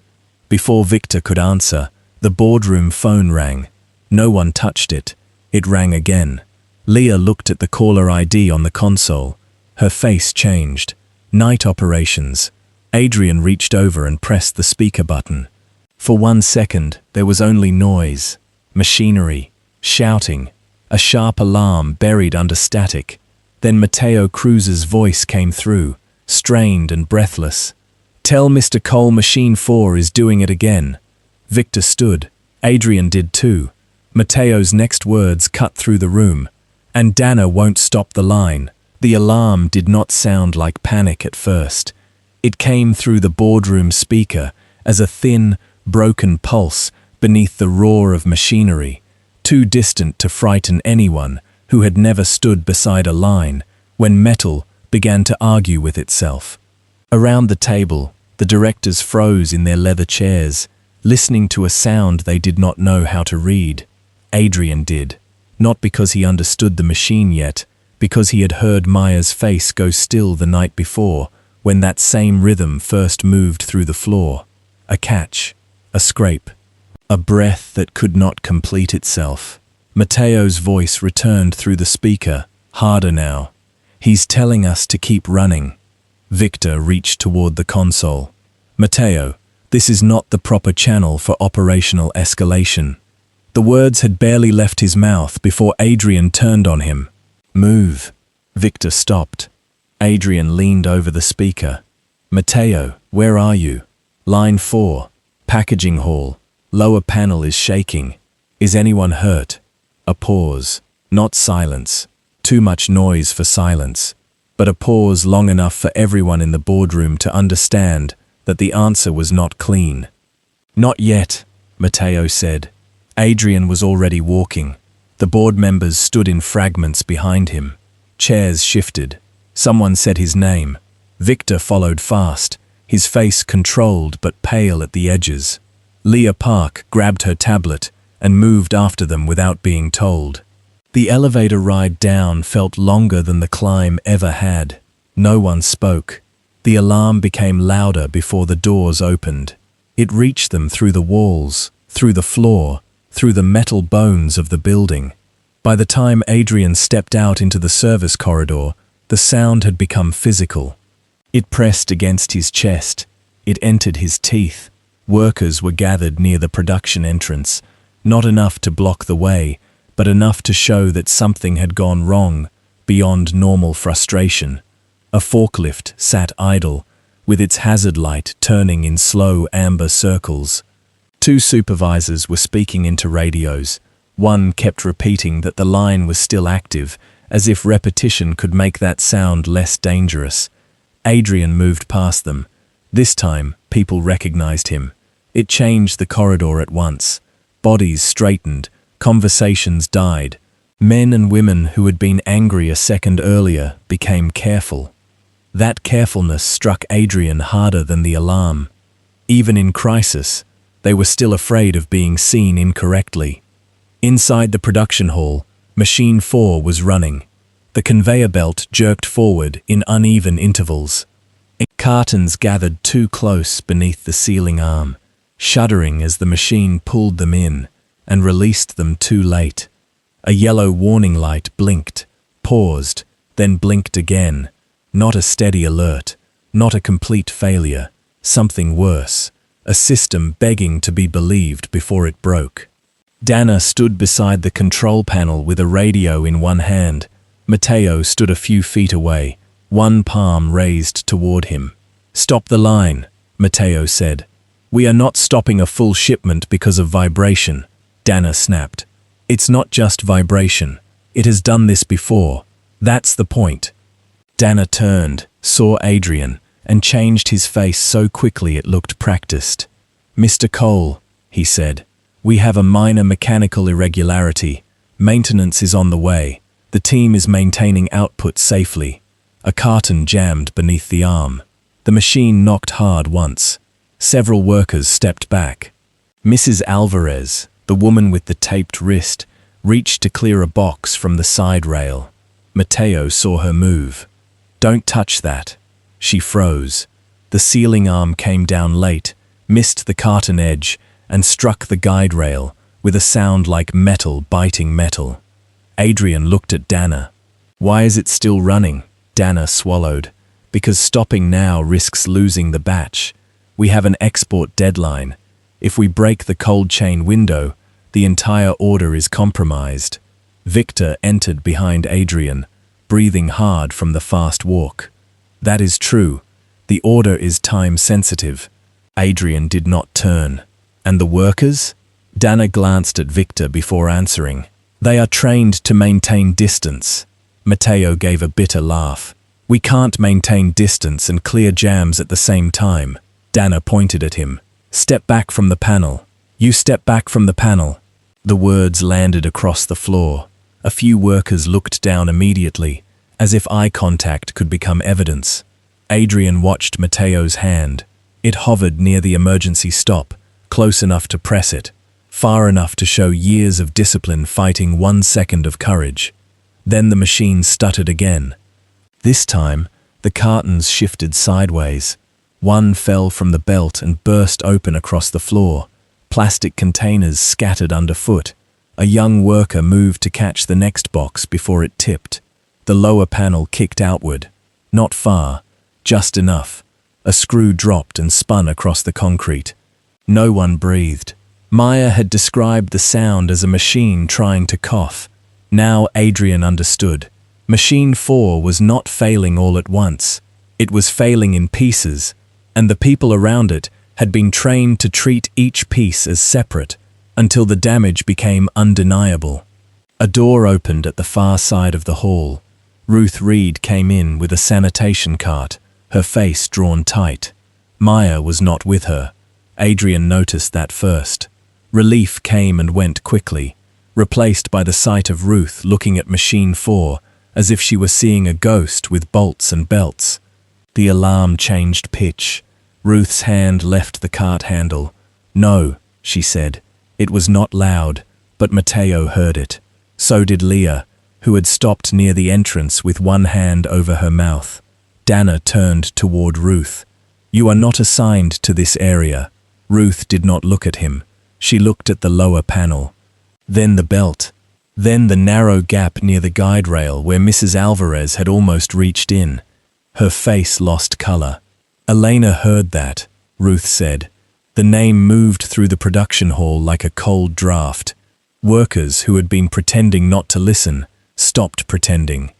Speaker 1: Before Victor could answer, the boardroom phone rang. No one touched it. It rang again. Leah looked at the caller ID on the console. Her face changed. Night operations. Adrian reached over and pressed the speaker button. For 1 second, there was only noise, machinery, shouting, a sharp alarm buried under static. Then Mateo Cruz's voice came through, strained and breathless. "Tell Mr. Cole Machine 4 is doing it again." Victor stood. Adrian did too. Mateo's next words cut through the room. "And Dana won't stop the line." The alarm did not sound like panic at first. It came through the boardroom speaker as a thin, broken pulse beneath the roar of machinery, too distant to frighten anyone who had never stood beside a line when metal began to argue with itself. Around the table, the directors froze in their leather chairs, listening to a sound they did not know how to read. Adrian did, not because he understood the machine yet, because he had heard Maya's face go still the night before, when that same rhythm first moved through the floor. A catch, a scrape, a breath that could not complete itself. Mateo's voice returned through the speaker, harder now. "He's telling us to keep running." Victor reached toward the console. "Mateo, this is not the proper channel for operational escalation." The words had barely left his mouth before Adrian turned on him. "Move." Victor stopped. Adrian leaned over the speaker. "Mateo, where are you?" "Line 4, packaging hall. Lower panel is shaking. Is anyone hurt?" A pause. Not silence. Too much noise for silence. But a pause long enough for everyone in the boardroom to understand that the answer was not clean. "Not yet," Mateo said. Adrian was already walking. The board members stood in fragments behind him. Chairs shifted. Someone said his name. Victor followed fast, his face controlled but pale at the edges. Leah Park grabbed her tablet and moved after them without being told. The elevator ride down felt longer than the climb ever had. No one spoke. The alarm became louder before the doors opened. It reached them through the walls, through the floor, through the metal bones of the building. By the time Adrian stepped out into the service corridor, the sound had become physical. It pressed against his chest. It entered his teeth. Workers were gathered near the production entrance, not enough to block the way, but enough to show that something had gone wrong, beyond normal frustration. A forklift sat idle, with its hazard light turning in slow amber circles. 2 supervisors were speaking into radios. One kept repeating that the line was still active, as if repetition could make that sound less dangerous. Adrian moved past them. This time, people recognized him. It changed the corridor at once. Bodies straightened, conversations died. Men and women who had been angry a second earlier became careful. That carefulness struck Adrian harder than the alarm. Even in crisis, they were still afraid of being seen incorrectly. Inside the production hall, Machine 4 was running. The conveyor belt jerked forward in uneven intervals. Cartons gathered too close beneath the ceiling arm, shuddering as the machine pulled them in and released them too late. A yellow warning light blinked, paused, then blinked again. Not a steady alert, not a complete failure, something worse. A system begging to be believed before it broke. Dana stood beside the control panel with a radio in one hand. Mateo stood a few feet away, one palm raised toward him. "Stop the line," Mateo said. "We are not stopping a full shipment because of vibration," Dana snapped. "It's not just vibration. It has done this before. That's the point." Dana turned, saw Adrian, and changed his face so quickly it looked practiced. "Mr. Cole," he said, "we have a minor mechanical irregularity. Maintenance is on the way. The team is maintaining output safely." A carton jammed beneath the arm. The machine knocked hard once. Several workers stepped back. Mrs. Alvarez, the woman with the taped wrist, reached to clear a box from the side rail. Mateo saw her move. "Don't touch that." She froze. The ceiling arm came down late, missed the carton edge, and struck the guide rail with a sound like metal biting metal. Adrian looked at Dana. "Why is it still running?" Dana swallowed. because stopping now risks losing the batch. We have an export deadline. If we break the cold chain window, the entire order is compromised. Victor entered behind Adrian, breathing hard from the fast walk. That is true. The order is time-sensitive. Adrian did not turn. And the workers? Dana glanced at Victor before answering. They are trained to maintain distance. Matteo gave a bitter laugh. We can't maintain distance and clear jams at the same time. Dana pointed at him. Step back from the panel. You step back from the panel. The words landed across the floor. A few workers looked down immediately, as if eye contact could become evidence. Adrian watched Matteo's hand. It hovered near the emergency stop, close enough to press it, far enough to show years of discipline fighting 1 second of courage. Then the machine stuttered again. This time, the cartons shifted sideways. One fell from the belt and burst open across the floor. Plastic containers scattered underfoot. A young worker moved to catch the next box before it tipped. The lower panel kicked outward. Not far, just enough. A screw dropped and spun across the concrete. No one breathed. Maya had described the sound as a machine trying to cough. Now Adrian understood. Machine 4 was not failing all at once. It was failing in pieces, and the people around it had been trained to treat each piece as separate until the damage became undeniable. A door opened at the far side of the hall. Ruth Reed came in with a sanitation cart, her face drawn tight. Maya was not with her. Adrian noticed that first. Relief came and went quickly, replaced by the sight of Ruth looking at Machine 4 as if she were seeing a ghost with bolts and belts. The alarm changed pitch. Ruth's hand left the cart handle. No, she said. It was not loud, but Matteo heard it. So did Leah, who had stopped near the entrance with one hand over her mouth. Dana turned toward Ruth. You are not assigned to this area. Ruth did not look at him. She looked at the lower panel. Then the belt. Then the narrow gap near the guide rail where Mrs. Alvarez had almost reached in. Her face lost color. Elena heard that, Ruth said. The name moved through the production hall like a cold draft. Workers who had been pretending not to listen stopped pretending.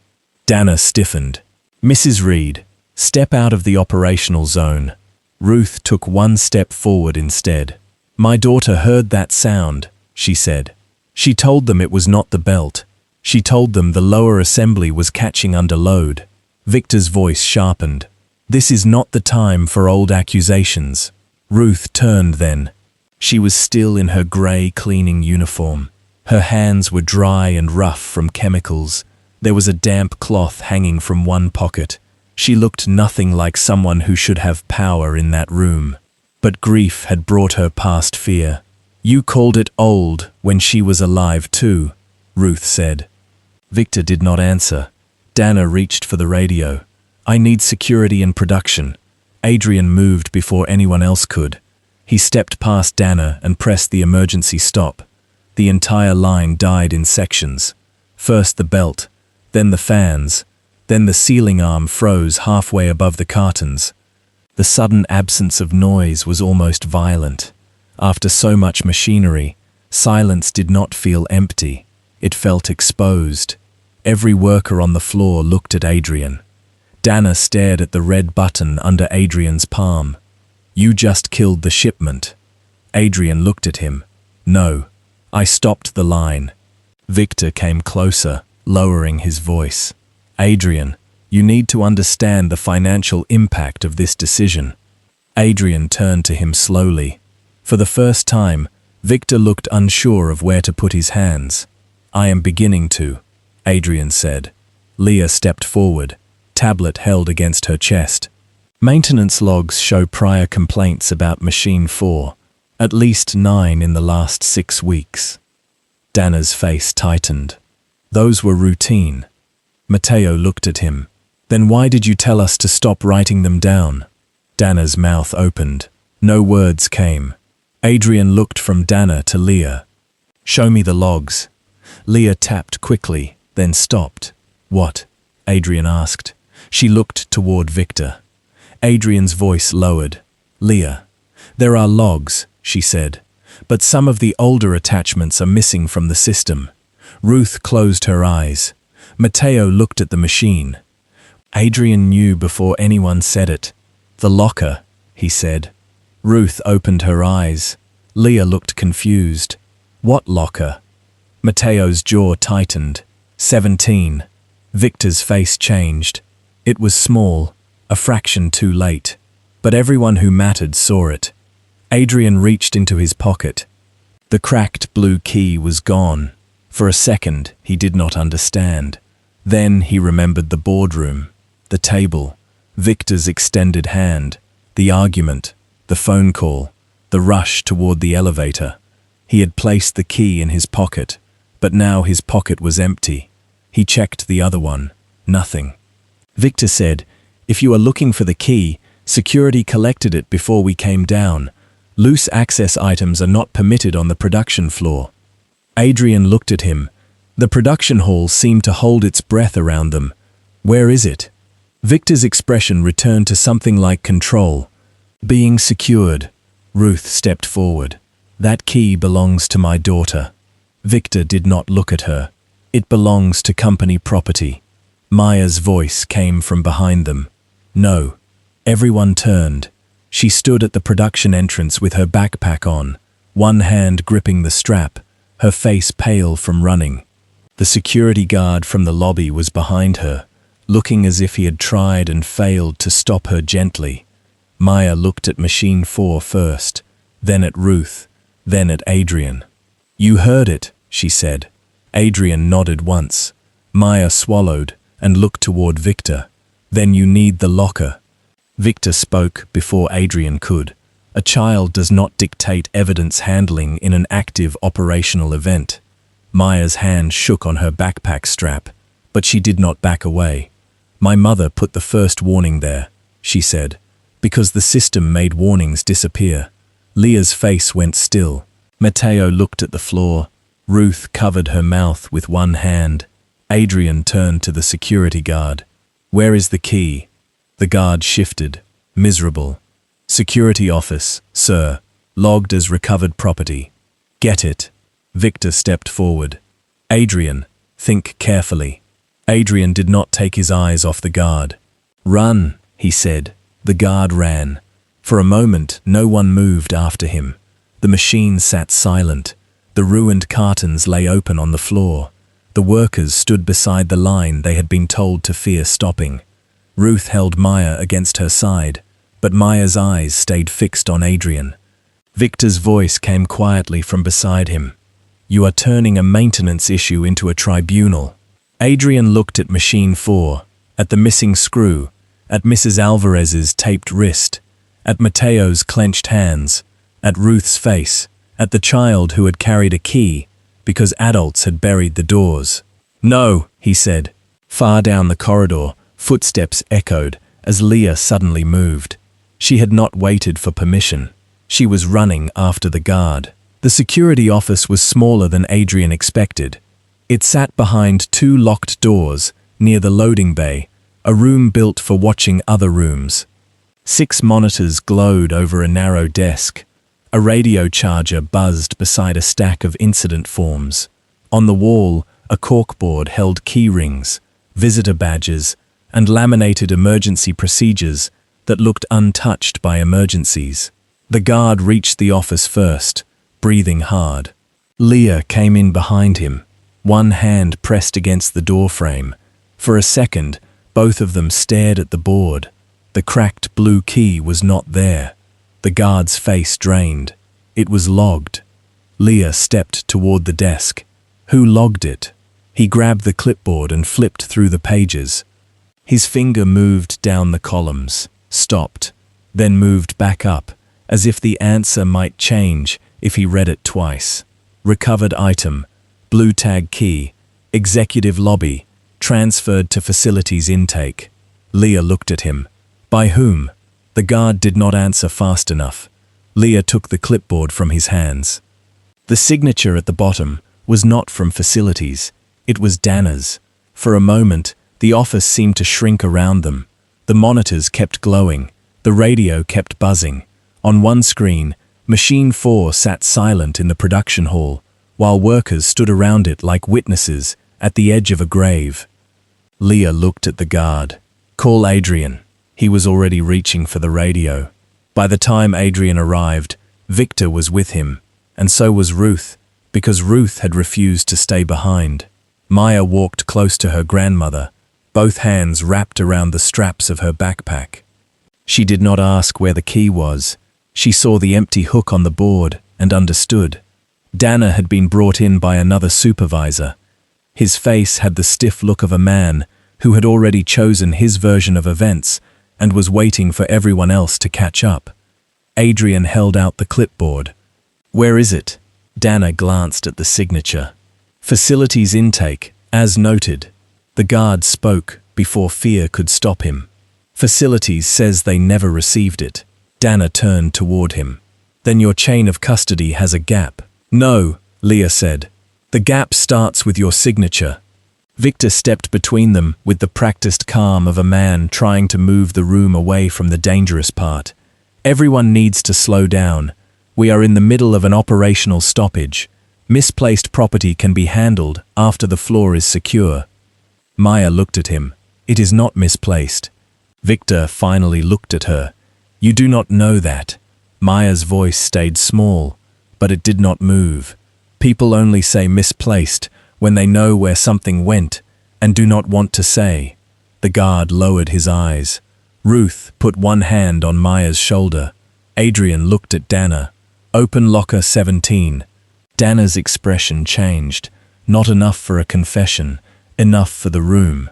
Speaker 1: Dana stiffened. Mrs. Reed, step out of the operational zone. Ruth took one step forward instead. My daughter heard that sound, she said. She told them it was not the belt. She told them the lower assembly was catching under load. Victor's voice sharpened. This is not the time for old accusations. Ruth turned then. She was still in her grey cleaning uniform. Her hands were dry and rough from chemicals. There was a damp cloth hanging from one pocket. She looked nothing like someone who should have power in that room. But grief had brought her past fear. You called it old when she was alive too, Ruth said. Victor did not answer. Dana reached for the radio. I need security in production. Adrian moved before anyone else could. He stepped past Dana and pressed the emergency stop. The entire line died in sections. First the belt, then the fans, then the sealing arm froze halfway above the cartons. The sudden absence of noise was almost violent. After so much machinery, silence did not feel empty. It felt exposed. Every worker on the floor looked at Adrian. Dana stared at the red button under Adrian's palm. You just killed the shipment. Adrian looked at him. No, I stopped the line. Victor came closer, lowering his voice. Adrian, you need to understand the financial impact of this decision. Adrian turned to him slowly. For the first time, Victor looked unsure of where to put his hands. I am beginning to, Adrian said. Leah stepped forward, tablet held against her chest. Maintenance logs show prior complaints about Machine 4, at least 9 in the last 6 weeks. Dana's face tightened. Those were routine. Matteo looked at him. Then why did you tell us to stop writing them down? Dana's mouth opened. No words came. Adrian looked from Dana to Leah. Show me the logs. Leah tapped quickly, then stopped. What? Adrian asked. She looked toward Victor. Adrian's voice lowered. "Leah, there are logs," she said, "but some of the older attachments are missing from the system." Ruth closed her eyes. Matteo looked at the machine. Adrian knew before anyone said it. "The locker," he said. Ruth opened her eyes. Leah looked confused. "What locker?" Matteo's jaw tightened. 17. Victor's face changed. It was small, a fraction too late, but everyone who mattered saw it. Adrian reached into his pocket. The cracked blue key was gone. For a second, he did not understand. Then he remembered the boardroom, the table, Victor's extended hand, the argument, the phone call, the rush toward the elevator. He had placed the key in his pocket, but now his pocket was empty. He checked the other one. Nothing. Victor said, "If you are looking for the key, security collected it before we came down. Loose access items are not permitted on the production floor." Adrian looked at him. The production hall seemed to hold its breath around them. "Where is it?" Victor's expression returned to something like control. "Being secured." Ruth stepped forward. "That key belongs to my daughter." Victor did not look at her. "It belongs to company property." Maya's voice came from behind them. "No." Everyone turned. She stood at the production entrance with her backpack on, one hand gripping the strap, her face pale from running. The security guard from the lobby was behind her, looking as if he had tried and failed to stop her gently. Maya looked at Machine 4 first, then at Ruth, then at Adrian. "You heard it," she said. Adrian nodded once. Maya swallowed and looked toward Victor. "Then you need the locker." Victor spoke before Adrian could. A child does not dictate evidence handling in an active operational event. Maya's hand shook on her backpack strap, but she did not back away. "My mother put the first warning there," she said, "because the system made warnings disappear." Leah's face went still. Matteo looked at the floor. Ruth covered her mouth with one hand. Adrian turned to the security guard. "Where is the key?" The guard shifted, miserable. "Security office, sir. Logged as recovered property." "Get it." Victor stepped forward. "Adrian, think carefully." Adrian did not take his eyes off the guard. "Run," he said. The guard ran. For a moment, no one moved after him. The machine sat silent. The ruined cartons lay open on the floor. The workers stood beside the line they had been told to fear stopping. Ruth held Maya against her side, but Maya's eyes stayed fixed on Adrian. Victor's voice came quietly from beside him. "You are turning a maintenance issue into a tribunal." Adrian looked at Machine 4, at the missing screw, at Mrs. Alvarez's taped wrist, at Matteo's clenched hands, at Ruth's face, at the child who had carried a key because adults had buried the doors. "No," he said. Far down the corridor, footsteps echoed as Leah suddenly moved. She had not waited for permission. She was running after the guard. The security office was smaller than Adrian expected. It sat behind two locked doors near the loading bay, a room built for watching other rooms. 6 monitors glowed over a narrow desk. A radio charger buzzed beside a stack of incident forms. On the wall, a corkboard held key rings, visitor badges, and laminated emergency procedures that looked untouched by emergencies. The guard reached the office first, breathing hard. Leah came in behind him, one hand pressed against the doorframe. For a second, both of them stared at the board. The cracked blue key was not there. The guard's face drained. It was logged. Leah stepped toward the desk. Who logged it? He grabbed the clipboard and flipped through the pages. His finger moved down the columns, stopped, then moved back up, as if the answer might change if he read it twice. Recovered item, blue tag key, executive lobby, transferred to facilities intake. Leah looked at him. By whom? The guard did not answer fast enough. Leah took the clipboard from his hands. The signature at the bottom was not from facilities. It was Dana's. For a moment, The office seemed to shrink around them. The monitors kept glowing. The radio kept buzzing. On one screen, Machine 4 sat silent in the production hall, while workers stood around it like witnesses at the edge of a grave. Leah looked at the guard. "Call Adrian." He was already reaching for the radio. By the time Adrian arrived, Victor was with him, and so was Ruth, because Ruth had refused to stay behind. Maya walked close to her grandmother, both hands wrapped around the straps of her backpack. She did not ask where the key was. She saw the empty hook on the board and understood. Dana had been brought in by another supervisor. His face had the stiff look of a man who had already chosen his version of events and was waiting for everyone else to catch up. Adrian held out the clipboard. "Where is it?" Dana glanced at the signature. "Facilities intake, as noted." The guard spoke before fear could stop him. "Facilities says they never received it." Dana turned toward him. "Then your chain of custody has a gap." "No," Leah said. "The gap starts with your signature." Victor stepped between them with the practiced calm of a man trying to move the room away from the dangerous part. "Everyone needs to slow down. We are in the middle of an operational stoppage. Misplaced property can be handled after the floor is secure." Maya looked at him. "It is not misplaced." Victor finally looked at her. "You do not know that." Maya's voice stayed small, but it did not move. "People only say misplaced when they know where something went and do not want to say." The guard lowered his eyes. Ruth put one hand on Maya's shoulder. Adrian looked at Dana. "Open locker 17. Dana's expression changed. Not enough for a confession, enough for the room.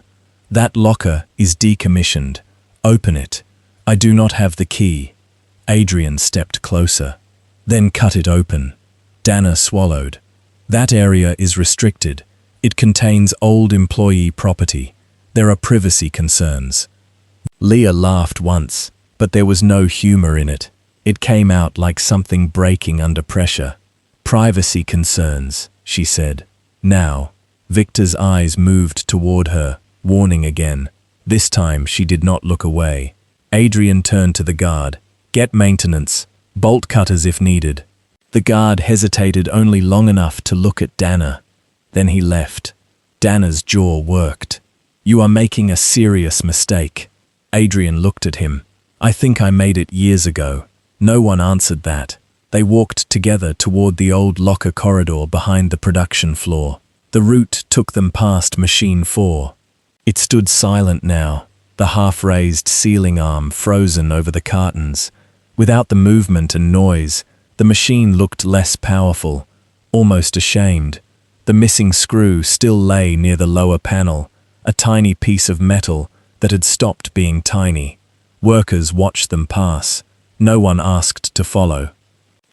Speaker 1: "That locker is decommissioned. Open it. I do not have the key." Adrian stepped closer. "Then cut it open." Dana swallowed. "That area is restricted. It contains old employee property. There are privacy concerns." Leah laughed once, but there was no humor in it. It came out like something breaking under pressure. "Privacy concerns," she said. "Now." Victor's eyes moved toward her, warning again. This time she did not look away. Adrian turned to the guard. "Get maintenance. Bolt cutters if needed." The guard hesitated only long enough to look at Dana. Then he left. Dana's jaw worked. "You are making a serious mistake." Adrian looked at him. "I think I made it years ago." No one answered that. They walked together toward the old locker corridor behind the production floor. The route took them past Machine 4. It stood silent now, the half-raised ceiling arm frozen over the cartons. Without the movement and noise, the machine looked less powerful, almost ashamed. The missing screw still lay near the lower panel, a tiny piece of metal that had stopped being tiny. Workers watched them pass. No one asked to follow.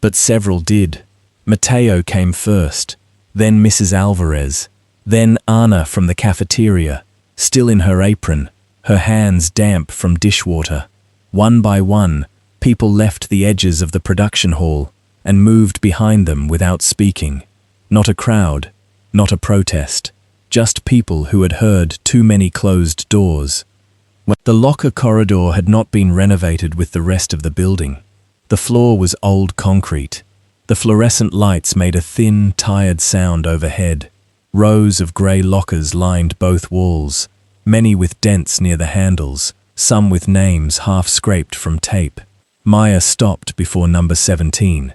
Speaker 1: But several did. Mateo came first, then Mrs. Alvarez, then Anna from the cafeteria, still in her apron, her hands damp from dishwater. One by one, people left the edges of the production hall and moved behind them without speaking. Not a crowd, not a protest, just people who had heard too many closed doors. The locker corridor had not been renovated with the rest of the building. The floor was old concrete. The fluorescent lights made a thin, tired sound overhead. Rows of grey lockers lined both walls, many with dents near the handles, some with names half-scraped from tape. Maya stopped before number 17.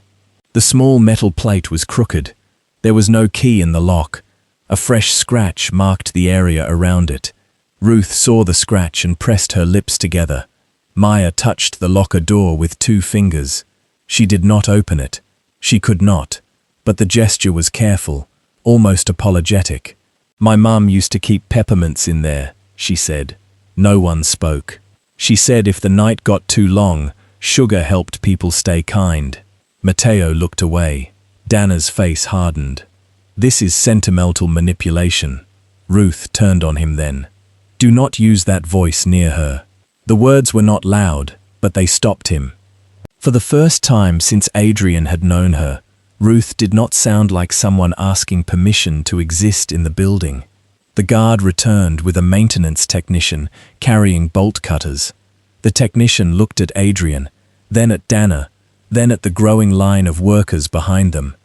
Speaker 1: The small metal plate was crooked. There was no key in the lock. A fresh scratch marked the area around it. Ruth saw the scratch and pressed her lips together. Maya touched the locker door with 2 fingers. She did not open it. She could not, but the gesture was careful, almost apologetic. "My mum used to keep peppermints in there," she said. No one spoke. She said if the night got too long, sugar helped people stay kind. Mateo looked away. Dana's face hardened. "This is sentimental manipulation." Ruth turned on him then. "Do not use that voice near her." The words were not loud, but they stopped him. For the first time since Adrian had known her, Ruth did not sound like someone asking permission to exist in the building. The guard returned with a maintenance technician carrying bolt cutters. The technician looked at Adrian, then at Dana, then at the growing line of workers behind them.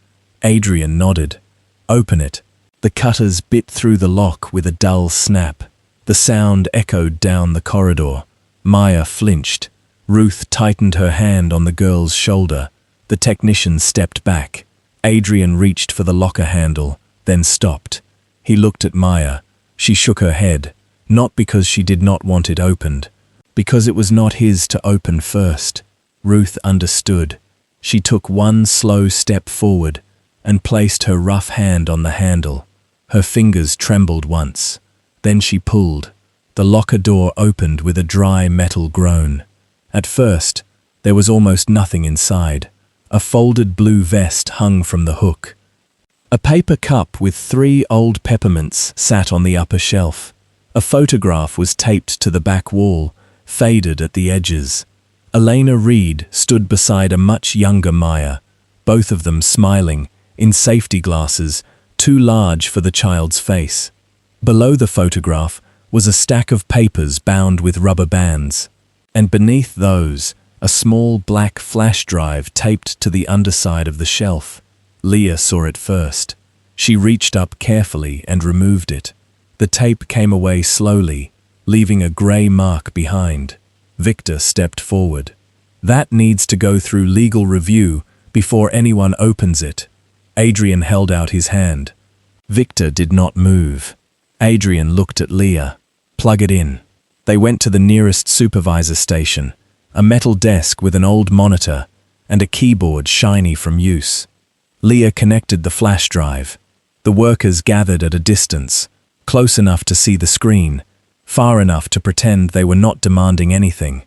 Speaker 1: Adrian nodded. "Open it." The cutters bit through the lock with a dull snap. The sound echoed down the corridor. Maya flinched. Ruth tightened her hand on the girl's shoulder. The technician stepped back. Adrian reached for the locker handle, then stopped. He looked at Maya. She shook her head, not because she did not want it opened, because it was not his to open first. Ruth understood. She took one slow step forward and placed her rough hand on the handle. Her fingers trembled once. Then she pulled. The locker door opened with a dry metal groan. At first, there was almost nothing inside. A folded blue vest hung from the hook. A paper cup with 3 old peppermints sat on the upper shelf. A photograph was taped to the back wall, faded at the edges. Elena Reed stood beside a much younger Maya, both of them smiling, in safety glasses, too large for the child's face. Below the photograph was a stack of papers bound with rubber bands, and beneath those, a small black flash drive taped to the underside of the shelf. Leah saw it first. She reached up carefully and removed it. The tape came away slowly, leaving a grey mark behind. Victor stepped forward. "That needs to go through legal review before anyone opens it." Adrian held out his hand. Victor did not move. Adrian looked at Leah. "Plug it in." They went to the nearest supervisor station, a metal desk with an old monitor and a keyboard shiny from use. Leah connected the flash drive. The workers gathered at a distance, close enough to see the screen, far enough to pretend they were not demanding anything.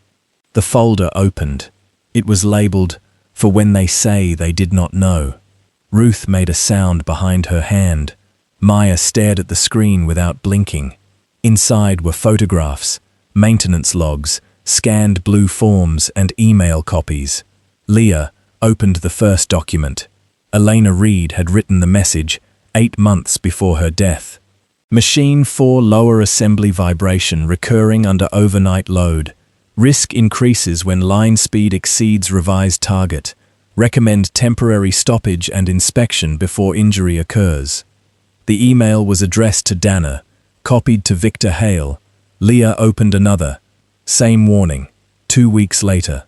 Speaker 1: The folder opened. It was labeled, "For when they say they did not know." Ruth made a sound behind her hand. Maya stared at the screen without blinking. Inside were photographs, maintenance logs, scanned blue forms, and email copies. Leah opened the first document. Elena Reed had written the message 8 months before her death. Machine 4 lower assembly vibration recurring under overnight load. Risk increases when line speed exceeds revised target. Recommend temporary stoppage and inspection before injury occurs. The email was addressed to Dana, copied to Victor Hale. Leah opened another. Same warning. 2 weeks later.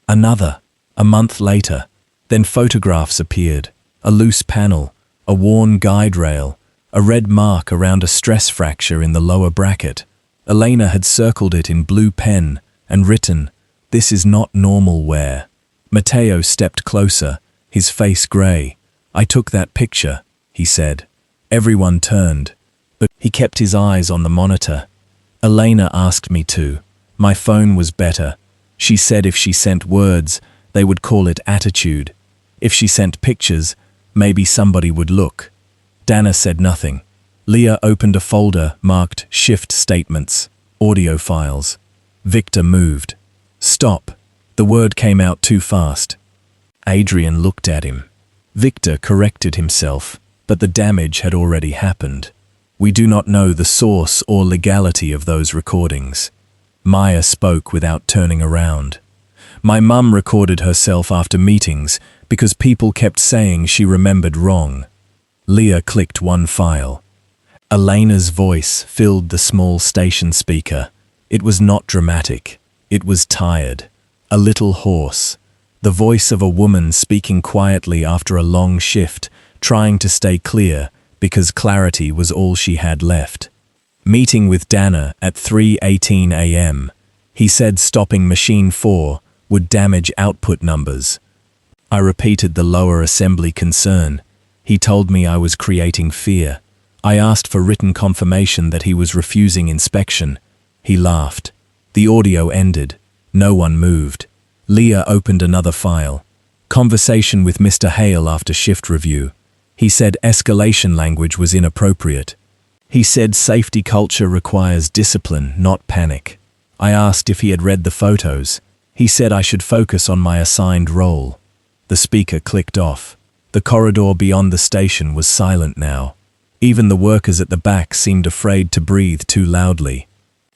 Speaker 1: Another. A month later. Then photographs appeared. A loose panel, a worn guide rail, a red mark around a stress fracture in the lower bracket. Elena had circled it in blue pen and written, "This is not normal wear." Matteo stepped closer, his face grey. "I took that picture," he said. Everyone turned, but he kept his eyes on the monitor. "Elena asked me to. My phone was better. She said if she sent words, they would call it attitude. If she sent pictures, maybe somebody would look." Dana said nothing. Leah opened a folder marked Shift Statements, Audio Files. Victor moved. "Stop." The word came out too fast. Adrian looked at him. Victor corrected himself, but the damage had already happened. "We do not know the source or legality of those recordings." Maya spoke without turning around. "My mum recorded herself after meetings because people kept saying she remembered wrong." Leah clicked one file. Elena's voice filled the small station speaker. It was not dramatic. It was tired. A little hoarse. The voice of a woman speaking quietly after a long shift, trying to stay clear because clarity was all she had left. Meeting with Dana at 3:18 a.m. He said stopping Machine 4 would damage output numbers. I repeated the lower assembly concern. He told me I was creating fear. I asked for written confirmation that he was refusing inspection. He laughed. The audio ended. No one moved. Leah opened another file. Conversation with Mr. Hale after shift review. He said escalation language was inappropriate. He said safety culture requires discipline, not panic. I asked if he had read the photos. He said I should focus on my assigned role. The speaker clicked off. The corridor beyond the station was silent now. Even the workers at the back seemed afraid to breathe too loudly.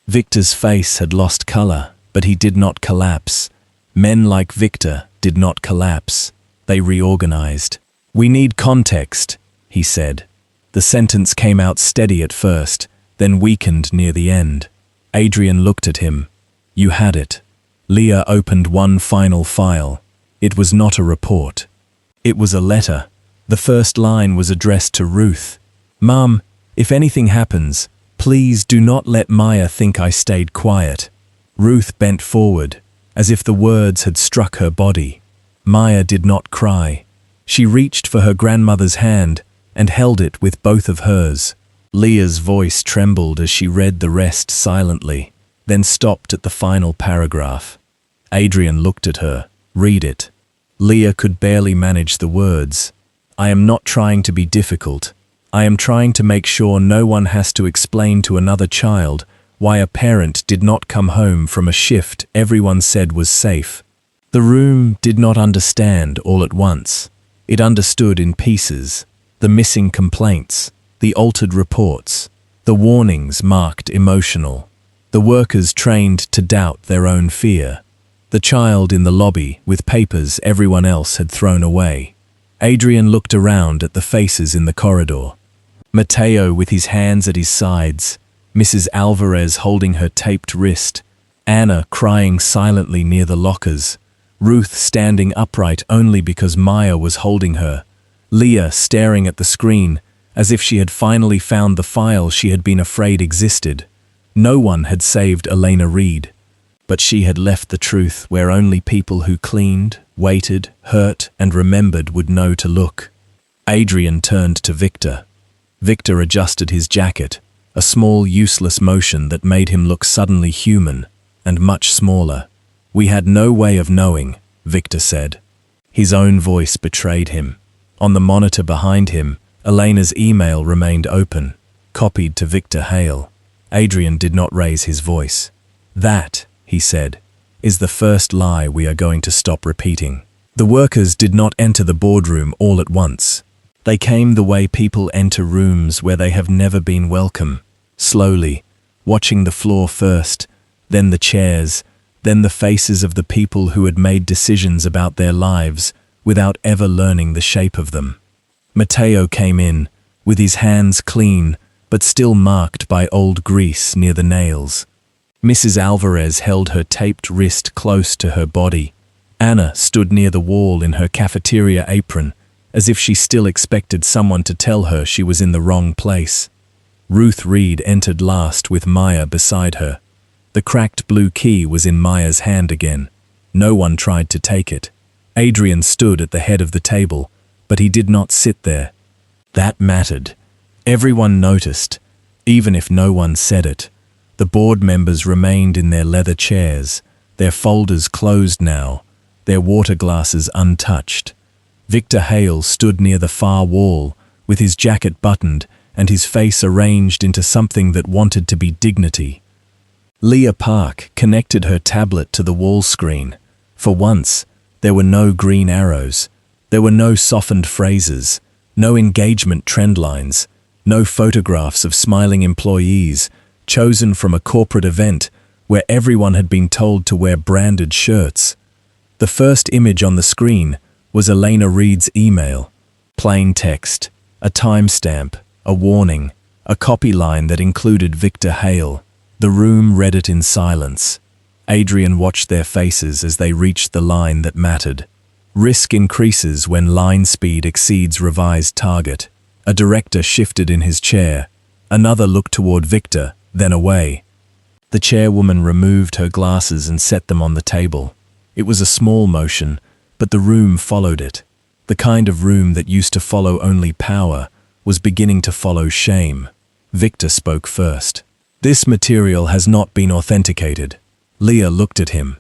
Speaker 1: Victor's face had lost color, but he did not collapse. Men like Victor did not collapse. They reorganized. "We need context," he said. The sentence came out steady at first, then weakened near the end. Adrian looked at him. "You had it." Leah opened one final file. It was not a report. It was a letter. The first line was addressed to Ruth. "Mom, if anything happens, please do not let Maya think I stayed quiet." Ruth bent forward, as if the words had struck her body. Maya did not cry. She reached for her grandmother's hand and held it with both of hers. Leah's voice trembled as she read the rest silently, then stopped at the final paragraph. Adrian looked at her. "Read it." Leah could barely manage the words. "I am not trying to be difficult. I am trying to make sure no one has to explain to another child why a parent did not come home from a shift everyone said was safe." The room did not understand all at once. It understood in pieces. The missing complaints, the altered reports, the warnings marked emotional, the workers trained to doubt their own fear, the child in the lobby with papers everyone else had thrown away. Adrian looked around at the faces in the corridor. Mateo with his hands at his sides, Mrs. Alvarez holding her taped wrist, Anna crying silently near the lockers, Ruth standing upright only because Maya was holding her, Leah staring at the screen as if she had finally found the file she had been afraid existed. No one had saved Elena Reed, but she had left the truth where only people who cleaned, waited, hurt, and remembered would know to look. Adrian turned to Victor. Victor adjusted his jacket, a small, useless motion that made him look suddenly human and much smaller. "We had no way of knowing," Victor said. His own voice betrayed him. On the monitor behind him, Elena's email remained open, copied to Victor Hale. Adrian did not raise his voice. "That," he said, "is the first lie we are going to stop repeating." The workers did not enter the boardroom all at once. They came the way people enter rooms where they have never been welcome, slowly, watching the floor first, then the chairs, then the faces of the people who had made decisions about their lives without ever learning the shape of them. Mateo came in, with his hands clean, but still marked by old grease near the nails. Mrs. Alvarez held her taped wrist close to her body. Anna stood near the wall in her cafeteria apron, as if she still expected someone to tell her she was in the wrong place. Ruth Reed entered last with Maya beside her. The cracked blue key was in Maya's hand again. No one tried to take it. Adrian stood at the head of the table, but he did not sit there. That mattered. Everyone noticed, even if no one said it. The board members remained in their leather chairs, their folders closed now, their water glasses untouched. Victor Hale stood near the far wall, with his jacket buttoned and his face arranged into something that wanted to be dignity. Leah Park connected her tablet to the wall screen. For once, there were no green arrows. There were no softened phrases, no engagement trend lines, no photographs of smiling employees chosen from a corporate event where everyone had been told to wear branded shirts. The first image on the screen was Elena Reed's email. Plain text, a timestamp, a warning, a copy line that included Victor Hale. The room read it in silence. Adrian watched their faces as they reached the line that mattered. Risk increases when line speed exceeds revised target. A director shifted in his chair. Another looked toward Victor, then away. The chairwoman removed her glasses and set them on the table. It was a small motion, but the room followed it. The kind of room that used to follow only power was beginning to follow shame. Victor spoke first. "This material has not been authenticated." Leah looked at him.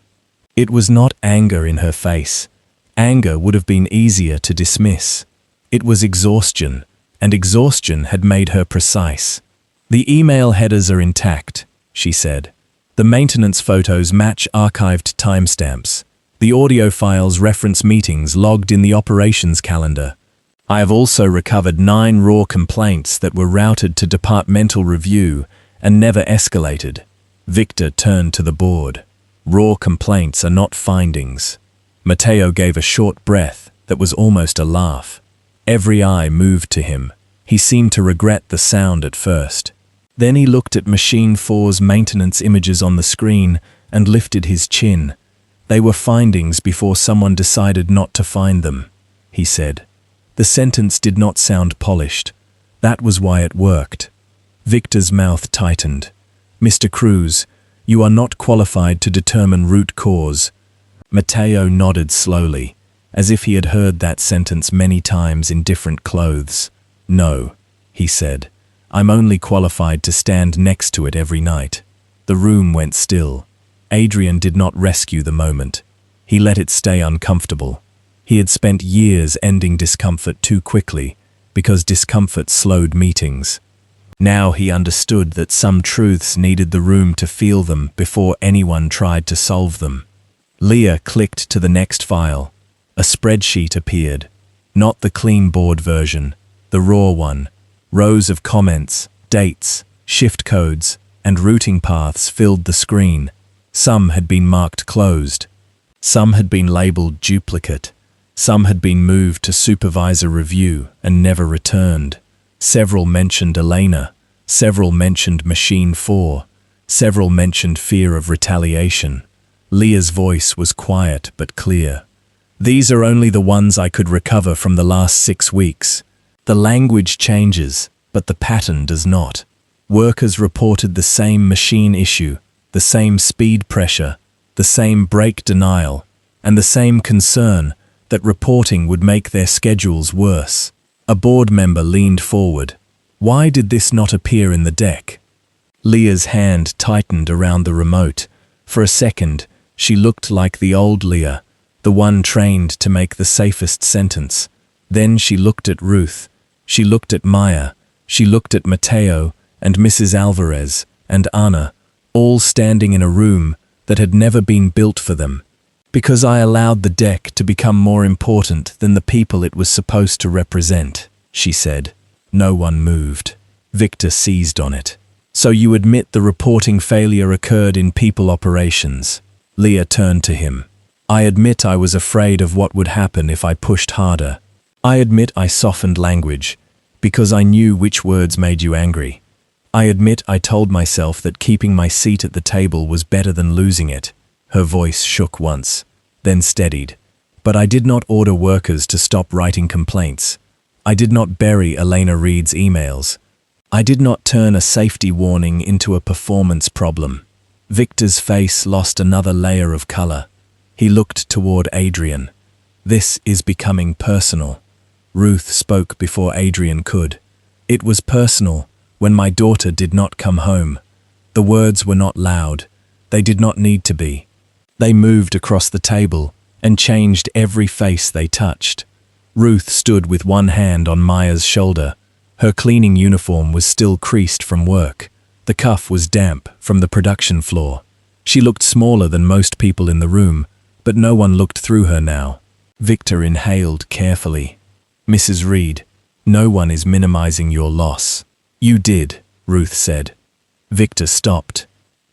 Speaker 1: It was not anger in her face. Anger would have been easier to dismiss. It was exhaustion, and exhaustion had made her precise. "The email headers are intact," she said. "The maintenance photos match archived timestamps. The audio files reference meetings logged in the operations calendar. I have also recovered 9 raw complaints that were routed to departmental review and never escalated. Victor turned to the board. Raw complaints are not findings. Matteo gave a short breath that was almost a laugh. Every eye moved to him. He seemed to regret the sound at first. Then he looked at Machine 4's maintenance images on the screen and lifted his chin. They were findings before someone decided not to find them, he said. The sentence did not sound polished. That was why it worked. Victor's mouth tightened. Mr. Cruz, you are not qualified to determine root cause. Matteo nodded slowly, as if he had heard that sentence many times in different clothes. No, he said. I'm only qualified to stand next to it every night. The room went still. Adrian did not rescue the moment. He let it stay uncomfortable. He had spent years ending discomfort too quickly, because discomfort slowed meetings. Now he understood that some truths needed the room to feel them before anyone tried to solve them. Leah clicked to the next file. A spreadsheet appeared. Not the clean board version, the raw one. Rows of comments, dates, shift codes, and routing paths filled the screen. Some had been marked closed. Some had been labeled duplicate. Some had been moved to supervisor review and never returned. Several mentioned Elena. Several mentioned Machine 4. Several mentioned fear of retaliation. Leah's voice was quiet but clear. These are only the ones I could recover from the last 6 weeks. The language changes, but the pattern does not. Workers reported the same machine issue, the same speed pressure, the same brake denial, and the same concern that reporting would make their schedules worse. A board member leaned forward. Why did this not appear in the deck? Leah's hand tightened around the remote. For a second, she looked like the old Leah, the one trained to make the safest sentence. Then she looked at Ruth. She looked at Maya. She looked at Matteo and Mrs. Alvarez and Anna, all standing in a room that had never been built for them. Because I allowed the deck to become more important than the people it was supposed to represent, she said. No one moved. Victor seized on it. So you admit the reporting failure occurred in people operations. Leah turned to him. I admit I was afraid of what would happen if I pushed harder. I admit I softened language, because I knew which words made you angry. I admit I told myself that keeping my seat at the table was better than losing it. Her voice shook once, then steadied. But I did not order workers to stop writing complaints. I did not bury Elena Reed's emails. I did not turn a safety warning into a performance problem. Victor's face lost another layer of color. He looked toward Adrian. This is becoming personal. Ruth spoke before Adrian could. It was personal when my daughter did not come home. The words were not loud. They did not need to be. They moved across the table and changed every face they touched. Ruth stood with one hand on Maya's shoulder. Her cleaning uniform was still creased from work. The cuff was damp from the production floor. She looked smaller than most people in the room, but no one looked through her now. Victor inhaled carefully. Mrs. Reed, no one is minimizing your loss. You did, Ruth said. Victor stopped.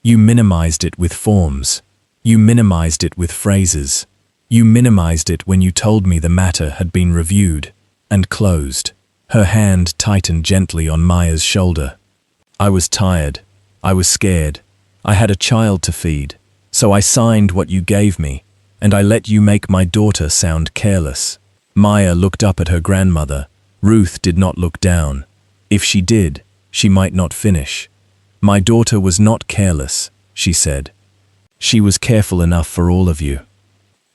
Speaker 1: You minimized it with forms. You minimized it with phrases. You minimized it when you told me the matter had been reviewed and closed. Her hand tightened gently on Maya's shoulder. I was tired. I was scared. I had a child to feed. So I signed what you gave me, and I let you make my daughter sound careless. Maya looked up at her grandmother. Ruth did not look down. If she did, she might not finish. My daughter was not careless, she said. She was careful enough for all of you.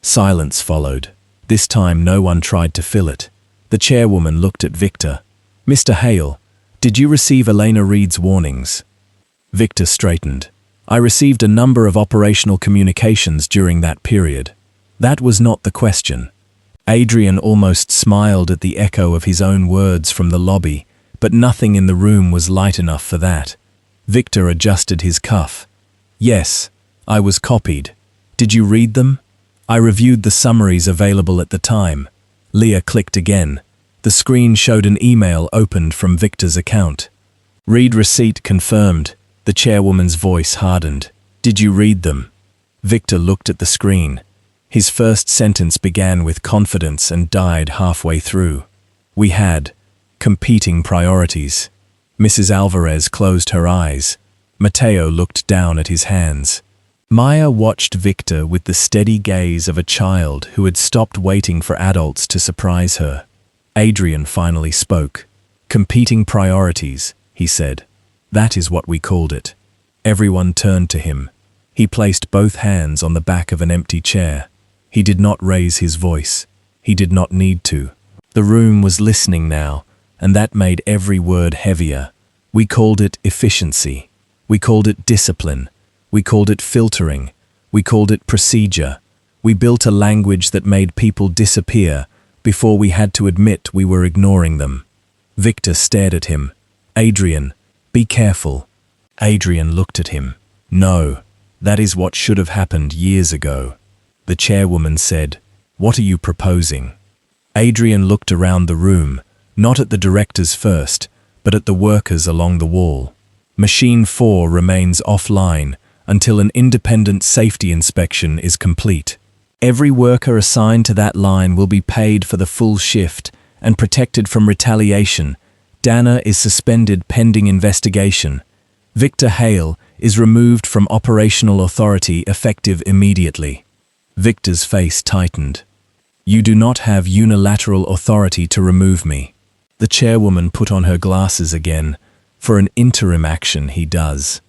Speaker 1: Silence followed. This time no one tried to fill it. The chairwoman looked at Victor. Mr. Hale, did you receive Elena Reed's warnings? Victor straightened. I received a number of operational communications during that period. That was not the question. Adrian almost smiled at the echo of his own words from the lobby, but nothing in the room was light enough for that. Victor adjusted his cuff. Yes, I was copied. Did you read them? I reviewed the summaries available at the time. Leah clicked again. The screen showed an email opened from Victor's account. "Read receipt confirmed." The chairwoman's voice hardened. "Did you read them?" Victor looked at the screen. His first sentence began with confidence and died halfway through. "We had competing priorities." Mrs. Alvarez closed her eyes. Mateo looked down at his hands. Maya watched Victor with the steady gaze of a child who had stopped waiting for adults to surprise her. Adrian finally spoke. "Competing priorities," he said. "That is what we called it." Everyone turned to him. He placed both hands on the back of an empty chair. He did not raise his voice. He did not need to. The room was listening now, and that made every word heavier. We called it efficiency. We called it discipline. We called it filtering. We called it procedure. We built a language that made people disappear before we had to admit we were ignoring them. Victor stared at him. "Adrian, be careful." Adrian looked at him. "No, that is what should have happened years ago." The chairwoman said, "What are you proposing?" Adrian looked around the room, not at the directors first, but at the workers along the wall. Machine 4 remains offline until an independent safety inspection is complete. Every worker assigned to that line will be paid for the full shift and protected from retaliation. Dana is suspended pending investigation. Victor Hale is removed from operational authority effective immediately. Victor's face tightened. "You do not have unilateral authority to remove me." The chairwoman put on her glasses again. "For an interim action, he does."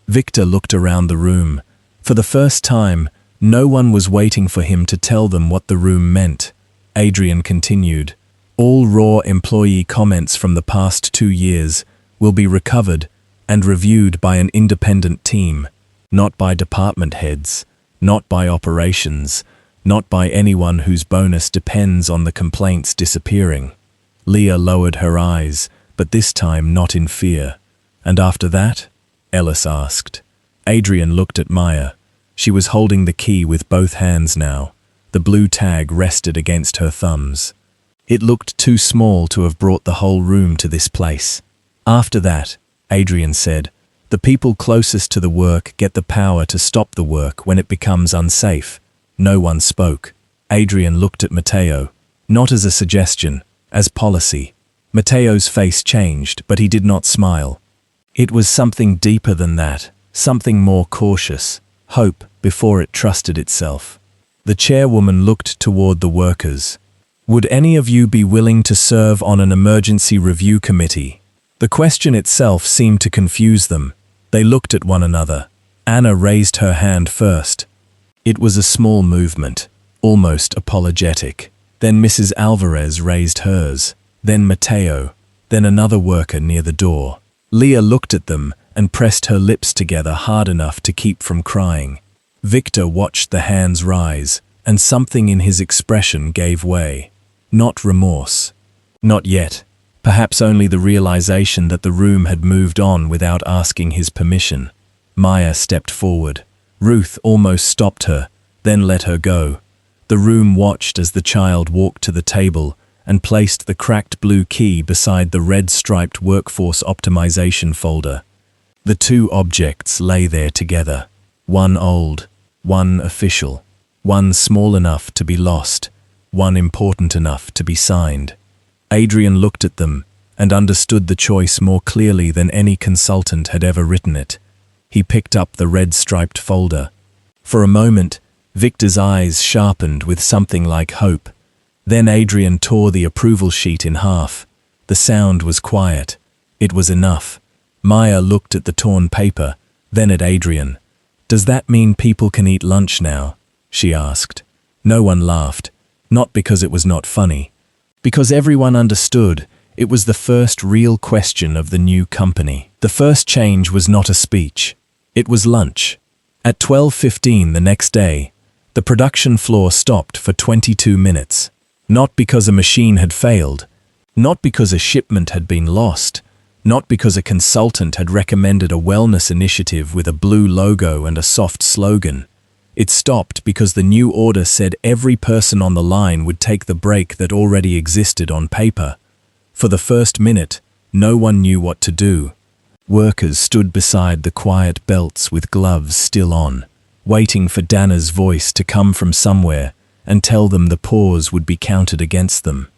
Speaker 1: Victor looked around the room. For the first time, no one was waiting for him to tell them what the room meant. Adrian continued, "All raw employee comments from the past 2 years will be recovered and reviewed by an independent team, not by department heads, not by operations, not by anyone whose bonus depends on the complaints disappearing." Leah lowered her eyes, but this time not in fear. "And after that?" Ellis asked. Adrian looked at Maya. She was holding the key with both hands now. The blue tag rested against her thumbs. It looked too small to have brought the whole room to this place. "After that," Adrian said, "the people closest to the work get the power to stop the work when it becomes unsafe." No one spoke. Adrian looked at Mateo, not as a suggestion, as policy. Mateo's face changed, but he did not smile. It was something deeper than that, something more cautious, hope before it trusted itself. The chairwoman looked toward the workers. "Would any of you be willing to serve on an emergency review committee?" The question itself seemed to confuse them. They looked at one another. Anna raised her hand first. It was a small movement, almost apologetic. Then Mrs. Alvarez raised hers. Then Mateo. Then another worker near the door. Leah looked at them and pressed her lips together hard enough to keep from crying. Victor watched the hands rise, and something in his expression gave way. Not remorse. Not yet. Perhaps only the realization that the room had moved on without asking his permission. Maya stepped forward. Ruth almost stopped her, then let her go. The room watched as the child walked to the table and placed the cracked blue key beside the red-striped workforce optimization folder. The two objects lay there together. One old, one official, one small enough to be lost, one important enough to be signed. Adrian looked at them and understood the choice more clearly than any consultant had ever written it. He picked up the red-striped folder. For a moment, Victor's eyes sharpened with something like hope. Then Adrian tore the approval sheet in half. The sound was quiet. It was enough. Maya looked at the torn paper, then at Adrian. "Does that mean people can eat lunch now?" she asked. No one laughed. Not because it was not funny. Because everyone understood it was the first real question of the new company. The first change was not a speech. It was lunch. At 12:15 the next day, the production floor stopped for 22 minutes. Not because a machine had failed, not because a shipment had been lost, not because a consultant had recommended a wellness initiative with a blue logo and a soft slogan. It stopped because the new order said every person on the line would take the break that already existed on paper. For the first minute, no one knew what to do. Workers stood beside the quiet belts with gloves still on, waiting for Dana's voice to come from somewhere and tell them the pause would be counted against them.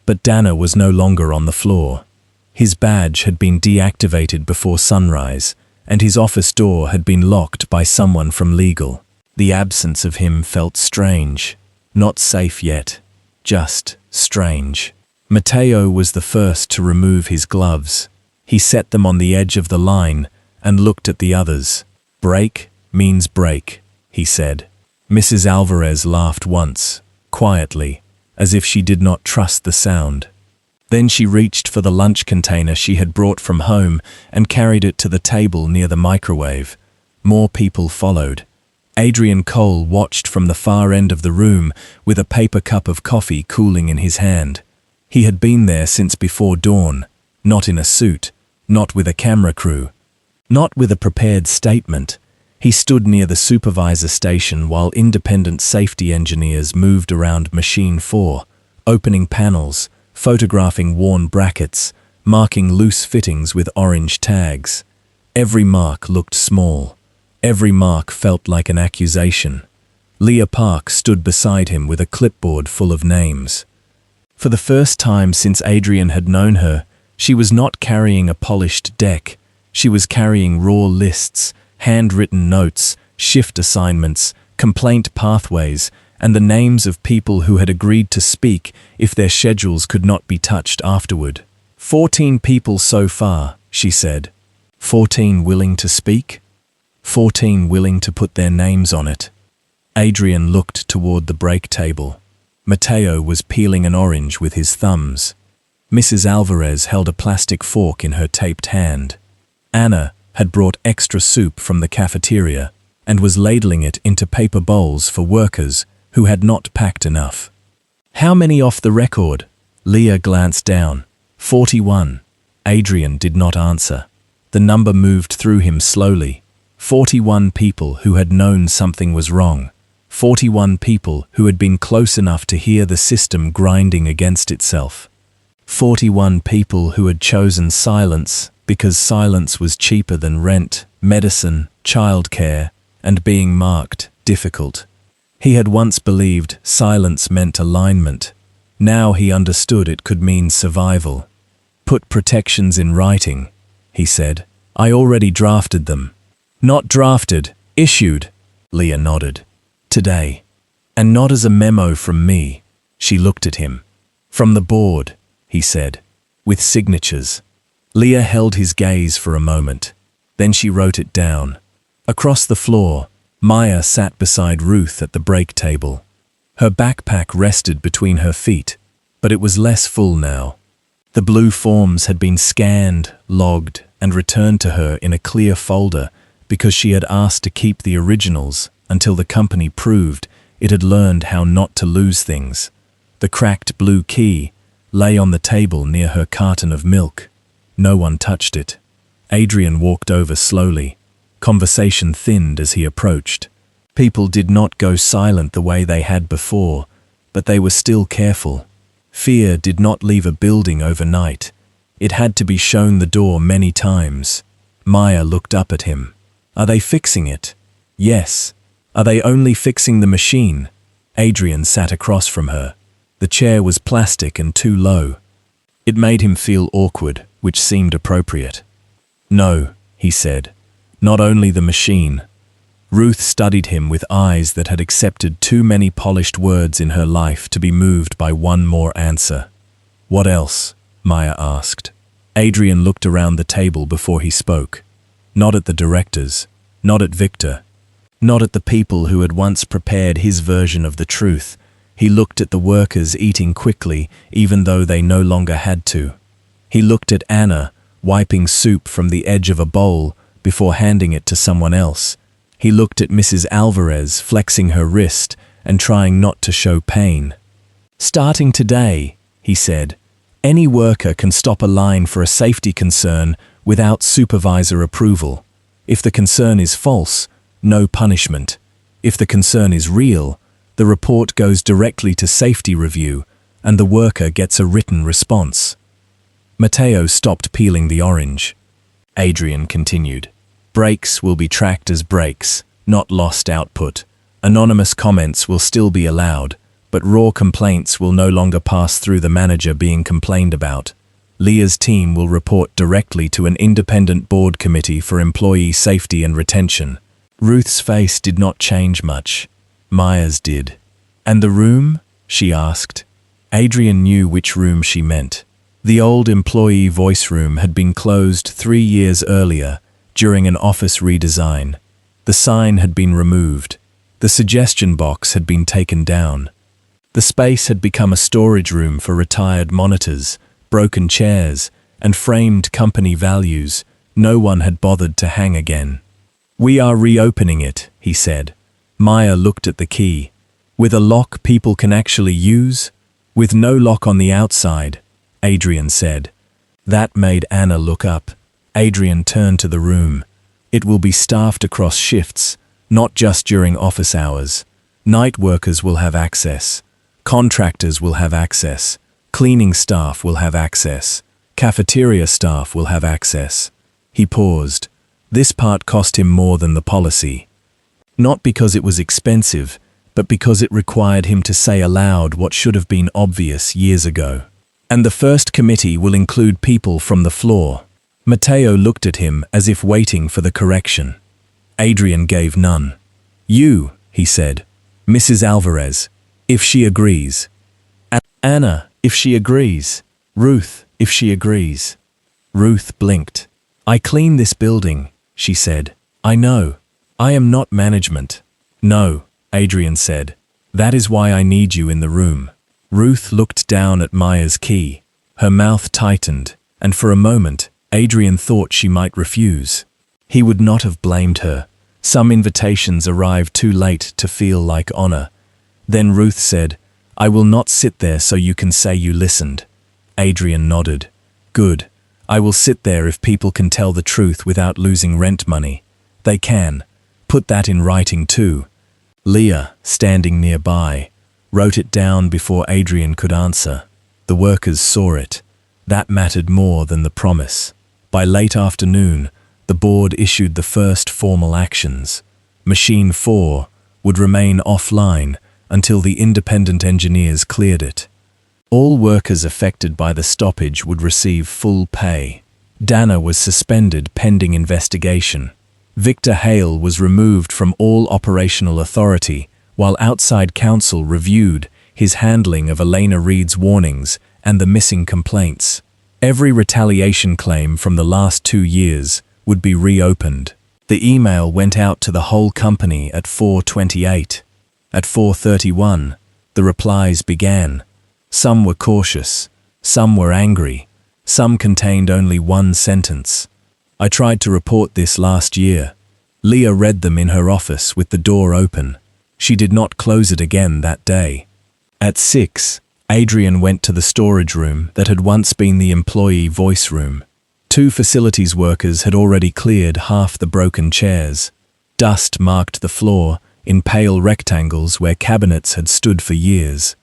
Speaker 1: But Dana was no longer on the floor. His badge had been deactivated before sunrise, and his office door had been locked by someone from legal. The absence of him felt strange. Not safe yet, just strange. Matteo was the first to remove his gloves. He set them on the edge of the line and looked at the others. "Break means break," he said. Mrs. Alvarez laughed once, quietly, as if she did not trust the sound. Then she reached for the lunch container she had brought from home and carried it to the table near the microwave. More people followed. Adrian Cole watched from the far end of the room with a paper cup of coffee cooling in his hand. He had been there since before dawn, not in a suit, not with a camera crew, not with a prepared statement. He stood near the supervisor station while independent safety engineers moved around Machine 4, opening panels, photographing worn brackets, marking loose fittings with orange tags. Every mark looked small. Every mark felt like an accusation. Leah Park stood beside him with a clipboard full of names. For the first time since Adrian had known her, she was not carrying a polished deck. She was carrying raw lists, handwritten notes, shift assignments, complaint pathways, and the names of people who had agreed to speak if their schedules could not be touched afterward. 14 people so far, she said. 14 willing to speak? 14 willing to put their names on it. Adrian looked toward the break table. Matteo was peeling an orange with his thumbs. Mrs. Alvarez held a plastic fork in her taped hand. Anna had brought extra soup from the cafeteria and was ladling it into paper bowls for workers who had not packed enough. "How many off the record?" Leah glanced down. 41. Adrian did not answer. The number moved through him slowly. 41 people who had known something was wrong. 41 people who had been close enough to hear the system grinding against itself. 41 people who had chosen silence because silence was cheaper than rent, medicine, childcare, and being marked difficult. He had once believed silence meant alignment. Now he understood it could mean survival. "Put protections in writing," he said. "I already drafted them." "Not drafted, issued," Leah nodded. "Today. And not as a memo from me." She looked at him. "From the board," he said, "with signatures." Leah held his gaze for a moment. Then she wrote it down. Across the floor, Maya sat beside Ruth at the break table. Her backpack rested between her feet, but it was less full now. The blue forms had been scanned, logged, and returned to her in a clear folder because she had asked to keep the originals until the company proved it had learned how not to lose things. The cracked blue key lay on the table near her carton of milk. No one touched it. Adrian walked over slowly. Conversation thinned as he approached. People did not go silent the way they had before, but they were still careful. Fear did not leave a building overnight. It had to be shown the door many times. Maya looked up at him. "Are they fixing it?" "Yes." "Are they only fixing the machine?" Adrian sat across from her. The chair was plastic and too low. It made him feel awkward, which seemed appropriate. "No," he said. "Not only the machine." Ruth studied him with eyes that had accepted too many polished words in her life to be moved by one more answer. "What else?" Maya asked. Adrian looked around the table before he spoke. Not at the directors, not at Victor, not at the people who had once prepared his version of the truth. He looked at the workers eating quickly, even though they no longer had to. He looked at Anna, wiping soup from the edge of a bowl before handing it to someone else. He looked at Mrs. Alvarez flexing her wrist and trying not to show pain. "Starting today," he said, "any worker can stop a line for a safety concern without supervisor approval. If the concern is false, no punishment. If the concern is real, the report goes directly to safety review and the worker gets a written response." Matteo stopped peeling the orange. Adrian continued. Breaks will be tracked as breaks, not lost output. Anonymous comments will still be allowed, but raw complaints will no longer pass through the manager being complained about. Leah's team will report directly to an independent board committee for employee safety and retention. Ruth's face did not change much. Maya's did. And the room? She asked. Adrian knew which room she meant. The old employee voice room had been closed 3 years earlier during an office redesign. The sign had been removed. The suggestion box had been taken down. The space had become a storage room for retired monitors, broken chairs, and framed company values no one had bothered to hang again. We are reopening it, he said. Maya looked at the key. With a lock people can actually use? With no lock on the outside, Adrian said. That made Anna look up. Adrian turned to the room. It will be staffed across shifts, not just during office hours. Night workers will have access. Contractors will have access. Cleaning staff will have access. Cafeteria staff will have access. He paused. This part cost him more than the policy. Not because it was expensive, but because it required him to say aloud what should have been obvious years ago. And the first committee will include people from the floor. Matteo looked at him as if waiting for the correction. Adrian gave none. You, he said. Mrs. Alvarez, if she agrees. Anna, if she agrees. Ruth, if she agrees. Ruth blinked. I clean this building, she said. I know. I am not management. No, Adrian said. That is why I need you in the room. Ruth looked down at Maya's key. Her mouth tightened, and for a moment, Adrian thought she might refuse. He would not have blamed her. Some invitations arrived too late to feel like honor. Then Ruth said, I will not sit there so you can say you listened. Adrian nodded. Good. I will sit there if people can tell the truth without losing rent money. They can. Put that in writing too. Leah, standing nearby, wrote it down before Adrian could answer. The workers saw it. That mattered more than the promise. By late afternoon, the board issued the first formal actions. Machine 4 would remain offline until the independent engineers cleared it. All workers affected by the stoppage would receive full pay. Dana was suspended pending investigation. Victor Hale was removed from all operational authority while outside counsel reviewed his handling of Elena Reed's warnings and the missing complaints. Every retaliation claim from the last 2 years would be reopened. The email went out to the whole company at 4:28. At 4:31, the replies began. Some were cautious, some were angry, some contained only one sentence. I tried to report this last year. Leah read them in her office with the door open. She did not close it again that day. At 6, Adrian went to the storage room that had once been the employee voice room. 2 facilities workers had already cleared half the broken chairs. Dust marked the floor in pale rectangles where cabinets had stood for years.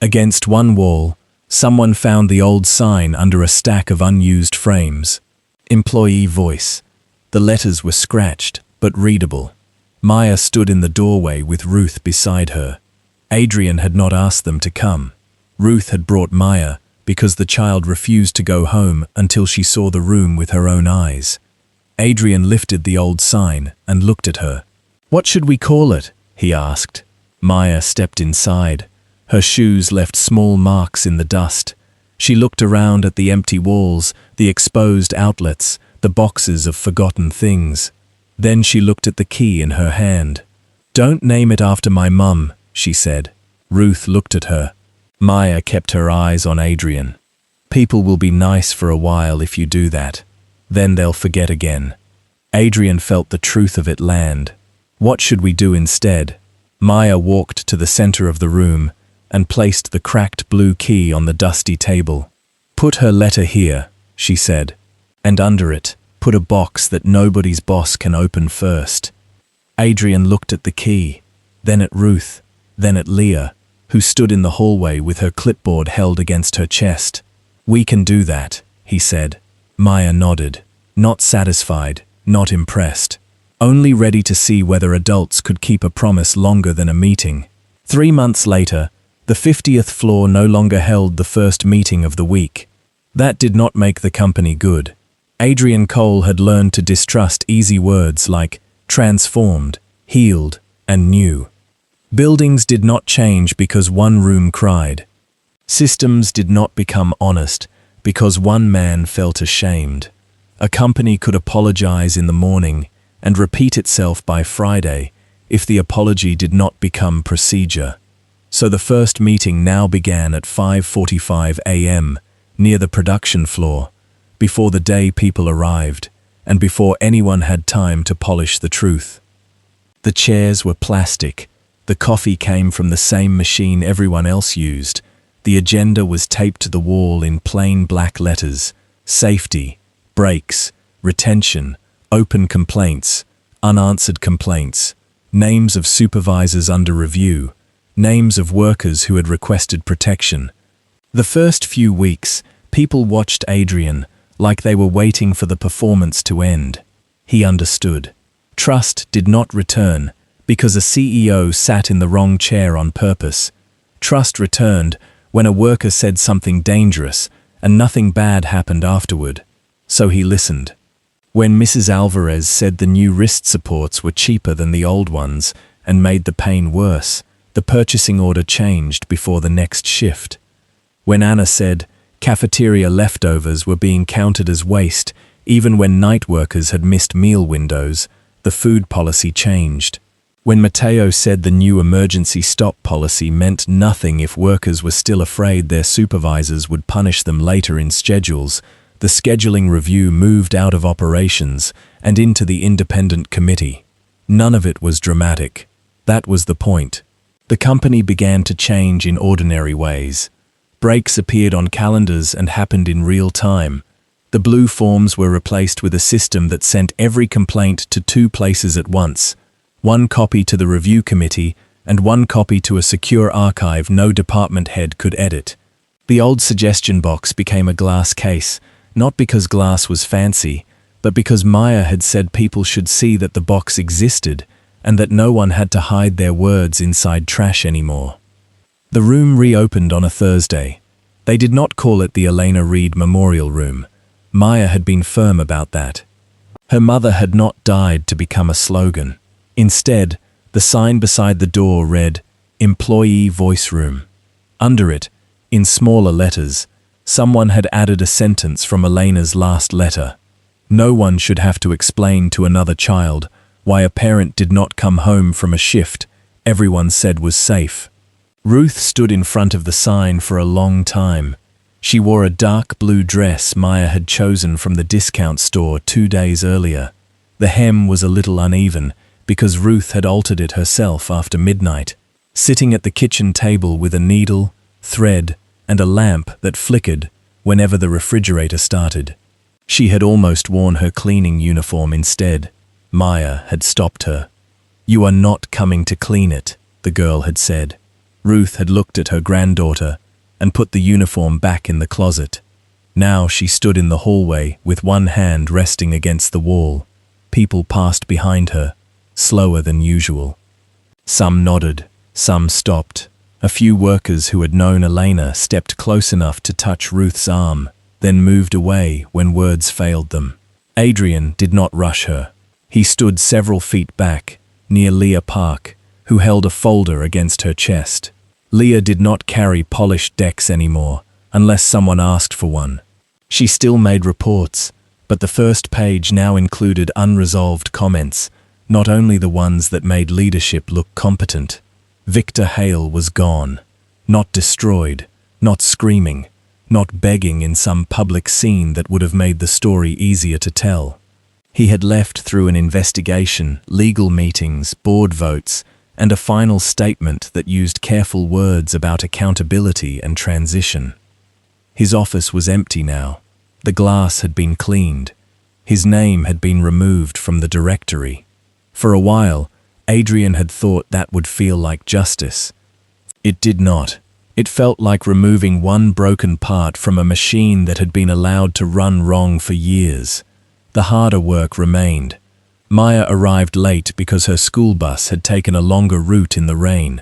Speaker 1: Against one wall, someone found the old sign under a stack of unused frames. Employee voice. The letters were scratched, but readable. Maya stood in the doorway with Ruth beside her. Adrian had not asked them to come. Ruth had brought Maya because the child refused to go home until she saw the room with her own eyes. Adrian lifted the old sign and looked at her. What should we call it? He asked. Maya stepped inside. Her shoes left small marks in the dust. She looked around at the empty walls, the exposed outlets, the boxes of forgotten things. Then she looked at the key in her hand. Don't name it after my mum, she said. Ruth looked at her. Maya kept her eyes on Adrian. People will be nice for a while if you do that. Then they'll forget again. Adrian felt the truth of it land. What should we do instead? Maya walked to the center of the room and placed the cracked blue key on the dusty table. Put her letter here, she said, and under it, put a box that nobody's boss can open first. Adrian looked at the key, then at Ruth, then at Leah, who stood in the hallway with her clipboard held against her chest. We can do that, he said. Maya nodded, not satisfied, not impressed, only ready to see whether adults could keep a promise longer than a meeting. 3 months later, the 50th floor no longer held the first meeting of the week. That did not make the company good. Adrian Cole had learned to distrust easy words like transformed, healed, and new. Buildings did not change because one room cried. Systems did not become honest because one man felt ashamed. A company could apologize in the morning and repeat itself by Friday if the apology did not become procedure. So the first meeting now began at 5:45 a.m. near the production floor, before the day people arrived, and before anyone had time to polish the truth. The chairs were plastic. The coffee came from the same machine everyone else used. The agenda was taped to the wall in plain black letters: safety, breaks, retention, open complaints, unanswered complaints, names of supervisors under review, names of workers who had requested protection. The first few weeks, people watched Adrian like they were waiting for the performance to end. He understood. Trust did not return because a CEO sat in the wrong chair on purpose. Trust returned when a worker said something dangerous and nothing bad happened afterward. So he listened. When Mrs. Alvarez said the new wrist supports were cheaper than the old ones and made the pain worse, the purchasing order changed before the next shift. When Anna said cafeteria leftovers were being counted as waste even when night workers had missed meal windows, the food policy changed. When Mateo said the new emergency stop policy meant nothing if workers were still afraid their supervisors would punish them later in schedules, the scheduling review moved out of operations and into the independent committee. None of it was dramatic. That was the point. The company began to change in ordinary ways. Breaks appeared on calendars and happened in real time. The blue forms were replaced with a system that sent every complaint to 2 places at once. One copy to the review committee and one copy to a secure archive no department head could edit. The old suggestion box became a glass case, not because glass was fancy, but because Maya had said people should see that the box existed and that no one had to hide their words inside trash anymore. The room reopened on a Thursday. They did not call it the Elena Reed Memorial Room. Maya had been firm about that. Her mother had not died to become a slogan. Instead, the sign beside the door read, Employee Voice Room. Under it, in smaller letters, someone had added a sentence from Elena's last letter. No one should have to explain to another child why a parent did not come home from a shift everyone said was safe. Ruth stood in front of the sign for a long time. She wore a dark blue dress Maya had chosen from the discount store 2 days earlier. The hem was a little uneven because Ruth had altered it herself after midnight. Sitting at the kitchen table with a needle, thread, and a lamp that flickered whenever the refrigerator started. She had almost worn her cleaning uniform instead. Maya had stopped her. "You are not coming to clean it," the girl had said. Ruth had looked at her granddaughter and put the uniform back in the closet. Now she stood in the hallway with one hand resting against the wall. People passed behind her, slower than usual. Some nodded, some stopped. A few workers who had known Elena stepped close enough to touch Ruth's arm, then moved away when words failed them. Adrian did not rush her. He stood several feet back, near Leah Park, who held a folder against her chest. Leah did not carry polished decks anymore, unless someone asked for one. She still made reports, but the first page now included unresolved comments, not only the ones that made leadership look competent. Victor Hale was gone, not destroyed, not screaming, not begging in some public scene that would have made the story easier to tell. He had left through an investigation, legal meetings, board votes, and a final statement that used careful words about accountability and transition. His office was empty now. The glass had been cleaned. His name had been removed from the directory. For a while, Adrian had thought that would feel like justice. It did not. It felt like removing one broken part from a machine that had been allowed to run wrong for years. The harder work remained. Maya arrived late because her school bus had taken a longer route in the rain.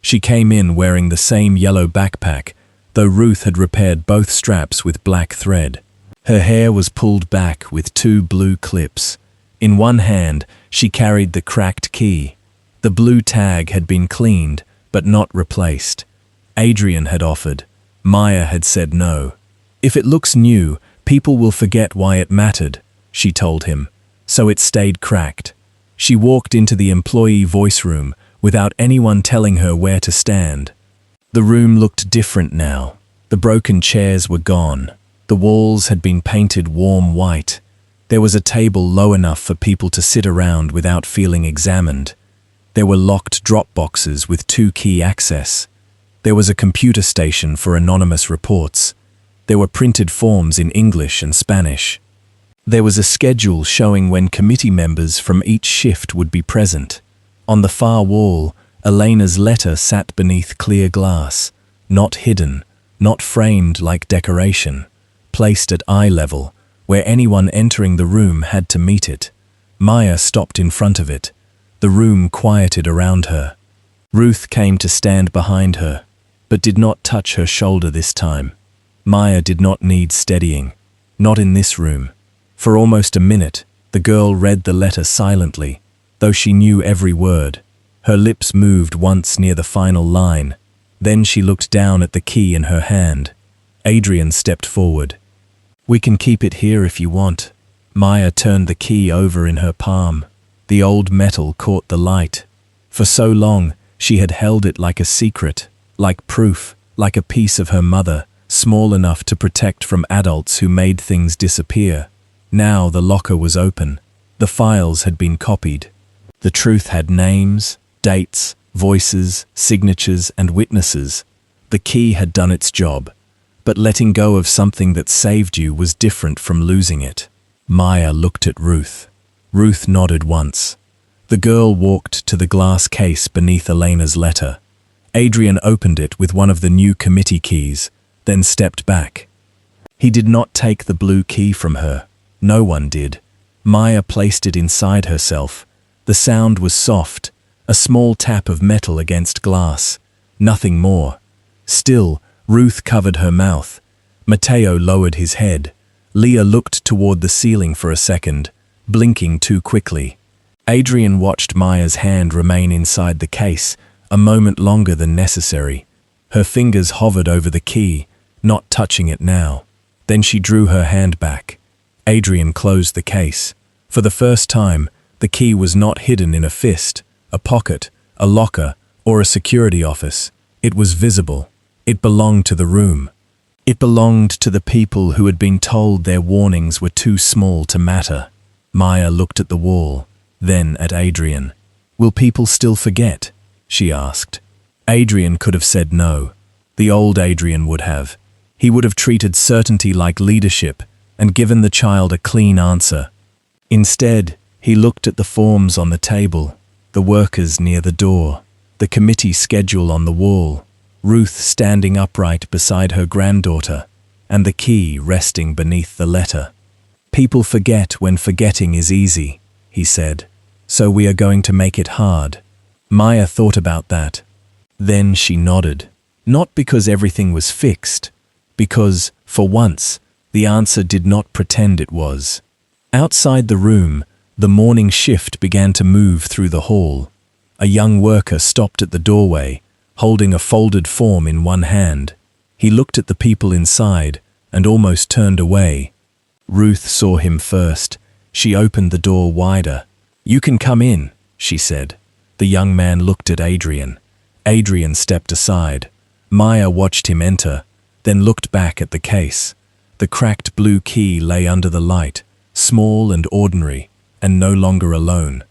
Speaker 1: She came in wearing the same yellow backpack, though Ruth had repaired both straps with black thread. Her hair was pulled back with 2 blue clips. In one hand, she carried the cracked key. The blue tag had been cleaned, but not replaced. Adrian had offered. Maya had said no. "If it looks new, people will forget why it mattered," she told him. So it stayed cracked. She walked into the employee voice room without anyone telling her where to stand. The room looked different now. The broken chairs were gone. The walls had been painted warm white. There was a table low enough for people to sit around without feeling examined. There were locked drop boxes with 2-key access. There was a computer station for anonymous reports. There were printed forms in English and Spanish. There was a schedule showing when committee members from each shift would be present. On the far wall, Elena's letter sat beneath clear glass, not hidden, not framed like decoration, placed at eye level, where anyone entering the room had to meet it. Maya stopped in front of it. The room quieted around her. Ruth came to stand behind her, but did not touch her shoulder this time. Maya did not need steadying, not in this room. For almost a minute, the girl read the letter silently, though she knew every word. Her lips moved once near the final line. Then she looked down at the key in her hand. Adrian stepped forward. "We can keep it here if you want." Maya turned the key over in her palm. The old metal caught the light. For so long, she had held it like a secret, like proof, like a piece of her mother, small enough to protect from adults who made things disappear. Now the locker was open. The files had been copied. The truth had names, dates, voices, signatures, and witnesses. The key had done its job. But letting go of something that saved you was different from losing it. Maya looked at Ruth. Ruth nodded once. The girl walked to the glass case beneath Elena's letter. Adrian opened it with one of the new committee keys, then stepped back. He did not take the blue key from her. No one did. Maya placed it inside herself. The sound was soft, a small tap of metal against glass. Nothing more. Still, Ruth covered her mouth. Mateo lowered his head. Leah looked toward the ceiling for a second, blinking too quickly. Adrian watched Maya's hand remain inside the case, a moment longer than necessary. Her fingers hovered over the key, not touching it now. Then she drew her hand back. Adrian closed the case. For the first time, the key was not hidden in a fist, a pocket, a locker, or a security office. It was visible. It belonged to the room. It belonged to the people who had been told their warnings were too small to matter. Maya looked at the wall, then at Adrian. "Will people still forget?" she asked. Adrian could have said no. The old Adrian would have. He would have treated certainty like leadership and given the child a clean answer. Instead, he looked at the forms on the table, the workers near the door, the committee schedule on the wall, Ruth standing upright beside her granddaughter, and the key resting beneath the letter. "People forget when forgetting is easy," he said. "So we are going to make it hard." Maya thought about that. Then she nodded. Not because everything was fixed, because, for once, the answer did not pretend it was. Outside the room, the morning shift began to move through the hall. A young worker stopped at the doorway, holding a folded form in one hand. He looked at the people inside and almost turned away. Ruth saw him first. She opened the door wider. "You can come in," she said. The young man looked at Adrian. Adrian stepped aside. Maya watched him enter, then looked back at the case. The cracked blue key lay under the light, small and ordinary, and no longer alone.